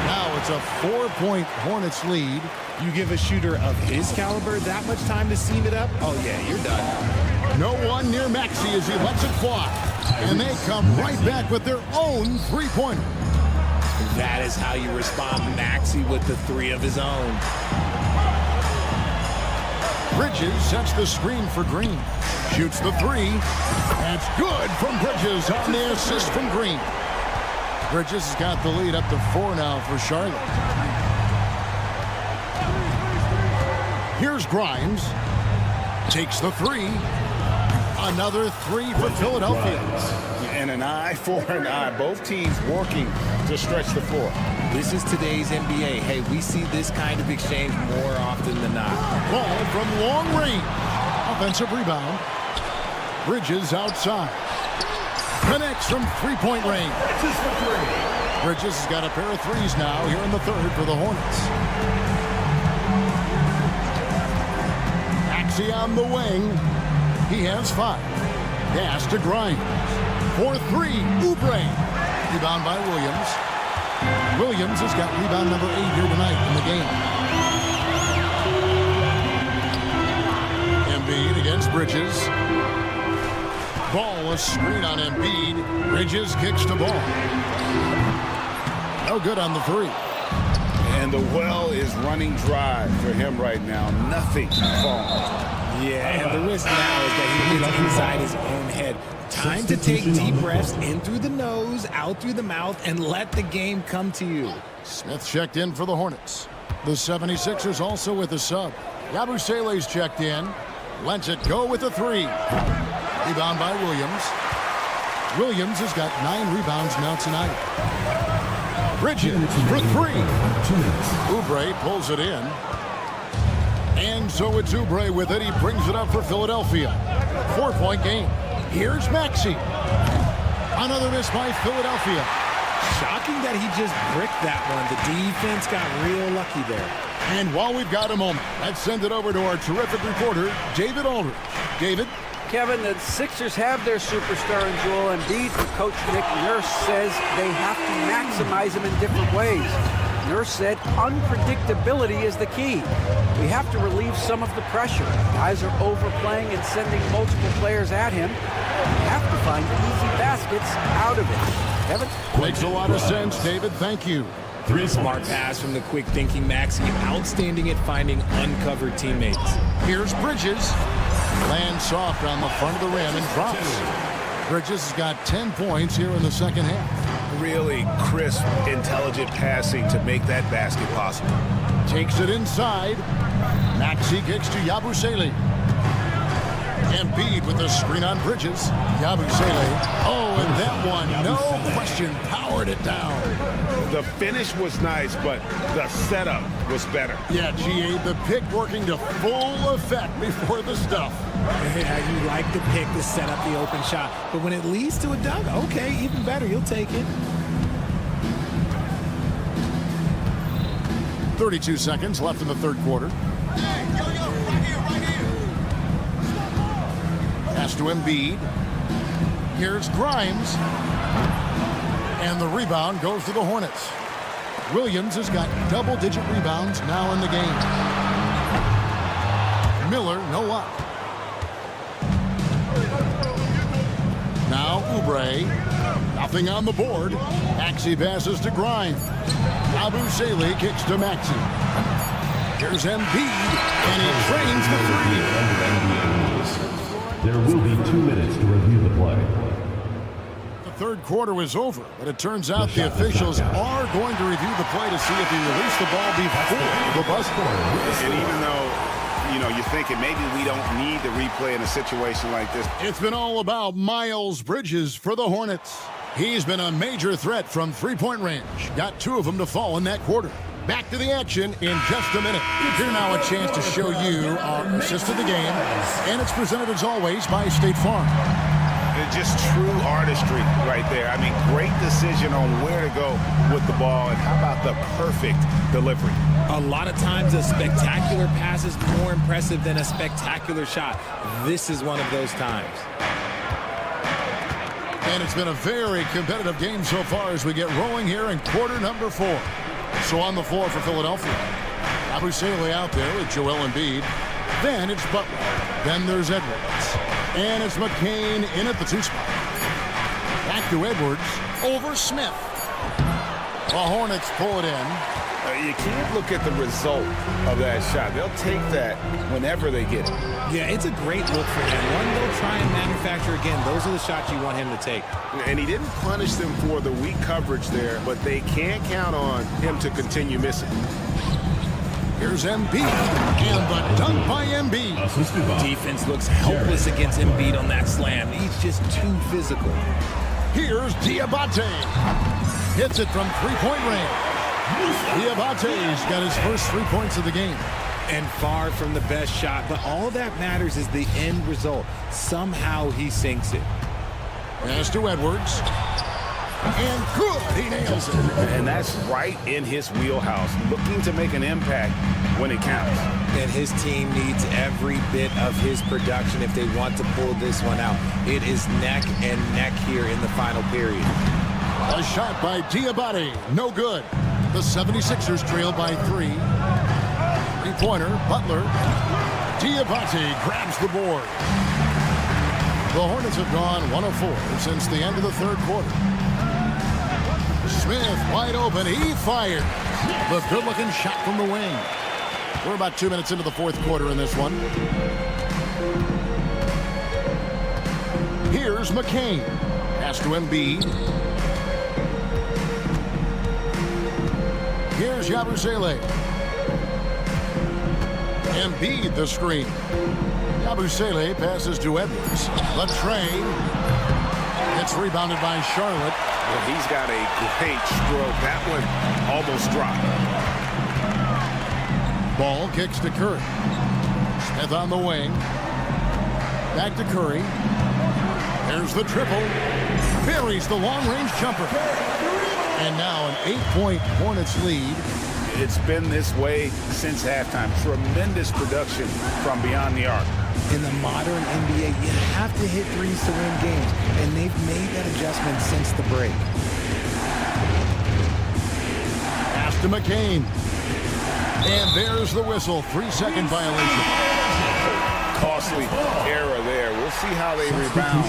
[SPEAKER 6] Now it's a 4-point Hornets lead.
[SPEAKER 12] You give a shooter of his caliber that much time to seam it up? Oh, yeah, you're done.
[SPEAKER 6] No one near Maxey as he lets it fly. And they come right back with their own 3-pointer.
[SPEAKER 12] That is how you respond to Maxey with the 3 of his own.
[SPEAKER 6] Bridges sets the screen for Green. Shoots the 3. That's good from Bridges on the assist from Green. Bridges has got the lead up to 4 now for Charlotte. Here's Grimes. Takes the 3. Another 3 for Philadelphia.
[SPEAKER 9] And an eye for an eye. Both teams working to stretch the floor.
[SPEAKER 12] This is today's NBA. Hey, we see this kind of exchange more often than not.
[SPEAKER 6] Ball from long range. Offensive rebound. Bridges outside. Connects from 3-point range. Bridges has got a pair of 3s now here in the 3rd for the Hornets. Maxey on the wing. He has 5. Pass to Grimes. For 3, Oubre. Rebound by Williams. Williams has got rebound number 8 here tonight in the game. Embiid against Bridges. Ball, a screen on Embiid. Bridges kicks to Ball. No good on the 3.
[SPEAKER 9] And the well is running dry for him right now. Nothing falling.
[SPEAKER 12] Yeah, and the risk now is that he gets inside his own head. Time to take deep breaths in through the nose, out through the mouth, and let the game come to you.
[SPEAKER 6] Smith checked in for the Hornets. The 76ers also with a sub. Yabusele's checked in. Lets it go with a 3. Rebound by Williams. Williams has got 9 rebounds now tonight. Bridges for 3. Oubre pulls it in. And so it's Oubre with it. He brings it up for Philadelphia. 4-point game. Here's Maxey. Another miss by Philadelphia.
[SPEAKER 12] Shocking that he just bricked that one. The defense got real lucky there.
[SPEAKER 6] And while we've got a moment, let's send it over to our terrific reporter, David Aldridge. David?
[SPEAKER 11] Kevin, the Sixers have their superstar in Joel Embiid, but Coach Nick Nurse says they have to maximize him in different ways. Nurse said unpredictability is the key. We have to relieve some of the pressure. Guys are overplaying and sending multiple players at him. We have to find easy baskets out of it. Kevin?
[SPEAKER 6] Makes a lot of sense, David. Thank you.
[SPEAKER 12] Smart pass from the quick thinking Maxey. Outstanding at finding uncovered teammates.
[SPEAKER 6] Here's Bridges. Lands soft on the front of the rim and drops. Bridges has got 10 points here in the second half.
[SPEAKER 8] Really crisp, intelligent passing to make that basket possible.
[SPEAKER 6] Takes it inside. Maxey kicks to Yabusele. Embiid with the screen on Bridges. Yabusele. Oh, and that one, no question, powered it down.
[SPEAKER 8] The finish was nice, but the setup was better.
[SPEAKER 6] Yeah, GA, the pick working to full effect before the stuff.
[SPEAKER 12] Yeah, you like the pick to set up the open shot, but when it leads to a dunk, okay, even better, you'll take it.
[SPEAKER 6] 32 seconds left in the third quarter. Pass to Embiid. Here's Grimes. And the rebound goes to the Hornets. Williams has got double-digit rebounds now in the game. Miller, no luck. Now Oubre. Nothing on the board. Maxey passes to Grimes. Yabusele kicks to Maxey. Here's Embiid, and he drains the 3.
[SPEAKER 5] There will be 2 minutes to review the play.
[SPEAKER 6] The third quarter was over, but it turns out the officials are going to review the play to see if he released the ball before the buzzer.
[SPEAKER 8] And even though, you're thinking maybe we don't need the replay in a situation like this.
[SPEAKER 6] It's been all about Miles Bridges for the Hornets. He's been a major threat from three-point range. Got 2 of them to fall in that quarter. Back to the action in just a minute. Here now a chance to show you our assist of the game. And it's presented as always by State Farm.
[SPEAKER 8] Just true artistry right there. I mean, great decision on where to go with the ball. And how about the perfect delivery?
[SPEAKER 12] A lot of times a spectacular pass is more impressive than a spectacular shot. This is one of those times.
[SPEAKER 6] And it's been a very competitive game so far as we get rolling here in quarter number 4. So on the floor for Philadelphia. Yabusele out there with Joel Embiid. Then it's Butler. Then there's Edwards. And it's McCain in at the 2 spot. Back to Edwards. Over Smith. The Hornets pull it in.
[SPEAKER 8] You can't look at the result of that shot. They'll take that whenever they get it.
[SPEAKER 12] Yeah, it's a great look for him. One they'll try and manufacture again. Those are the shots you want him to take.
[SPEAKER 8] And he didn't punish them for the weak coverage there, but they can't count on him to continue missing.
[SPEAKER 6] Here's Embiid. And the dunk by Embiid.
[SPEAKER 12] Defense looks helpless against Embiid on that slam. He's just too physical.
[SPEAKER 6] Here's Diabate. Hits it from three-point range. Diabate's got his first 3 points of the game.
[SPEAKER 12] And far from the best shot, but all that matters is the end result. Somehow he sinks it.
[SPEAKER 6] Pass to Edwards. And good, he nails it.
[SPEAKER 8] And that's right in his wheelhouse, looking to make an impact when it counts.
[SPEAKER 12] And his team needs every bit of his production if they want to pull this one out. It is neck and neck here in the final period.
[SPEAKER 6] A shot by Diabate, no good. The 76ers trail by 3. Three-pointer, Butler. Diabate grabs the board. The Hornets have gone 1 of 4 since the end of the third quarter. Smith wide open, he fired. The good-looking shot from the wing. We're about 2 minutes into the fourth quarter in this one. Here's McCain. Pass to Embiid. Here's Yabusele. Embiid the screen. Yabusele passes to Edwards. Latrey. It's rebounded by Charlotte.
[SPEAKER 8] Well, he's got a great stroke. That one almost dropped.
[SPEAKER 6] Ball kicks to Curry. Smith on the wing. Back to Curry. There's the triple. Buries the long-range jumper. And now an 8-point Hornets lead.
[SPEAKER 9] It's been this way since halftime. Tremendous production from beyond the arc.
[SPEAKER 12] In the modern NBA, you have to hit threes to win games, and they've made that adjustment since the break.
[SPEAKER 6] Pass to McCain. And there's the whistle. 3-second violation.
[SPEAKER 9] Costly error there. We'll see how they rebound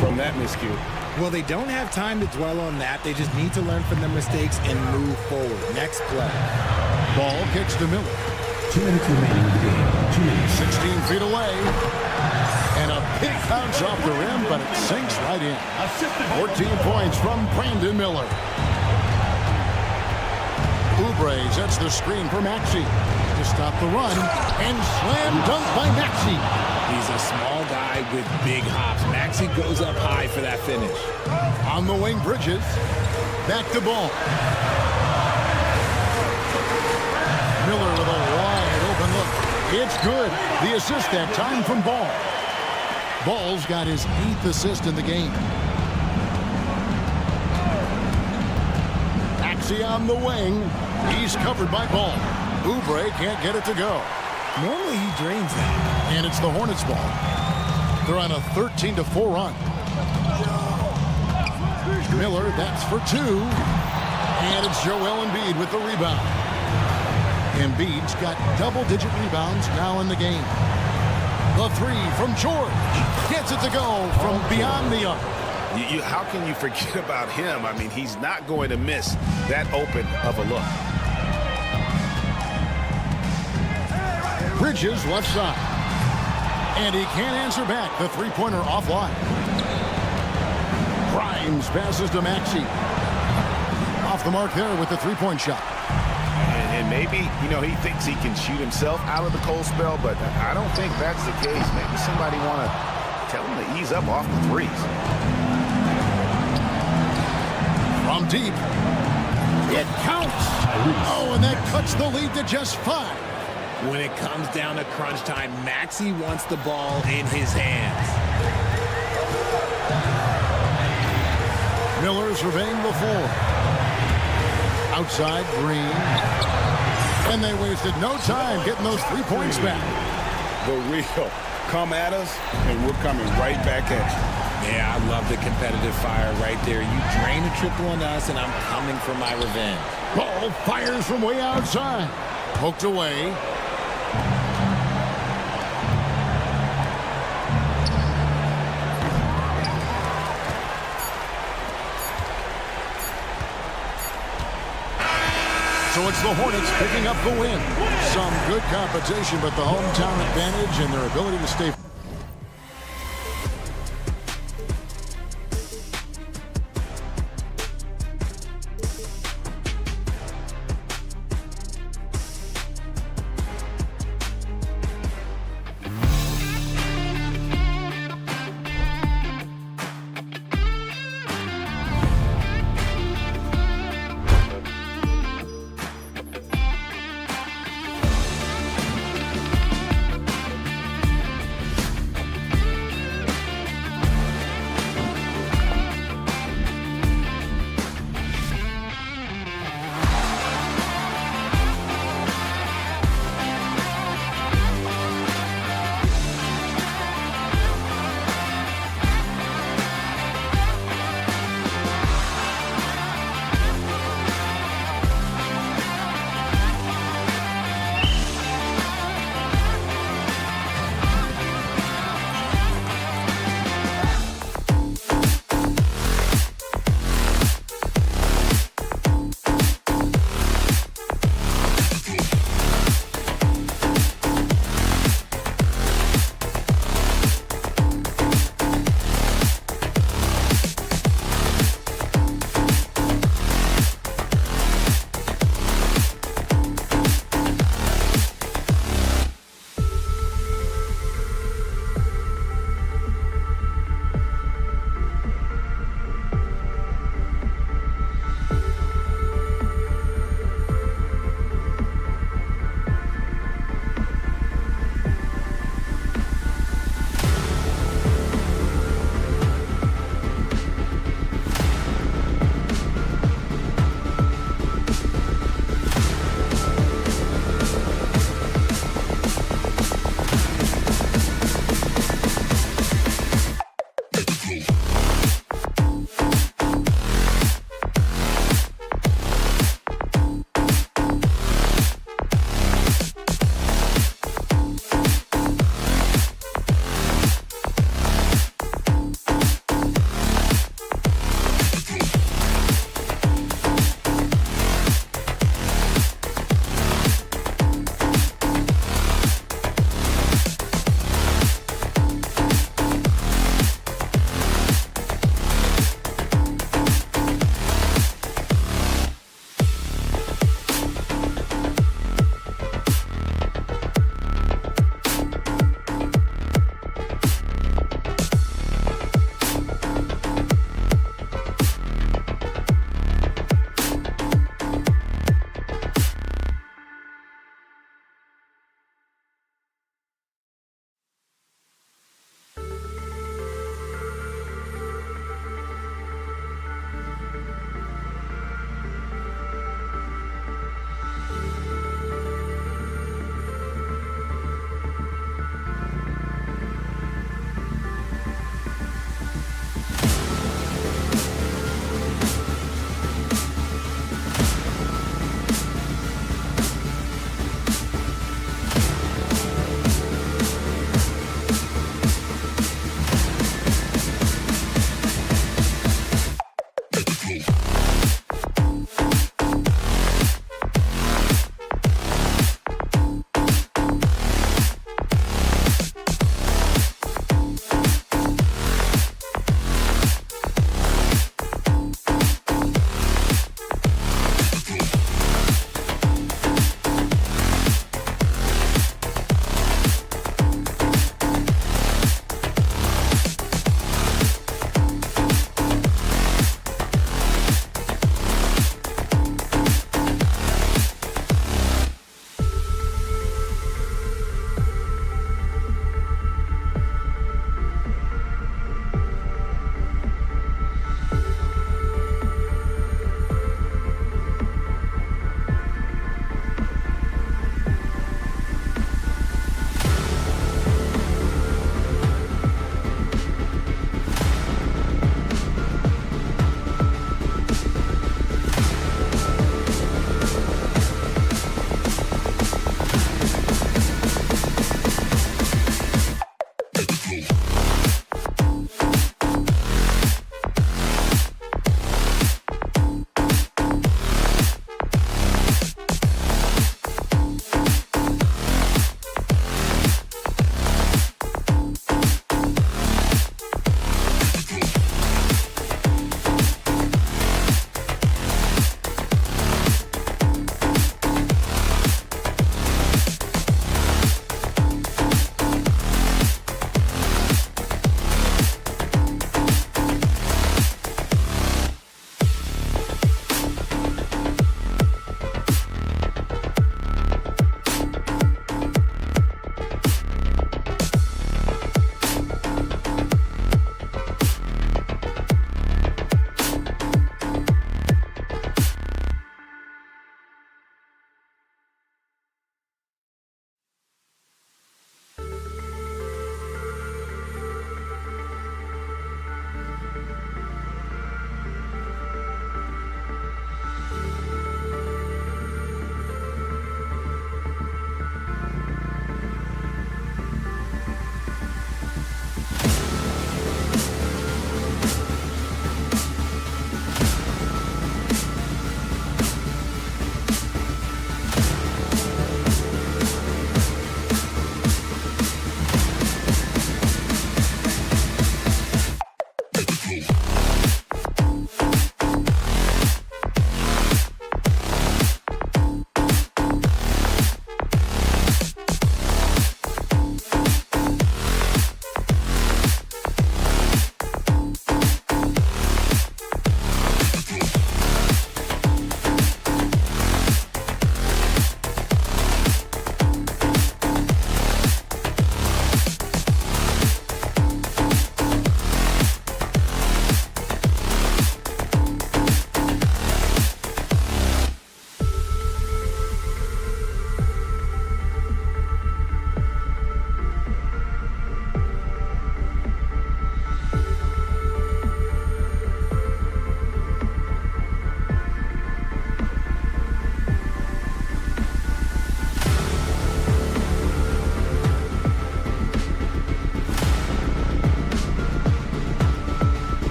[SPEAKER 9] from that miscue.
[SPEAKER 12] Well, they don't have time to dwell on that. They just need to learn from their mistakes and move forward. Next play.
[SPEAKER 6] Ball kicks to Miller.
[SPEAKER 5] 2 minutes remaining in the game. 2 minutes.
[SPEAKER 6] 16 feet away. And a big bounce off the rim, but it sinks right in. 14 points from Brandon Miller. Oubre sets the screen for Maxey to stop the run. And slam dunk by Maxey.
[SPEAKER 12] He's a small guy with big hops. Maxey goes up high for that finish.
[SPEAKER 6] On the wing, Bridges. Back to Ball. Miller with a wide open look. It's good. The assist that time from Ball. Ball's got his 8th assist in the game. Maxey on the wing. He's covered by Ball. Oubre can't get it to go.
[SPEAKER 12] Normally he drains that.
[SPEAKER 6] And it's the Hornets ball. They're on a 13-4 run. Miller, that's for 2. And it's Joel Embiid with the rebound. Embiid's got double-digit rebounds now in the game. The 3 from George. Gets it to go from beyond the arc.
[SPEAKER 8] How can you forget about him? I mean, he's not going to miss that open of a look.
[SPEAKER 6] Bridges left side. And he can't answer back. The three-pointer offline. Grimes passes to Maxey. Off the mark there with the three-point shot.
[SPEAKER 8] And maybe, he thinks he can shoot himself out of the cold spell, but I don't think that's the case. Maybe somebody want to tell him to ease up off the threes.
[SPEAKER 6] From deep. It counts. Oh, and that cuts the lead to just 5.
[SPEAKER 12] When it comes down to crunch time, Maxey wants the ball in his hands.
[SPEAKER 6] Miller surveying the floor. Outside, Green. And they wasted no time getting those 3 points back.
[SPEAKER 9] The real. Come at us, and we're coming right back at you.
[SPEAKER 12] Yeah, I love the competitive fire right there. You drain a triple on us, and I'm coming for my revenge.
[SPEAKER 6] Ball fires from way outside. Poked away. So it's the Hornets picking up the win. Some good competition, but the hometown advantage and their ability to stay.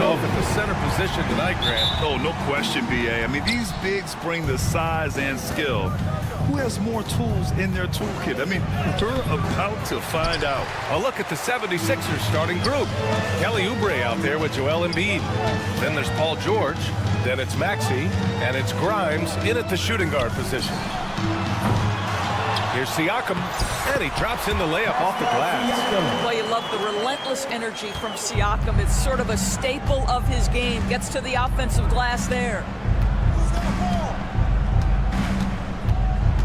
[SPEAKER 1] off at the center position tonight, Grant.
[SPEAKER 3] Oh, no question, B.A. I mean, these bigs bring the size and skill. Who has more tools in their toolkit? I mean, we're about to find out.
[SPEAKER 1] A look at the 76ers starting group. Kelly Oubre out there with Joel Embiid. Then there's Paul George. Then it's Maxey. And it's Grimes in at the shooting guard position. Here's Siakam, and he drops in the layup off the glass.
[SPEAKER 7] Well, you love the relentless energy from Siakam. It's sort of a staple of his game. Gets to the offensive glass there.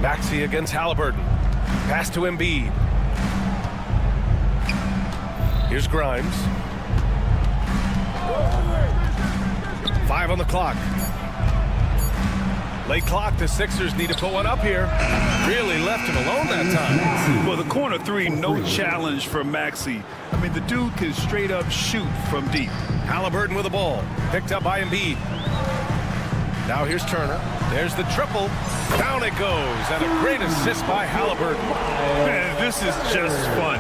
[SPEAKER 1] Maxey against Halliburton. Pass to Embiid. Here's Grimes. 5 on the clock. Late clock, the Sixers need to put one up here. Really left him alone that time.
[SPEAKER 3] Well, the corner three, no challenge for Maxey. I mean, the dude can straight up shoot from deep.
[SPEAKER 1] Halliburton with the ball. Picked up by Embiid. Now here's Turner. There's the triple. Down it goes. And a great assist by Halliburton.
[SPEAKER 3] Man, this is just fun.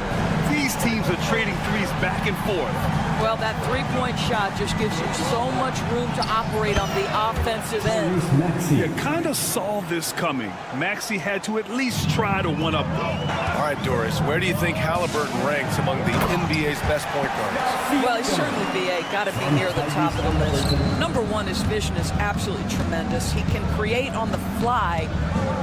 [SPEAKER 3] These teams are trading threes back and forth.
[SPEAKER 7] Well, that three-point shot just gives you so much room to operate on the offensive end.
[SPEAKER 3] You kind of saw this coming. Maxey had to at least try to one-up them.
[SPEAKER 1] All right, Doris, where do you think Halliburton ranks among the NBA's best point guards?
[SPEAKER 7] Well, he's certainly, B.A., got to be near the top of the list. Number one, his vision is absolutely tremendous. He can create on the fly.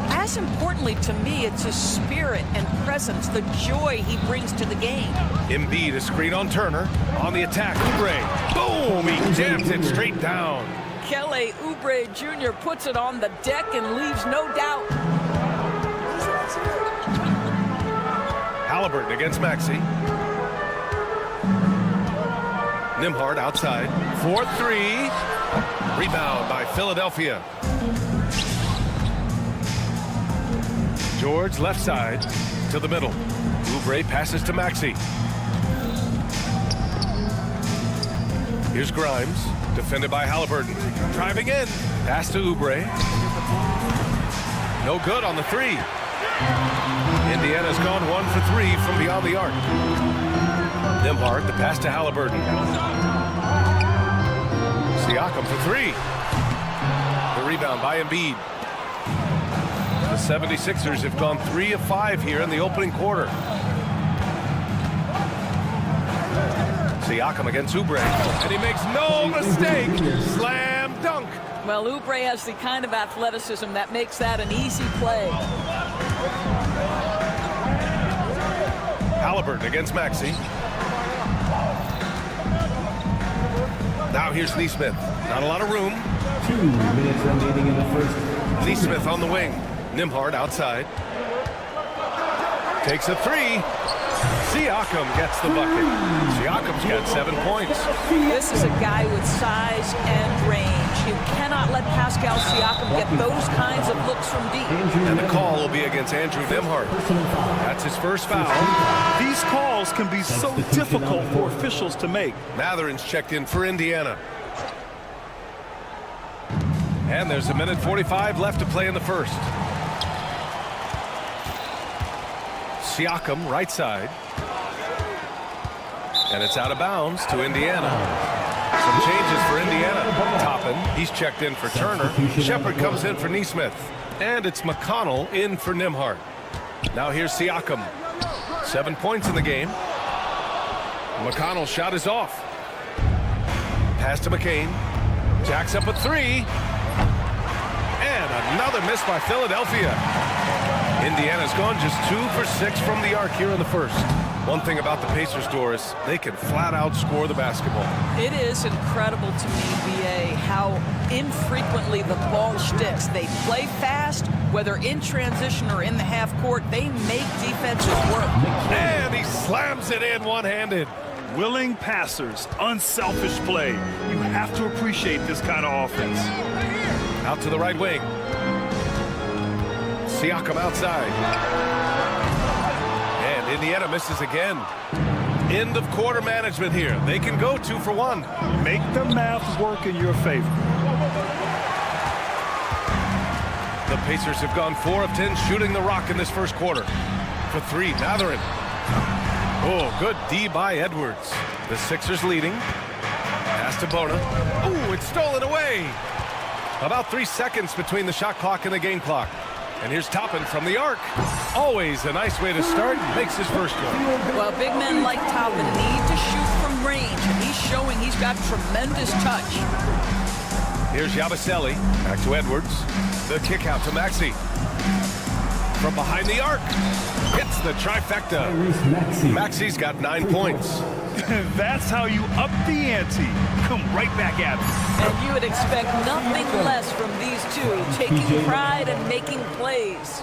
[SPEAKER 7] As importantly to me, it's his spirit and presence, the joy he brings to the game.
[SPEAKER 1] Embiid, a screen on Turner. On the attack, Oubre. Boom! He jams it straight down.
[SPEAKER 7] Kelly Oubre Jr. puts it on the deck and leaves no doubt.
[SPEAKER 1] Halliburton against Maxey. Nembhard outside. 4-3. Rebound by Philadelphia. George left side to the middle. Oubre passes to Maxey. Here's Grimes, defended by Halliburton. Driving in. Pass to Oubre. No good on the three. Indiana's gone 1 for 3 from beyond the arc. Nembhard, the pass to Halliburton. Siakam for 3. The rebound by Embiid. The 76ers have gone 3 of 5 here in the opening quarter. Siakam against Oubre, and he makes no mistake. Slam dunk.
[SPEAKER 7] Well, Oubre has the kind of athleticism that makes that an easy play.
[SPEAKER 1] Halliburton against Maxey. Now here's Neesmith. Not a lot of room.
[SPEAKER 5] 2 minutes remaining in the first.
[SPEAKER 1] Neesmith on the wing. Nembhard outside. Takes a 3. Siakam gets the bucket. Siakam's got 7 points.
[SPEAKER 7] This is a guy with size and range. You cannot let Pascal Siakam get those kinds of looks from deep.
[SPEAKER 1] And the call will be against Andrew Nembhard. That's his first foul.
[SPEAKER 3] These calls can be so difficult for officials to make.
[SPEAKER 1] Matherin's checked in for Indiana. And there's 1:45 left to play in the first. Siakam, right side. And it's out of bounds to Indiana. Some changes for Indiana. Toppin, he's checked in for Turner. Shepard comes in for Neesmith. And it's McConnell in for Nembhard. Now here's Siakam. 7 points in the game. McConnell's shot is off. Pass to McCain. Jacks up a 3. And another miss by Philadelphia. Indiana's gone just 2 for 6 from the arc here in the first. One thing about the Pacers, Doris, they can flat out score the basketball.
[SPEAKER 7] It is incredible to me, B.A., how infrequently the ball sticks. They play fast, whether in transition or in the half court. They make defenses work.
[SPEAKER 1] And he slams it in one-handed.
[SPEAKER 3] Willing passers, unselfish play. You have to appreciate this kind of offense.
[SPEAKER 1] Out to the right wing. Siakam outside. And Indiana misses again. End of quarter management here. They can go 2 for 1.
[SPEAKER 3] Make the math work in your favor.
[SPEAKER 1] The Pacers have gone 4 of 10 shooting the rock in this first quarter. For 3, Matherin. Oh, good D by Edwards. The Sixers leading. Pass to Bona. Ooh, it's stolen away. About 3 seconds between the shot clock and the game clock. And here's Toppin from the arc. Always a nice way to start. Makes his first one.
[SPEAKER 7] Well, big men like Toppin need to shoot from range. He's showing he's got tremendous touch.
[SPEAKER 1] Here's Yabusele. Back to Edwards. The kick out to Maxey. From behind the arc. Hits the trifecta. Maxey's got 9 points.
[SPEAKER 3] That's how you up the ante. Come right back at him.
[SPEAKER 7] And you would expect nothing less from these two, taking pride and making plays.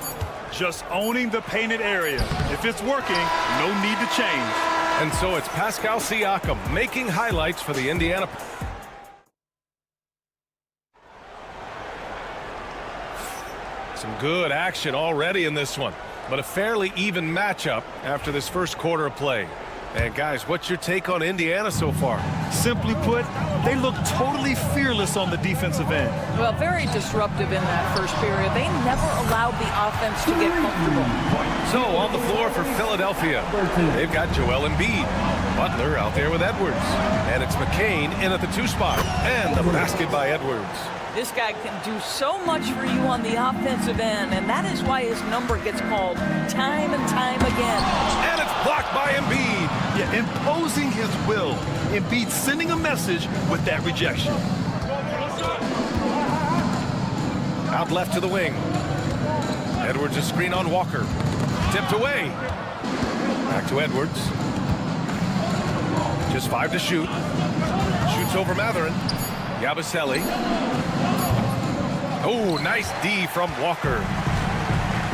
[SPEAKER 3] Just owning the painted area. If it's working, no need to change.
[SPEAKER 1] And so it's Pascal Siakam making highlights for the Indiana. Some good action already in this one, but a fairly even matchup after this first quarter of play. And guys, what's your take on Indiana so far?
[SPEAKER 3] Simply put, they look totally fearless on the defensive end.
[SPEAKER 7] Well, very disruptive in that first period. They never allowed the offense to get comfortable.
[SPEAKER 1] So on the floor for Philadelphia, they've got Joel Embiid. Butler out there with Edwards. And it's McCain in at the 2 spot. And the basket by Edwards.
[SPEAKER 7] This guy can do so much for you on the offensive end, and that is why his number gets called time and time again.
[SPEAKER 1] And it's blocked by Embiid.
[SPEAKER 3] Yeah, imposing his will. Embiid sending a message with that rejection.
[SPEAKER 1] Out left to the wing. Edwards a screen on Walker. Tipped away. Back to Edwards. Just 5 to shoot. Shoots over Matherin. Yabusele. Oh, nice D from Walker.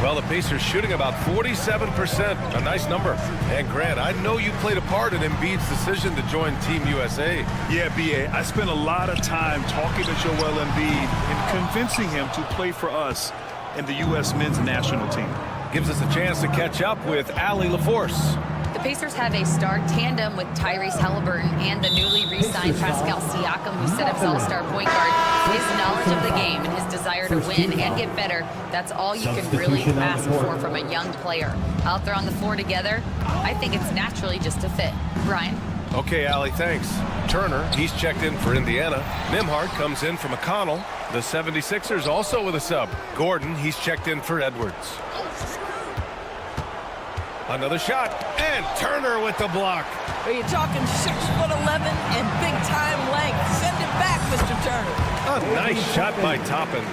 [SPEAKER 1] Well, the Pacers shooting about 47%. A nice number. And Grant, I know you played a part in Embiid's decision to join Team USA.
[SPEAKER 3] Yeah, B.A., I spent a lot of time talking to Joel Embiid and convincing him to play for us and the U.S. men's national team.
[SPEAKER 1] Gives us a chance to catch up with Allie LaForce.
[SPEAKER 4] The Pacers have a star tandem with Tyrese Halliburton and the newly re-signed Pascal Siakam, who set up all-star point guard. His knowledge of the game and his desire to win and get better, that's all you can really ask for from a young player. Out there on the floor together, I think it's naturally just a fit. Brian?
[SPEAKER 1] Okay, Allie, thanks. Turner, he's checked in for Indiana. Nembhard comes in for McConnell. The 76ers also with a sub. Gordon, he's checked in for Edwards. Another shot, and Turner with the block.
[SPEAKER 7] Are you talking 6'11" and big-time length? Send it back, Mr. Turner.
[SPEAKER 1] A nice shot by Toppin.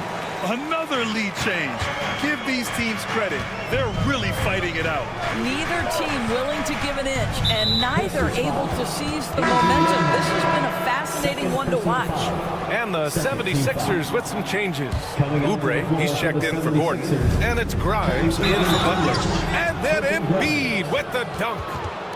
[SPEAKER 3] Another lead change. Give these teams credit. They're really fighting it out.
[SPEAKER 7] Neither team willing to give an inch, and neither able to seize the momentum. This has been a fascinating one to watch.
[SPEAKER 1] And the 76ers with some changes. Oubre, he's checked in for Gordon. And it's Grimes in for Butler. And then Embiid with the dunk.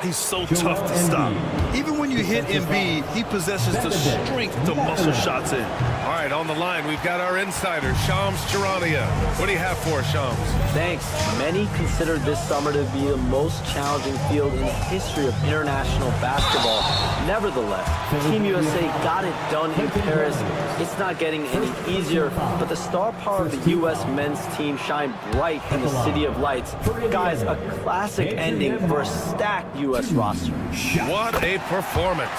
[SPEAKER 3] He's so tough to stop. Even when you hit Embiid, he possesses the strength to muscle shots in.
[SPEAKER 1] All right, on the line, we've got our insider, Shams Charania. What do you have for us, Shams?
[SPEAKER 13] Thanks. Many consider this summer to be the most challenging field in the history of international basketball. Nevertheless, Team USA got it done in Paris. It's not getting any easier, but the star power of the U.S. men's team shined bright in the City of Lights. Guys, a classic ending for a stacked U.S. roster.
[SPEAKER 1] What a performance.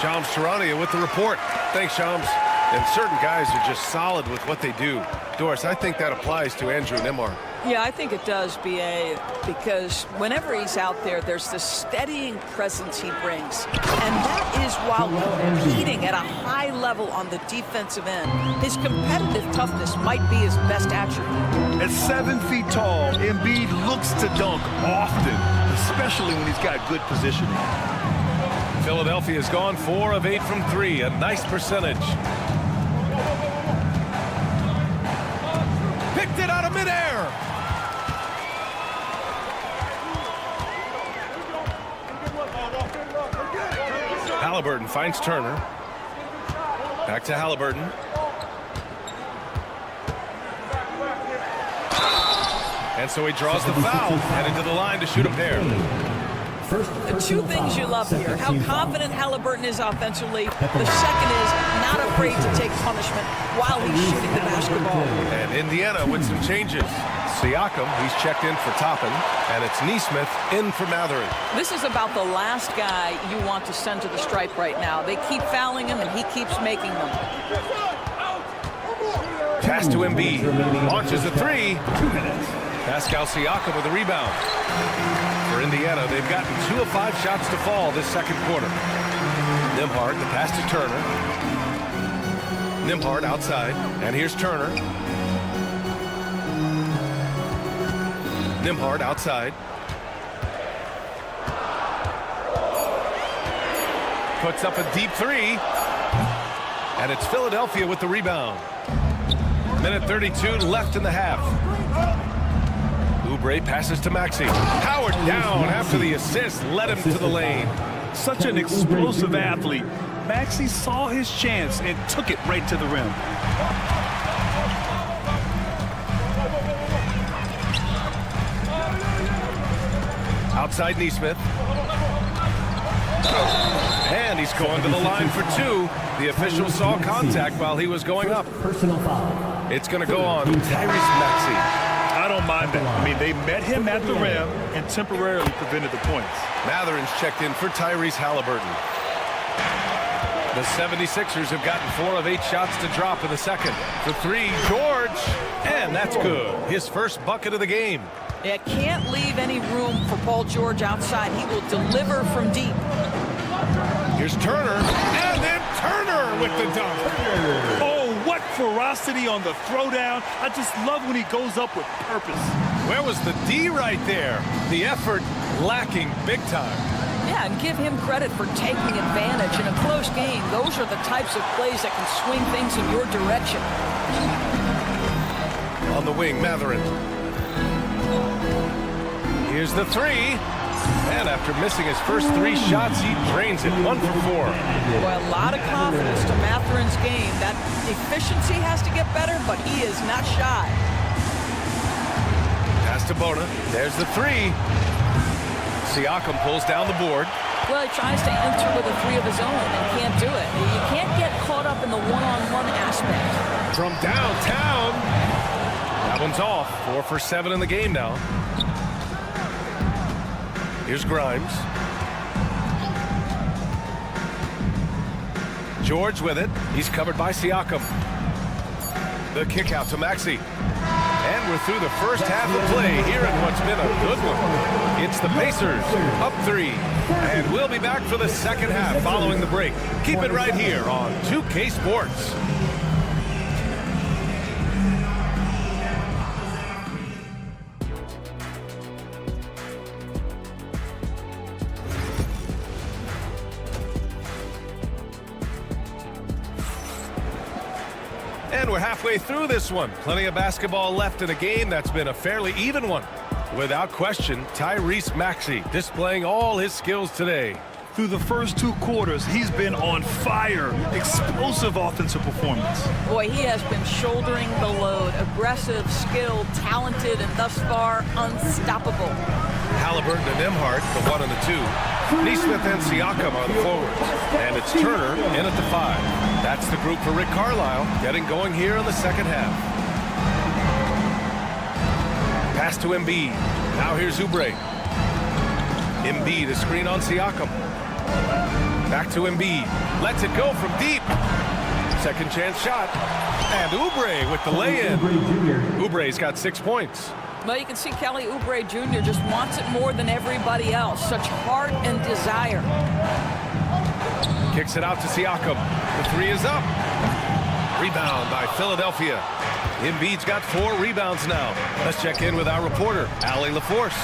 [SPEAKER 1] Shams Charania with the report. Thanks, Shams. And certain guys are just solid with what they do. Doris, I think that applies to Andrew Nembhard.
[SPEAKER 7] Yeah, I think it does, B.A., because whenever he's out there, there's this steadying presence he brings. And that is while competing at a high level on the defensive end. His competitive toughness might be his best attribute.
[SPEAKER 3] At 7 feet tall, Embiid looks to dunk often, especially when he's got good positioning.
[SPEAKER 1] Philadelphia's gone 4 of 8 from 3, a nice percentage. Picked it out of midair. Halliburton finds Turner. Back to Halliburton. And so he draws the foul, headed to the line to shoot a pair.
[SPEAKER 7] The two things you love here, how confident Halliburton is offensively. The second is not afraid to take punishment while he's shooting the basketball.
[SPEAKER 1] And Indiana with some changes. Siakam, he's checked in for Toppin, and it's Nesmith in for Matherin.
[SPEAKER 7] This is about the last guy you want to send to the stripe right now. They keep fouling him, and he keeps making them.
[SPEAKER 1] Pass to Embiid. Launches a three. Pascal Siakam with a rebound. For Indiana, they've gotten 2 of 5 shots to fall this second quarter. Nembhard, the pass to Turner. Nembhard outside, and here's Turner. Nembhard outside. Puts up a deep three. And it's Philadelphia with the rebound. Minute 32 left in the half. Oubre passes to Maxey. Howard down after the assist led him to the lane.
[SPEAKER 3] Such an explosive athlete. Maxey saw his chance and took it right to the rim.
[SPEAKER 1] Outside Nesmith. And he's going to the line for 2. The official saw contact while he was going up.
[SPEAKER 5] Personal foul.
[SPEAKER 1] It's going to go on Tyrese Maxey.
[SPEAKER 3] I don't mind that. I mean, they met him at the rim and temporarily prevented the points.
[SPEAKER 1] Matherin's checked in for Tyrese Halliburton. The 76ers have gotten 4 of 8 shots to drop in the second. For 3, George. And that's good. His first bucket of the game.
[SPEAKER 7] Yeah, can't leave any room for Paul George outside. He will deliver from deep.
[SPEAKER 1] Here's Turner. And then Turner with the dunk.
[SPEAKER 3] Oh, what ferocity on the throwdown. I just love when he goes up with purpose.
[SPEAKER 1] Where was the D right there? The effort lacking big time.
[SPEAKER 7] Yeah, and give him credit for taking advantage in a close game. Those are the types of plays that can swing things in your direction.
[SPEAKER 1] On the wing, Matherin. Here's the three. And after missing his first 3 shots, he drains it 1 for 4.
[SPEAKER 7] Boy, a lot of confidence to Matherin's game. That efficiency has to get better, but he is not shy.
[SPEAKER 1] Pass to Bona. There's the 3. Siakam pulls down the board.
[SPEAKER 7] Well, he tries to enter with a 3 of his own and can't do it. You can't get caught up in the one-on-one aspect.
[SPEAKER 1] From downtown. That one's off. 4 for 7 in the game now. Here's Grimes. George with it. He's covered by Siakam. The kick out to Maxey. And we're through the first half of play here in what's been a good one. It's the Pacers up 3. And we'll be back for the second half following the break. Keep it right here on 2K Sports. And we're halfway through this one. Plenty of basketball left in a game that's been a fairly even one. Without question, Tyrese Maxey displaying all his skills today.
[SPEAKER 3] Through the first 2 quarters, he's been on fire. Explosive offensive performance.
[SPEAKER 7] Boy, he has been shouldering the load. Aggressive, skilled, talented, and thus far, unstoppable.
[SPEAKER 1] Halliburton and Nembhard, the 1 and the 2. Nesmith and Siakam are the forwards. And it's Turner in at the 5. That's the group for Rick Carlisle, getting going here in the second half. Pass to Embiid. Now here's Oubre. Embiid, a screen on Siakam. Back to Embiid. Lets it go from deep. Second chance shot. And Oubre with the lay-in. Oubre's got 6 points.
[SPEAKER 7] Well, you can see Kelly Oubre Jr. just wants it more than everybody else. Such heart and desire.
[SPEAKER 1] Kicks it out to Siakam. The 3 is up. Rebound by Philadelphia. Embiid's got 4 rebounds now. Let's check in with our reporter, Allie LaForce.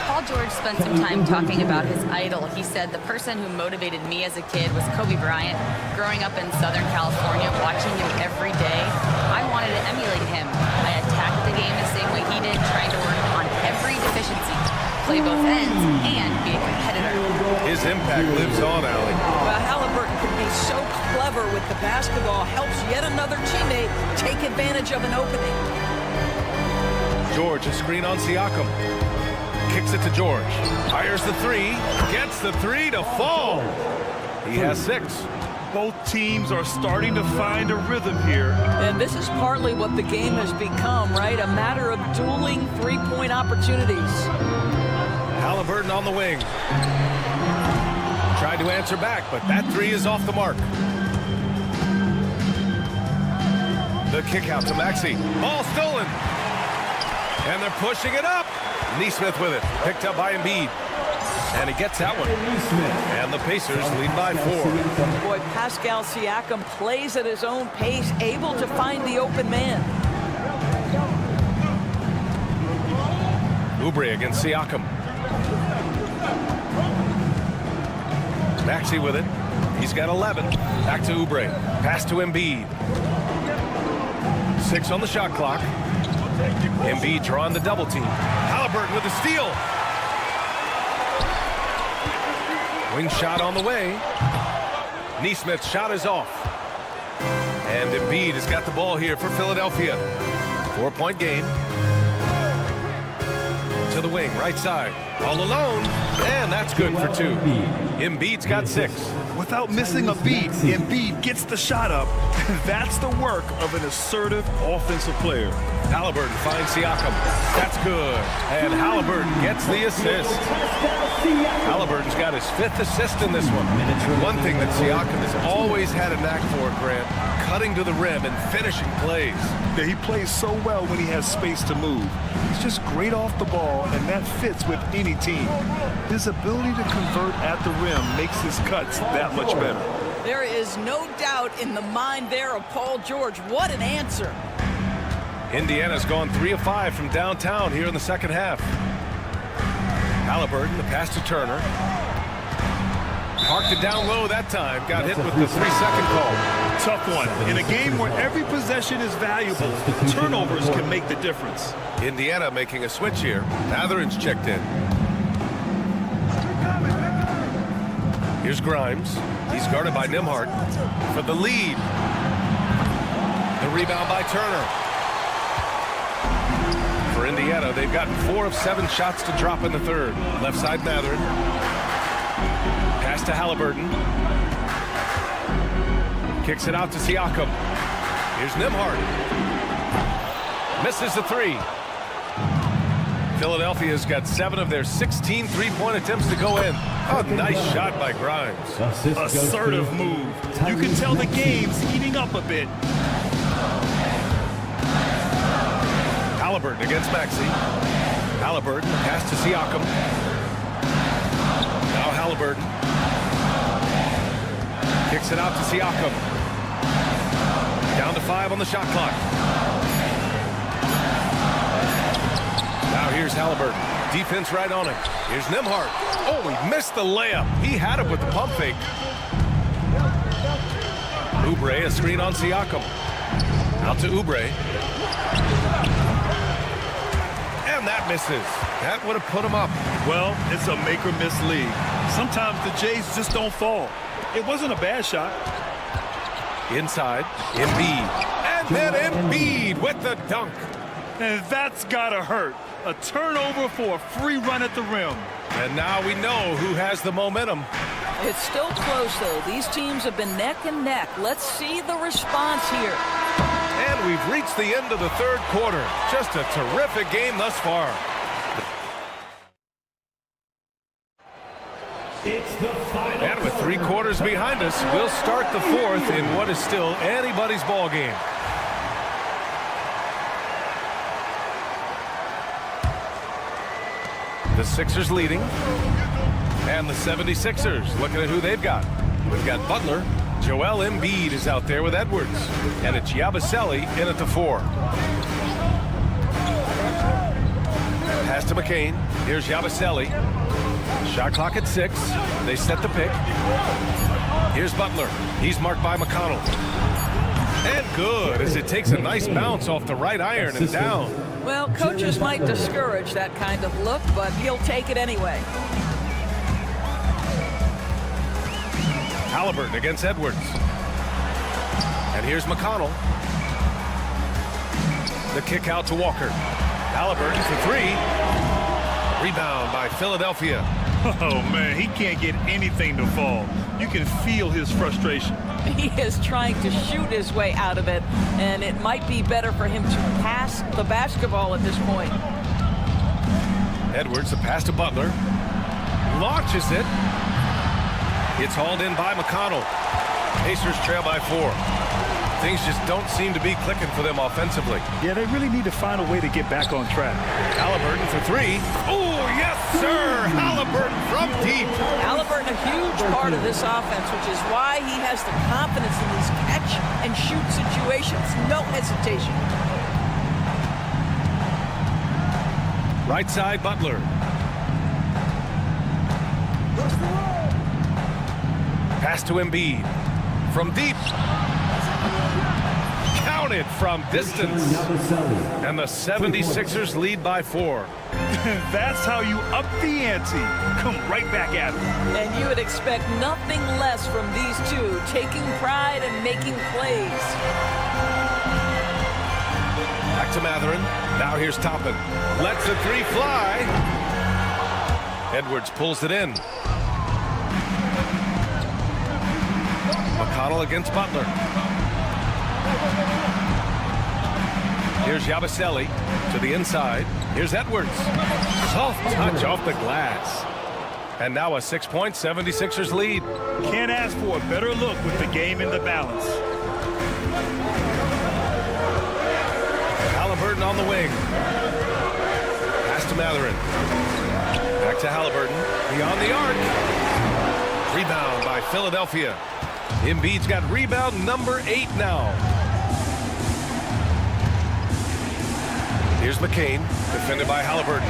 [SPEAKER 4] Paul George spent some time talking about his idol. He said, the person who motivated me as a kid was Kobe Bryant. Growing up in Southern California, watching him every day, I wanted to emulate him. I attacked the game the same way he did, trying to work on every deficiency, play both ends, and be a competitor.
[SPEAKER 1] His impact lives on, Allie.
[SPEAKER 7] Well, Halliburton can be so clever with the basketball, helps yet another teammate take advantage of an opening.
[SPEAKER 1] George, a screen on Siakam. Kicks it to George. Fires the 3. Gets the 3 to fall. He has 6.
[SPEAKER 3] Both teams are starting to find a rhythm here.
[SPEAKER 7] And this is partly what the game has become, right? A matter of dueling three-point opportunities.
[SPEAKER 1] Halliburton on the wing. Tried to answer back, but that three is off the mark. The kick out to Maxey. Ball stolen. And they're pushing it up. Neesmith with it. Picked up by Embiid. And he gets that one. And the Pacers lead by 4.
[SPEAKER 7] Boy, Pascal Siakam plays at his own pace, able to find the open man.
[SPEAKER 1] Oubre against Siakam. Maxey with it. He's got 11. Back to Oubre. Pass to Embiid. 6 on the shot clock. Embiid drawing the double team. Halliburton with the steal. Wing shot on the way. Neesmith's shot is off. And Embiid has got the ball here for Philadelphia. 4-point game. To the wing, right side. All alone. And that's good for 2. Embiid's got 6.
[SPEAKER 3] Without missing a beat, Embiid gets the shot up. That's the work of an assertive offensive player.
[SPEAKER 1] Halliburton finds Siakam. That's good. And Halliburton gets the assist. Halliburton's got his 5th assist in this one. One thing that Siakam has always had a knack for, Grant, cutting to the rim and finishing plays.
[SPEAKER 3] Yeah, he plays so well when he has space to move. He's just great off the ball, and that fits with any team. His ability to convert at the rim makes his cuts that much better.
[SPEAKER 7] There is no doubt in the mind there of Paul George. What an answer.
[SPEAKER 1] Indiana's gone 3 of 5 from downtown here in the second half. Halliburton, the pass to Turner. Parked it down low that time. Got hit with the 3-second call.
[SPEAKER 3] Tough one. In a game where every possession is valuable, turnovers can make the difference.
[SPEAKER 1] Indiana making a switch here. Mathurin's checked in. Here's Grimes. He's guarded by Nembhard for the lead. The rebound by Turner. For Indiana, they've gotten 4 of 7 shots to drop in the third. Left side, Mathurin. Pass to Halliburton. Kicks it out to Siakam. Here's Nembhard. Misses the 3. Philadelphia's got 7 of their 16 three-point attempts to go in. Oh, nice shot by Grimes.
[SPEAKER 3] Assertive move. You can tell the game's heating up a bit.
[SPEAKER 1] Halliburton against Maxey. Halliburton, pass to Siakam. Now Halliburton. Kicks it out to Siakam. Down to 5 on the shot clock. Now here's Halliburton. Defense right on him. Here's Nembhard. Oh, he missed the layup. He had it with the pump fake. Oubre, a screen on Siakam. Out to Oubre. And that misses. That would have put him up.
[SPEAKER 3] Well, it's a make or miss league. Sometimes the Jays just don't fall. It wasn't a bad shot.
[SPEAKER 1] Inside, Embiid. And then Embiid with the dunk.
[SPEAKER 3] And that's gotta hurt. A turnover for a free run at the rim.
[SPEAKER 1] And now we know who has the momentum.
[SPEAKER 7] It's still close, though. These teams have been neck and neck. Let's see the response here.
[SPEAKER 1] And we've reached the end of the third quarter. Just a terrific game thus far. And with 3 quarters behind us, we'll start the fourth in what is still anybody's ball game. The Sixers leading. And the 76ers looking at who they've got. We've got Butler. Joel Embiid is out there with Edwards. And it's Yabusele in at the 4. Pass to McCain. Here's Yabusele. Shot clock at 6. They set the pick. Here's Butler. He's marked by McConnell. And good as it takes a nice bounce off the right iron and down.
[SPEAKER 7] Well, coaches might discourage that kind of look, but he'll take it anyway.
[SPEAKER 1] Halliburton against Edwards. And here's McConnell. The kick out to Walker. Halliburton for 3. Rebound by Philadelphia.
[SPEAKER 3] Oh, man, he can't get anything to fall. You can feel his frustration.
[SPEAKER 7] He is trying to shoot his way out of it, and it might be better for him to pass the basketball at this point.
[SPEAKER 1] Edwards, the pass to Butler. Launches it. It's hauled in by McConnell. Pacers trail by 4. Things just don't seem to be clicking for them offensively.
[SPEAKER 3] Yeah, they really need to find a way to get back on track.
[SPEAKER 1] Halliburton for 3. Oh, yes, sir! Halliburton from deep.
[SPEAKER 7] Halliburton, a huge part of this offense, which is why he has the confidence in these catch-and-shoot situations. No hesitation.
[SPEAKER 1] Right side, Butler. Pass to Embiid. From deep. Counted from distance. And the 76ers lead by 4.
[SPEAKER 3] That's how you up the ante. Come right back at them.
[SPEAKER 7] And you would expect nothing less from these two, taking pride and making plays.
[SPEAKER 1] Back to Matherin. Now here's Toppin. Lets the 3 fly. Edwards pulls it in. McConnell against Butler. Here's Yabusele to the inside. Here's Edwards. Soft touch off the glass. And now a 6-point 76ers lead.
[SPEAKER 3] Can't ask for a better look with the game in the balance.
[SPEAKER 1] Halliburton on the wing. Pass to Matherin. Back to Halliburton. Beyond the arc. Rebound by Philadelphia. Embiid's got rebound number 8 now. Here's McCain, defended by Halliburton.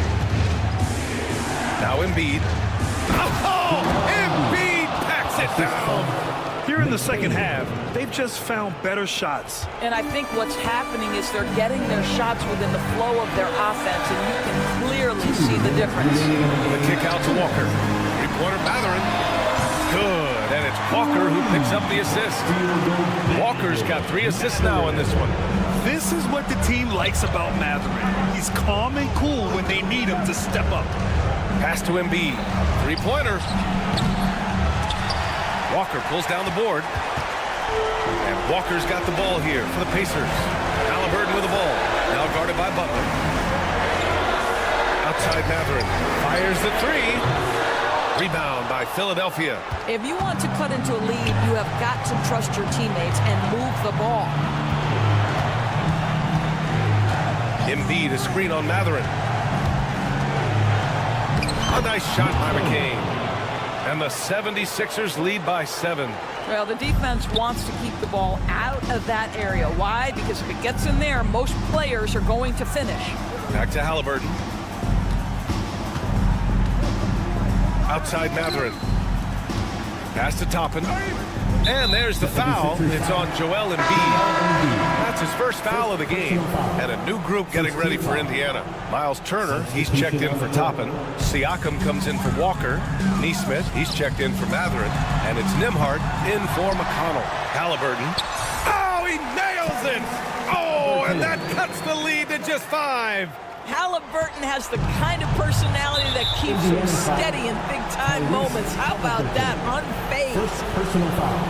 [SPEAKER 1] Now Embiid. Oh! Embiid packs it down!
[SPEAKER 3] Here in the second half, they've just found better shots.
[SPEAKER 7] And I think what's happening is they're getting their shots within the flow of their offense, and you can clearly see the difference.
[SPEAKER 1] The kick out to Walker. 3-pointer Matherin. Good, and it's Walker who picks up the assist. Walker's got 3 assists now in this one.
[SPEAKER 3] This is what the team likes about Matherin. He's calm and cool when they need him to step up.
[SPEAKER 1] Pass to Embiid. 3-pointer. Walker pulls down the board. And Walker's got the ball here for the Pacers. Halliburton with the ball. Now guarded by Butler. Outside Matherin. Fires the 3. Rebound by Philadelphia.
[SPEAKER 7] If you want to cut into a lead, you have got to trust your teammates and move the ball.
[SPEAKER 1] Embiid, a screen on Matherin. A nice shot by McCain. And the 76ers lead by 7.
[SPEAKER 7] Well, the defense wants to keep the ball out of that area. Why? Because if it gets in there, most players are going to finish.
[SPEAKER 1] Back to Halliburton. Outside Matherin. Pass to Toppin. And there's the foul. It's on Joel Embiid. That's his first foul of the game. And a new group getting ready for Indiana. Miles Turner, he's checked in for Toppin. Siakam comes in for Walker. Neesmith, he's checked in for Matherin. And it's Nembhard in for McConnell. Halliburton. Oh, he nails it! Oh, and that cuts the lead to just 5.
[SPEAKER 7] Halliburton has the kind of personality that keeps him steady in big-time moments. How about that? Unfazed.
[SPEAKER 5] First personal foul.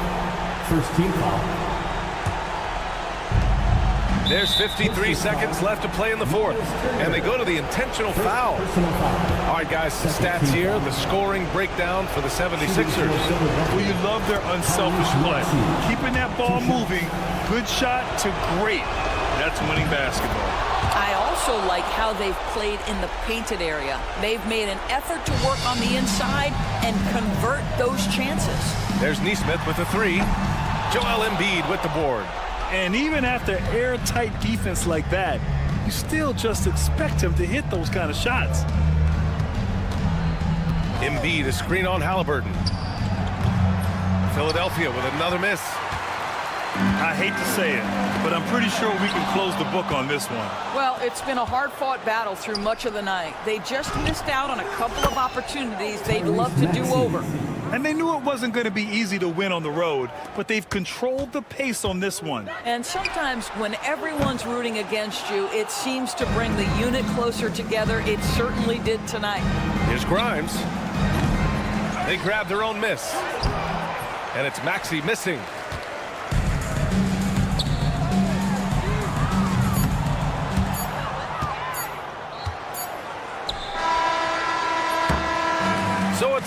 [SPEAKER 5] First team foul.
[SPEAKER 1] There's 53 seconds left to play in the 4th. And they go to the intentional foul. All right, guys, stats here. The scoring breakdown for the 76ers.
[SPEAKER 3] Well, you love their unselfish play. Keeping that ball moving. Good shot to great. That's winning basketball.
[SPEAKER 7] I also like how they've played in the painted area. They've made an effort to work on the inside and convert those chances.
[SPEAKER 1] There's Neesmith with a 3. Joel Embiid with the board.
[SPEAKER 3] And even after airtight defense like that, you still just expect him to hit those kind of shots.
[SPEAKER 1] Embiid, a screen on Halliburton. Philadelphia with another miss.
[SPEAKER 3] I hate to say it, but I'm pretty sure we can close the book on this one.
[SPEAKER 7] Well, it's been a hard-fought battle through much of the night. They just missed out on a couple of opportunities they'd love to do over.
[SPEAKER 3] And they knew it wasn't going to be easy to win on the road, but they've controlled the pace on this one.
[SPEAKER 7] And sometimes when everyone's rooting against you, it seems to bring the unit closer together. It certainly did tonight.
[SPEAKER 1] Here's Grimes. They grab their own miss. And it's Maxey missing.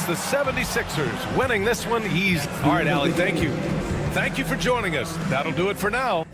[SPEAKER 1] the 76ers winning this one easy. All right, Allie, thank you. Thank you for joining us. That'll do it for now.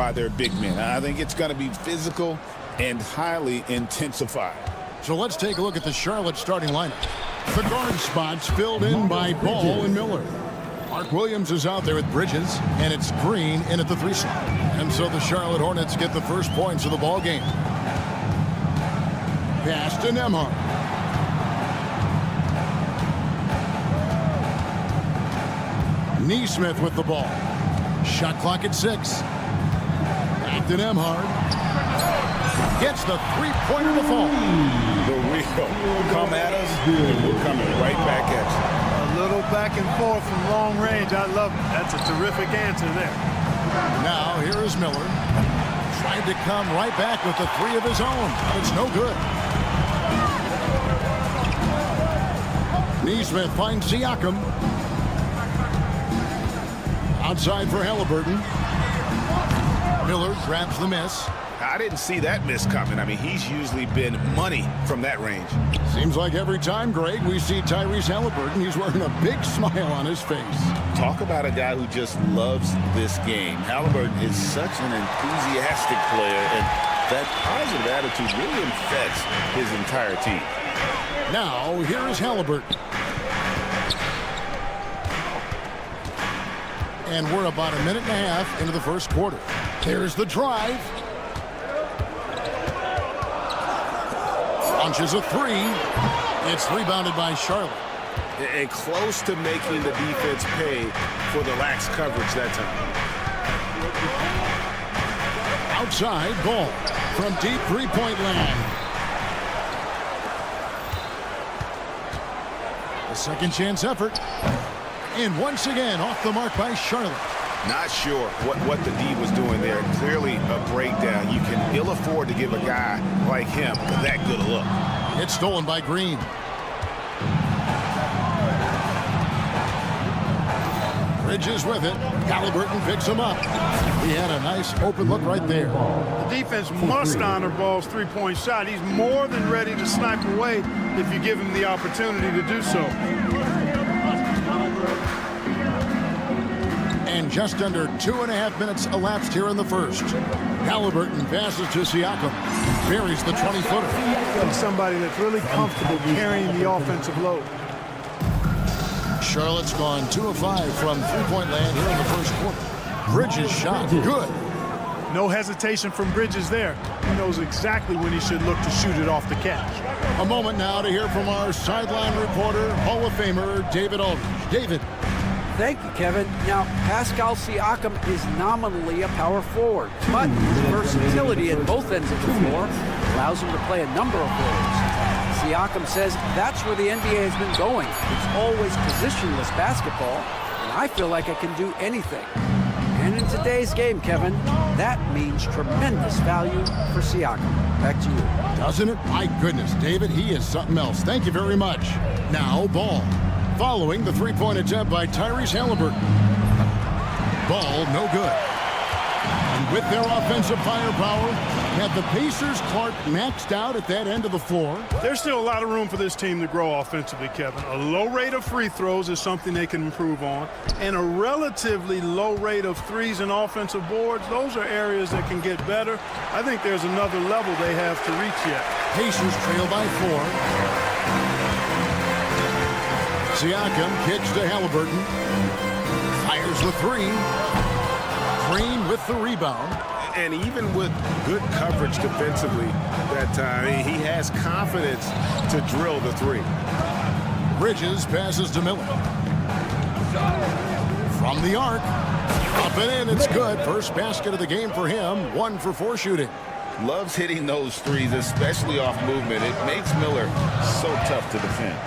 [SPEAKER 9] by their big men. I think it's going to be physical and highly intensified.
[SPEAKER 6] So let's take a look at the Charlotte starting lineup. The guard spots filled in by Ball and Miller. Mark Williams is out there with Bridges, and it's Green in at the 3 slot. And so the Charlotte Hornets get the first points of the ball game. Pass to Nembhard. Neesmith with the ball. Shot clock at 6. Back to Nembhard. Gets the three-pointer to fall.
[SPEAKER 9] The real come at us, and we're coming right back at you.
[SPEAKER 2] A little back and forth from long range. I love it. That's a terrific answer there.
[SPEAKER 6] Now here is Miller. Tried to come right back with the 3 of his own. It's no good. Neesmith finds Siakam. Outside for Halliburton. Miller grabs the miss.
[SPEAKER 8] I didn't see that miss coming. I mean, he's usually been money from that range.
[SPEAKER 6] Seems like every time, Greg, we see Tyrese Halliburton, he's wearing a big smile on his face.
[SPEAKER 9] Talk about a guy who just loves this game. Halliburton is such an enthusiastic player, and that positive attitude really infects his entire team.
[SPEAKER 6] Now, here is Halliburton. And we're about a minute and a half into the first quarter. There's the drive. Launches a 3. It's rebounded by Charlotte.
[SPEAKER 8] And close to making the defense pay for the lax coverage that time.
[SPEAKER 6] Outside, Ball from deep three-point land. A second chance effort. And once again, off the mark by Charlotte.
[SPEAKER 8] Not sure what the D was doing there. Clearly a breakdown. You can ill afford to give a guy like him that good a look.
[SPEAKER 6] It's stolen by Green. Bridges with it. Halliburton picks him up. He had a nice open look right there.
[SPEAKER 2] The defense must honor Ball's three-point shot. He's more than ready to snipe away if you give him the opportunity to do so.
[SPEAKER 6] And just under 2.5 minutes elapsed here in the first. Halliburton passes to Siakam. Buries the 20-footer.
[SPEAKER 2] Somebody that's really comfortable carrying the offensive load.
[SPEAKER 6] Charlotte's gone 2 of 5 from three-point land here in the first quarter. Bridges shot good.
[SPEAKER 2] No hesitation from Bridges there. He knows exactly when he should look to shoot it off the catch.
[SPEAKER 6] A moment now to hear from our sideline reporter, Hall of Famer David Aldridge. David.
[SPEAKER 11] Thank you, Kevin. Now, Pascal Siakam is nominally a power forward, but his versatility at both ends of the floor allows him to play a number of roles. Siakam says that's where the NBA has been going. It's always positionless basketball, and I feel like I can do anything. And in today's game, Kevin, that means tremendous value for Siakam. Back to you.
[SPEAKER 6] Doesn't it? My goodness, David, he is something else. Thank you very much. Now, Ball. Following the three-point attempt by Tyrese Halliburton. Ball, no good. And with their offensive firepower, have the Pacers Clark maxed out at that end of the floor?
[SPEAKER 2] There's still a lot of room for this team to grow offensively, Kevin. A low rate of free throws is something they can improve on, and a relatively low rate of threes and offensive boards. Those are areas that can get better. I think there's another level they have to reach yet.
[SPEAKER 6] Pacers trail by 4. Siakam kicks to Halliburton. Fires the 3. Green with the rebound.
[SPEAKER 8] And even with good coverage defensively that time, he has confidence to drill the 3.
[SPEAKER 6] Bridges passes to Miller. From the arc. Up and in, it's good. First basket of the game for him. 1 for 4 shooting.
[SPEAKER 9] Loves hitting those threes, especially off movement. It makes Miller so tough to defend.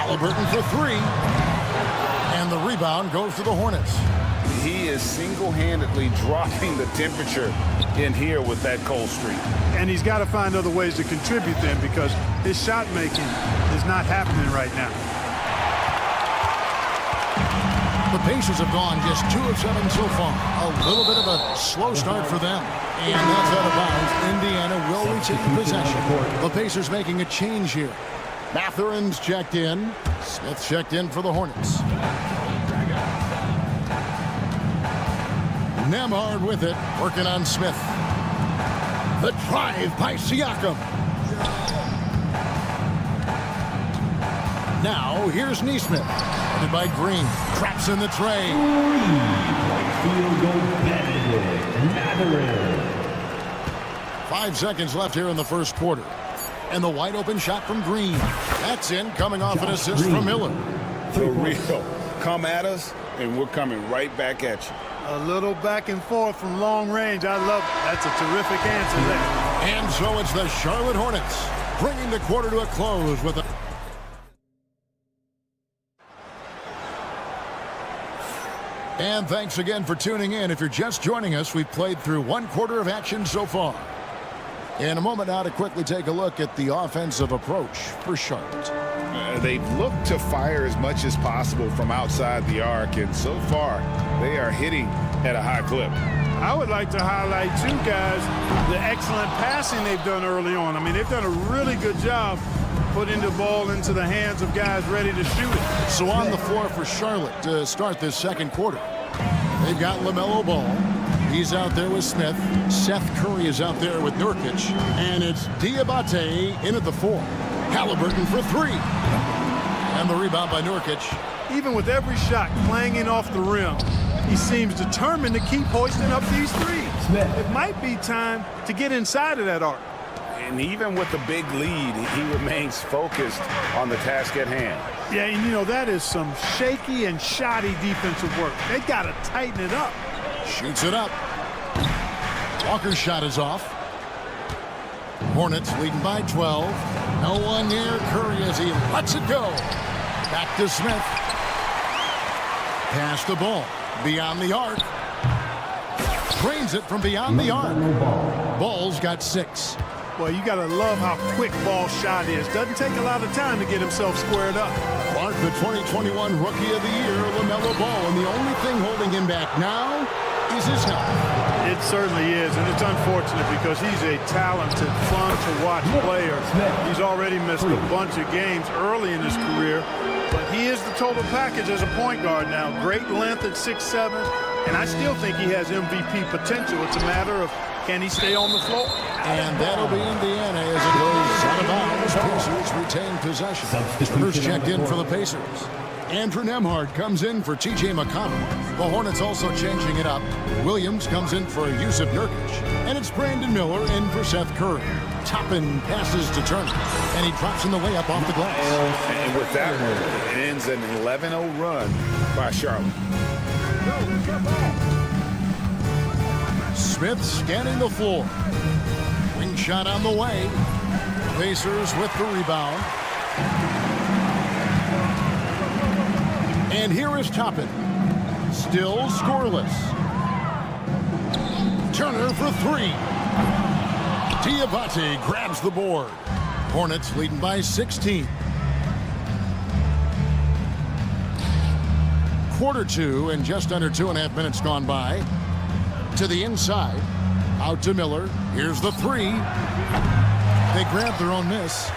[SPEAKER 6] Halliburton for 3. And the rebound goes to the Hornets.
[SPEAKER 8] He is single-handedly dropping the temperature in here with that cold streak.
[SPEAKER 2] And he's got to find other ways to contribute then, because his shot making is not happening right now.
[SPEAKER 6] The Pacers have gone just 2 of 7 so far. A little bit of a slow start for them. And that's out of bounds. Indiana will retain possession. The Pacers making a change here. Matherin's checked in. Smith checked in for the Hornets. Nemhard with it, working on Smith. The drive by Siakam. Now, here's Neesmith. Headed by Green. Traps in the tray.
[SPEAKER 5] Field goal Matherin.
[SPEAKER 6] 5 seconds left here in the first quarter. And the wide open shot from Green. That's in, coming off an assist from Miller.
[SPEAKER 9] For real. Come at us, and we're coming right back at you.
[SPEAKER 2] A little back and forth from long range. I love it. That's a terrific answer there.
[SPEAKER 6] And so it's the Charlotte Hornets bringing the quarter to a close with a... And thanks again for tuning in. If you're just joining us, we've played through 1 quarter of action so far. In a moment now to quickly take a look at the offensive approach for Charlotte.
[SPEAKER 8] They've looked to fire as much as possible from outside the arc, and so far they are hitting at a high clip.
[SPEAKER 2] I would like to highlight, too, guys, the excellent passing they've done early on. I mean, they've done a really good job putting the ball into the hands of guys ready to shoot it.
[SPEAKER 6] So on the floor for Charlotte to start this second quarter, they've got LaMelo Ball. He's out there with Smith. Seth Curry is out there with Nurkic. And it's Diabate in at the 4. Halliburton for 3. And the rebound by Nurkic.
[SPEAKER 2] Even with every shot clanging off the rim, he seems determined to keep hoisting up these threes. It might be time to get inside of that arc.
[SPEAKER 8] And even with the big lead, he remains focused on the task at hand.
[SPEAKER 2] Yeah, and you know, that is some shaky and shoddy defensive work. They got to tighten it up.
[SPEAKER 6] Shoots it up. Walker's shot is off. Hornets leading by 12. No one near Curry as he lets it go. Back to Smith. Pass the ball. Beyond the arc. Drains it from beyond the arc. Ball's got 6.
[SPEAKER 2] Well, you got to love how quick Ball's shot is. Doesn't take a lot of time to get himself squared up.
[SPEAKER 6] Clark, the 2021 Rookie of the Year, LaMelo Ball. And the only thing holding him back now is his health.
[SPEAKER 2] It certainly is, and it's unfortunate because he's a talented, fun-to-watch player. He's already missed a bunch of games early in his career, but he is the total package as a point guard now. Great length at 6'7", and I still think he has MVP potential. It's a matter of can he stay on the floor?
[SPEAKER 6] And that'll be Indiana as it goes out of bounds. Pacers retain possession. Turner's checked in for the Pacers. Andrew Nemhard comes in for T.J. McConnell. The Hornets also changing it up. Williams comes in for Yusuf Nurkic. And it's Brandon Miller in for Seth Curry. Toppin passes to Turner. And he drops in the layup off the glass.
[SPEAKER 8] And with that one, it ends an 11-0 run by Charlotte.
[SPEAKER 6] Smith scanning the floor. Wing shot on the way. Pacers with the rebound. And here is Toppin. Still scoreless. Turner for 3. Diabate grabs the board. Hornets leading by 16. Quarter 2 and just under 2.5 minutes gone by. To the inside. Out to Miller. Here's the 3. They grab their own miss.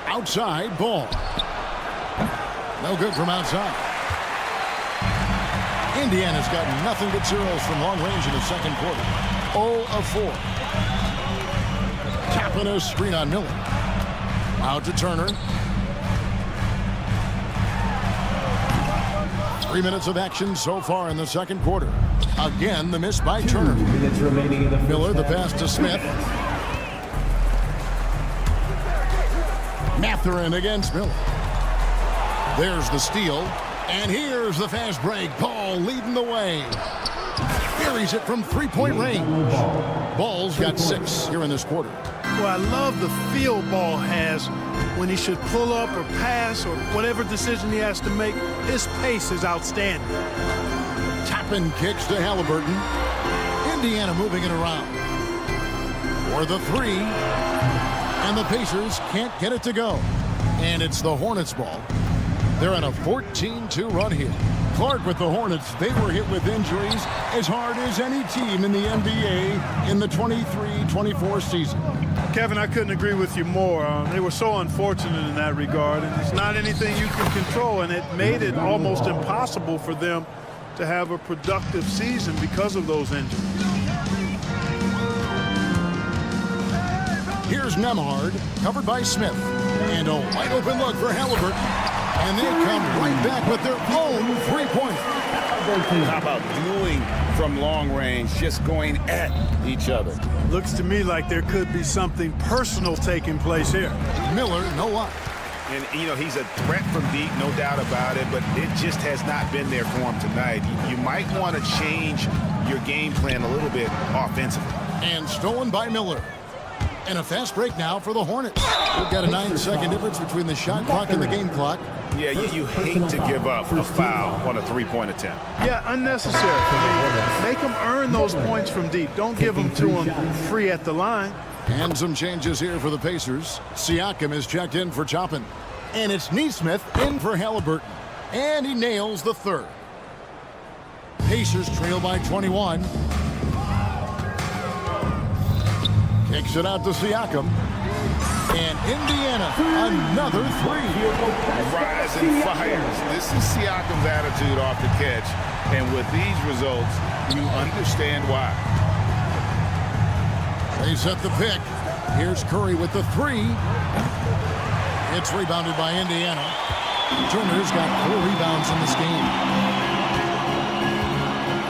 [SPEAKER 6] Outside, Ball. No good from outside. Indiana's got nothing but zeros from long range in the second quarter. 0 of 4. Tapping a screen on Miller. Out to Turner. 3 minutes of action so far in the second quarter. Again, the miss by Turner.
[SPEAKER 5] 2 minutes remaining in the
[SPEAKER 6] Miller, the pass to Smith. Matherin against Miller. There's the steal. And here's the fast break. Ball leading the way. Buries it from three-point range. Ball's got 6 here in this quarter.
[SPEAKER 2] Well, I love the feel Ball has when he should pull up or pass or whatever decision he has to make. His pace is outstanding.
[SPEAKER 6] Toppin kicks to Halliburton. Indiana moving it around. For the 3. And the Pacers can't get it to go. And it's the Hornets ball. They're on a 14-2 run here. Clark with the Hornets, they were hit with injuries as hard as any team in the NBA in the 23-24 season.
[SPEAKER 2] Kevin, I couldn't agree with you more. They were so unfortunate in that regard, and it's not anything you can control, and it made it almost impossible for them to have a productive season because of those injuries.
[SPEAKER 6] Here's Nemhard, covered by Smith. And a wide open look for Halliburton. And they come right back with their own three-pointer.
[SPEAKER 9] How about dueling from long range, just going at each other?
[SPEAKER 2] Looks to me like there could be something personal taking place here.
[SPEAKER 6] Miller, no luck.
[SPEAKER 8] And, you know, he's a threat from deep, no doubt about it, but it just has not been there for him tonight. You might want to change your game plan a little bit offensively.
[SPEAKER 6] And stolen by Miller. And a fast break now for the Hornets. We've got a 9-second difference between the shot clock and the game clock.
[SPEAKER 8] Yeah, you hate to give up a foul on a three-point attempt.
[SPEAKER 2] Yeah, unnecessary. I mean, make them earn those points from deep. Don't give them to them free at the line.
[SPEAKER 6] And some changes here for the Pacers. Siakam is checked in for Toppin. And it's Nesmith in for Halliburton. And he nails the third. Pacers trail by 21. Kicks it out to Siakam. And Indiana, another three.
[SPEAKER 8] Rising fires. This is Siakam's attitude off the catch. And with these results, you understand why.
[SPEAKER 6] They set the pick. Here's Curry with the three. It's rebounded by Indiana. Turner's got 4 rebounds in this game.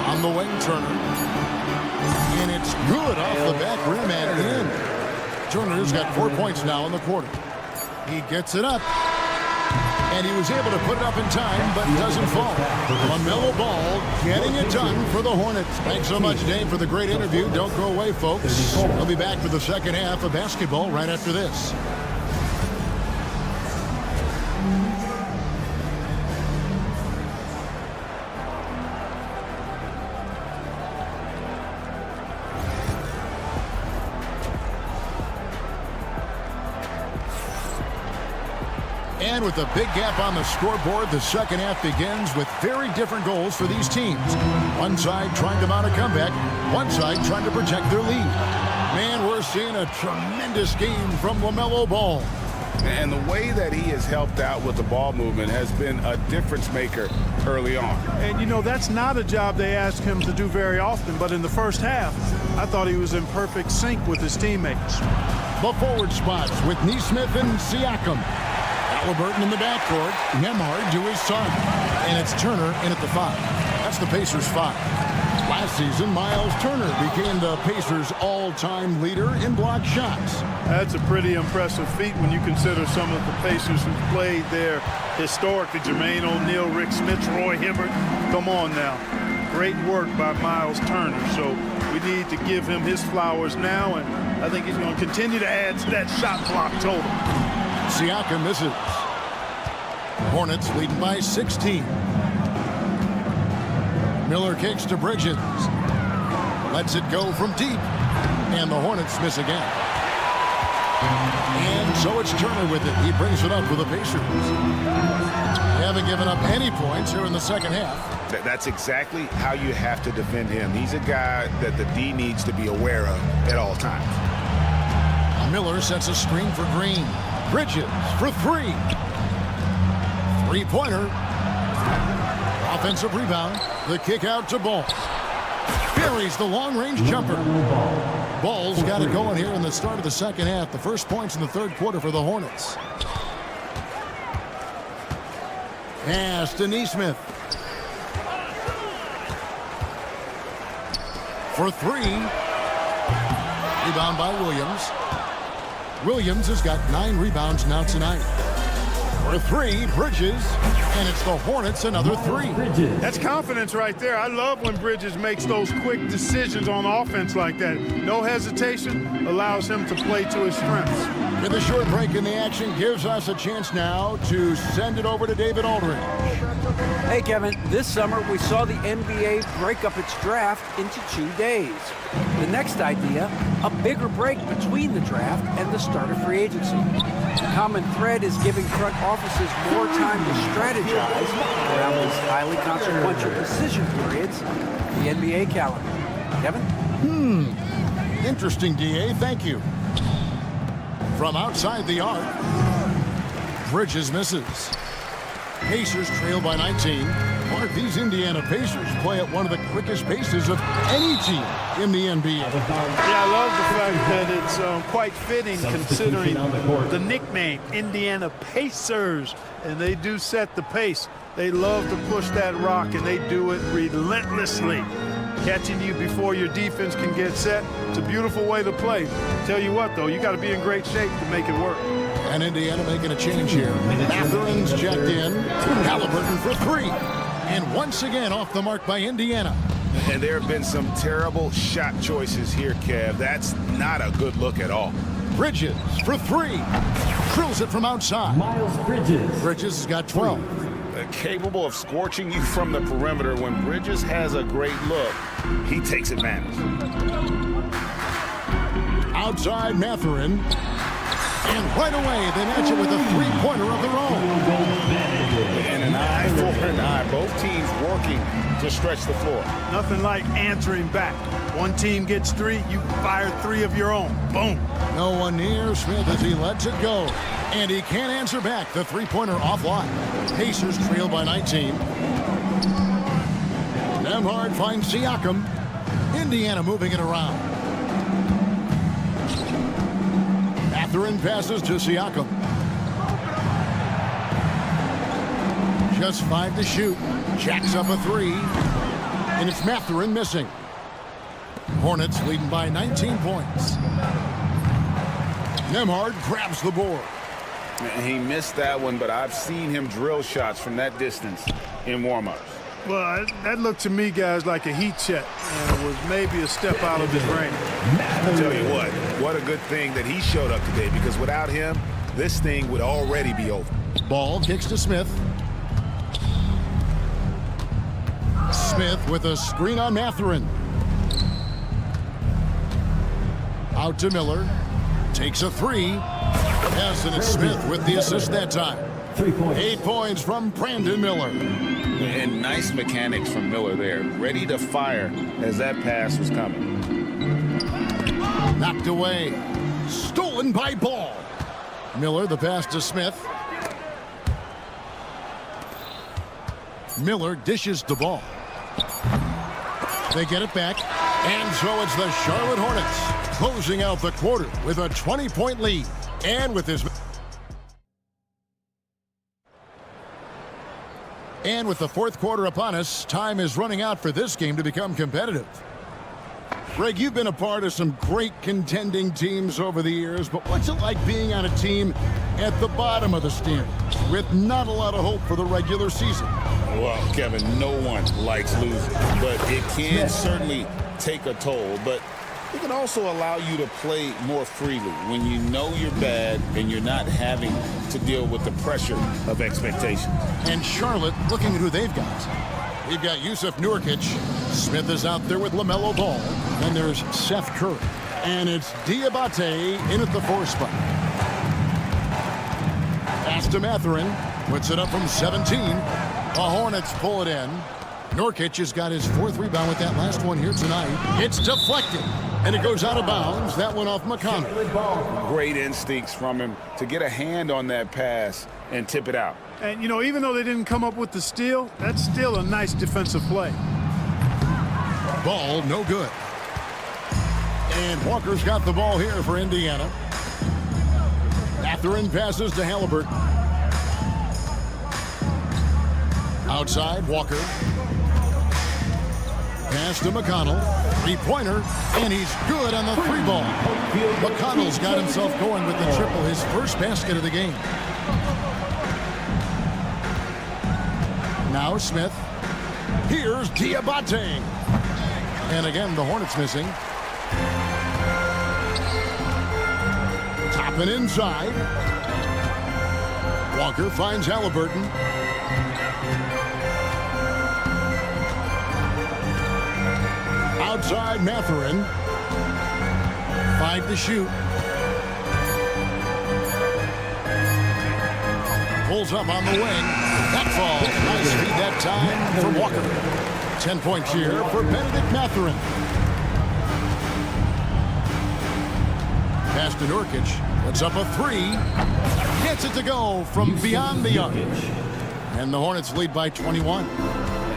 [SPEAKER 6] On the wing, Turner. And it's good off the back rim and in. Turner's got 4 points now in the quarter. He gets it up. And he was able to put it up in time, but doesn't fall. LaMelo Ball getting it done for the Hornets. Thanks so much, Dave, for the great interview. Don't go away, folks. We'll be back for the second half of basketball right after this. And with a big gap on the scoreboard, the second half begins with very different goals for these teams. One side trying to mount a comeback, one side trying to protect their lead. Man, we're seeing a tremendous game from LaMelo Ball.
[SPEAKER 8] And the way that he has helped out with the ball movement has been a difference maker early on.
[SPEAKER 2] And, you know, that's not a job they ask him to do very often, but in the first half, I thought he was in perfect sync with his teammates.
[SPEAKER 6] The forward spots with Nesmith and Siakam. Halliburton in the backcourt. Nemhard to his son. And it's Turner in at the 5. That's the Pacers' 5. Last season, Miles Turner became the Pacers' all-time leader in block shots.
[SPEAKER 2] That's a pretty impressive feat when you consider some of the Pacers who played there historically. Jermaine O'Neal, Rick Smith, Roy Hibbert. Come on now. Great work by Miles Turner. So we need to give him his flowers now, and I think he's going to continue to add to that shot block total.
[SPEAKER 6] Siakam misses. Hornets leading by 16. Miller kicks to Bridges. Lets it go from deep. And the Hornets miss again. And so it's Turner with it. He brings it up for the Pacers. They haven't given up any points here in the second half.
[SPEAKER 8] That's exactly how you have to defend him. He's a guy that the D needs to be aware of at all times.
[SPEAKER 6] Miller sets a screen for Green. Bridges for 3. Three-pointer. Offensive rebound. The kick out to Ball. Buries the long-range jumper. Ball's got it going here in the start of the second half. The first points in the third quarter for the Hornets. Pass to Nesmith. For 3. Rebound by Williams. Williams has got 9 rebounds now tonight. For 3, Bridges, and it's the Hornets another 3.
[SPEAKER 2] That's confidence right there. I love when Bridges makes those quick decisions on offense like that. No hesitation, allows him to play to his strengths.
[SPEAKER 6] With a short break in the action gives us a chance now to send it over to David Aldridge.
[SPEAKER 11] Hey, Kevin, this summer we saw the NBA break up its draft into 2 days. The next idea, a bigger break between the draft and the start of free agency. The common thread is giving front offices more time to strategize around these highly consequential decision periods, the NBA calendar. Kevin?
[SPEAKER 6] Interesting, DA. Thank you. From outside the arc, Bridges misses. Pacers trail by 19. part, these Indiana Pacers play at one of the quickest paces of any team in the NBA.
[SPEAKER 2] Yeah, I love the fact that it's quite fitting considering the nickname, Indiana Pacers. And they do set the pace. They love to push that rock, and they do it relentlessly. Catching you before your defense can get set. It's a beautiful way to play. Tell you what, though, you got to be in great shape to make it work.
[SPEAKER 6] And Indiana making a change here. Mathurin's checked in. Halliburton for three. And once again off the mark by Indiana.
[SPEAKER 8] And there have been some terrible shot choices here, Kev. That's not a good look at all.
[SPEAKER 6] Bridges for three. Drills it from outside.
[SPEAKER 5] Miles Bridges.
[SPEAKER 6] Bridges has got 12.
[SPEAKER 8] Capable of scorching you from the perimeter. When Bridges has a great look, he takes advantage.
[SPEAKER 6] Outside Mathurin. And right away, they match it with a three-pointer of their own.
[SPEAKER 8] And an eye for an eye. Both teams working to stretch the floor.
[SPEAKER 2] Nothing like answering back. One team gets three, you fire three of your own. Boom.
[SPEAKER 6] No one near Smith as he lets it go. And he can't answer back. The three-pointer offline. Pacers trail by 19. Nembhard finds Siakam. Indiana moving it around. Mathurin passes to Siakam. Just 5 to shoot. Jacks up a three. And it's Mathurin missing. Hornets leading by 19 points. Nembhard grabs the board.
[SPEAKER 8] He missed that one, but I've seen him drill shots from that distance in warm-ups.
[SPEAKER 2] Well, that looked to me, guys, like a heat check. And it was maybe a step out of his range.
[SPEAKER 8] I'll tell you what a good thing that he showed up today, because without him, this thing would already be over.
[SPEAKER 6] Ball kicks to Smith. Smith with a screen on Mathurin. Out to Miller. Takes a three. Yes, and it's Smith with the assist that time.
[SPEAKER 5] 3 points.
[SPEAKER 6] 8 points from Brandon Miller.
[SPEAKER 8] And nice mechanics from Miller there. Ready to fire as that pass was coming.
[SPEAKER 6] Knocked away. Stolen by Ball. Miller, the pass to Smith. Miller dishes the ball. They get it back. And so it's the Charlotte Hornets closing out the quarter with a 20-point lead. And with this... And with the fourth quarter upon us, time is running out for this game to become competitive. Greg, you've been a part of some great contending teams over the years, but what's it like being on a team at the bottom of the standings with not a lot of hope for the regular season?
[SPEAKER 8] Well, Kevin, no one likes losing, but it can certainly take a toll. But it can also allow you to play more freely when you know you're bad and you're not having to deal with the pressure of expectations.
[SPEAKER 6] And Charlotte, looking at who they've got. We've got Yusuf Nurkic. Smith is out there with LaMelo Ball. Then there's Seth Curry. And it's Diabate in at the 4 spot. Pass to Mathurin. Puts it up from 17. The Hornets pull it in. Nurkic has got his 4th rebound with that last one here tonight. It's deflected. And it goes out of bounds. That one off McConnell.
[SPEAKER 8] Great instincts from him to get a hand on that pass and tip it out.
[SPEAKER 2] And, you know, even though they didn't come up with the steal, that's still a nice defensive play.
[SPEAKER 6] Ball, no good. And Walker's got the ball here for Indiana. Mathurin passes to Halliburton. Outside, Walker. Pass to McConnell. 3-pointer, and he's good on the 3-ball. McConnell's got himself going with the triple, his first basket of the game. Now Smith. Here's Diabate. And again, the Hornets missing. Top and inside. Walker finds Halliburton. Outside Mathurin. 5 to shoot. Pulls up on the wing. That falls. Nice feed that time for Walker. 10 points here for Benedict Mathurin. Pass to Nurkic. Puts up a 3. Gets it to go from beyond the arc. And the Hornets lead by 21.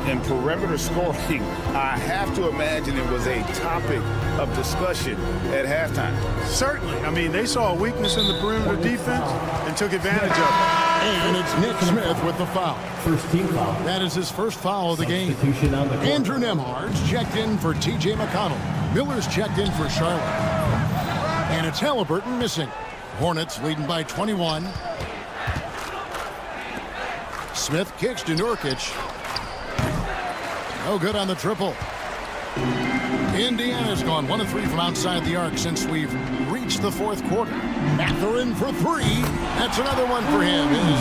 [SPEAKER 8] and perimeter scoring, I have to imagine it was a topic of discussion at halftime.
[SPEAKER 2] Certainly. I mean, they saw a weakness in the perimeter defense and took advantage of it.
[SPEAKER 6] And it's Nick Smith with the foul.
[SPEAKER 5] First team foul.
[SPEAKER 6] That is his first foul of the game.
[SPEAKER 5] Substitution on the court.
[SPEAKER 6] Andrew Nembhard's checked in for T.J. McConnell. Miller's checked in for Charlotte. And it's Halliburton missing. Hornets leading by 21. Smith kicks to Nurkic. No good on the triple. Indiana's gone 1 of 3 from outside the arc since we've reached the fourth quarter. Mathurin for 3. That's another one for him. His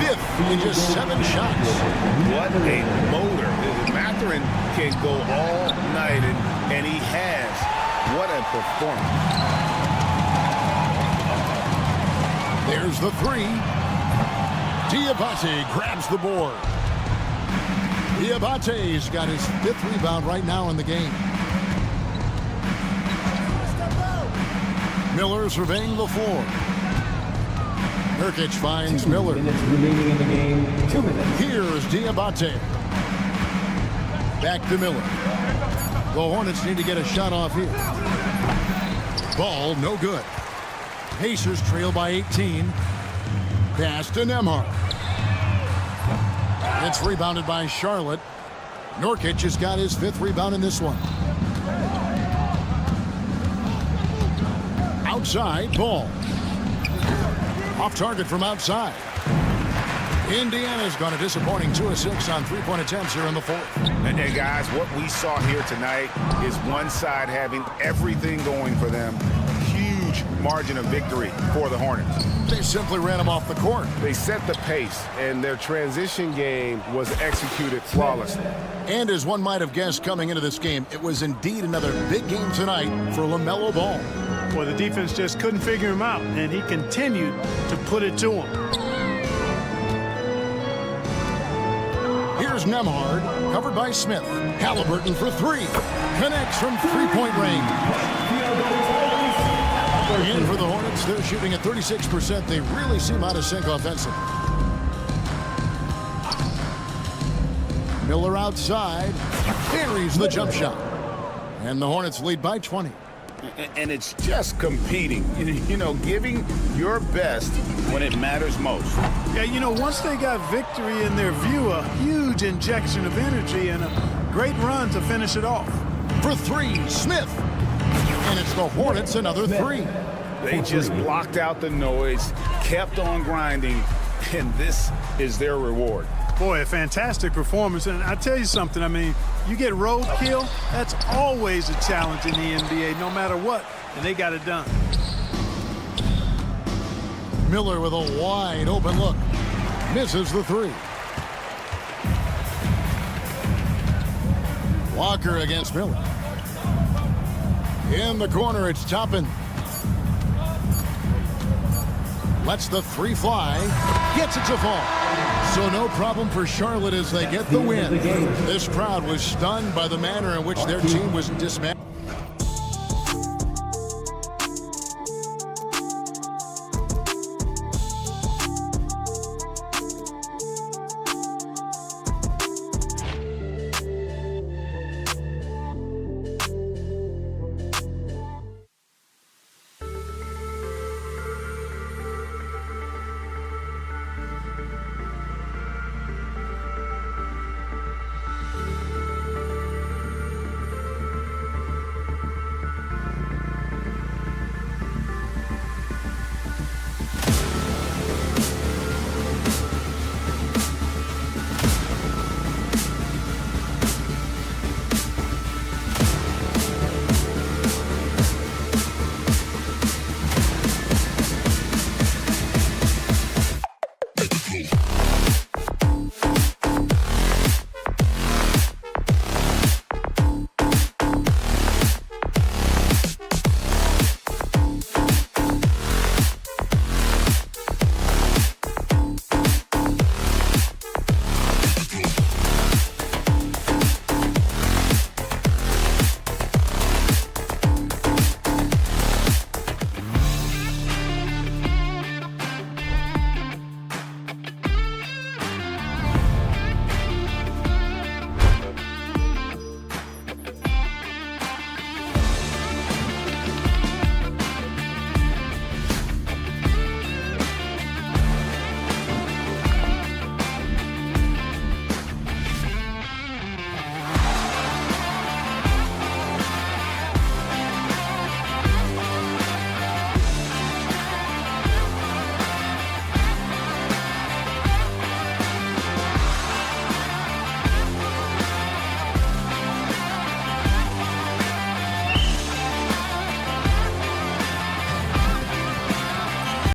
[SPEAKER 6] 5th in just 7 shots.
[SPEAKER 8] What a motor. Mathurin can go all night, and he has. What a performance.
[SPEAKER 6] There's the 3. Diabate grabs the board. Diabate's got his 5th rebound right now in the game. Miller surveying the floor. Nurkic finds Miller.
[SPEAKER 5] 2 minutes remaining in the game. 2 minutes.
[SPEAKER 6] Here's Diabate. Back to Miller. The Hornets need to get a shot off here. Ball no good. Pacers trail by 18. Pass to Nembhard. It's rebounded by Charlotte. Nurkic has got his 5th rebound in this one. Outside, ball. Off target from outside. Indiana's gone a disappointing 2 of 6 on 3-point attempts here in the 4th.
[SPEAKER 8] And guys, what we saw here tonight is one side having everything going for them. Huge margin of victory for the Hornets.
[SPEAKER 6] They simply ran them off the court.
[SPEAKER 8] They set the pace, and their transition game was executed flawlessly.
[SPEAKER 6] And as one might have guessed coming into this game, it was indeed another big game tonight for LaMelo Ball.
[SPEAKER 2] Well, the defense just couldn't figure him out, and he continued to put it to him.
[SPEAKER 6] Here's Nembhard, covered by Smith. Halliburton for 3. Connects from 3-point range. And for the Hornets, they're shooting at 36%. They really seem out of sync offensively. Miller outside. Buries the jump shot. And the Hornets lead by 20.
[SPEAKER 8] And it's just competing, you know, giving your best when it matters most.
[SPEAKER 2] Yeah, you know, once they got victory in their view, a huge injection of energy and a great run to finish it off.
[SPEAKER 6] For 3, Smith. And it's the Hornets, another 3.
[SPEAKER 8] They just blocked out the noise, kept on grinding, and this is their reward.
[SPEAKER 2] Boy, a fantastic performance. And I tell you something, I mean, you get roadkill, that's always a challenge in the NBA, no matter what, and they got it done.
[SPEAKER 6] Miller with a wide open look. Misses the 3. Walker against Miller. In the corner, it's Toppin. Lets the 3 fly. Gets it to fall. So no problem for Charlotte as they get the win. This crowd was stunned by the manner in which their team was dismantled.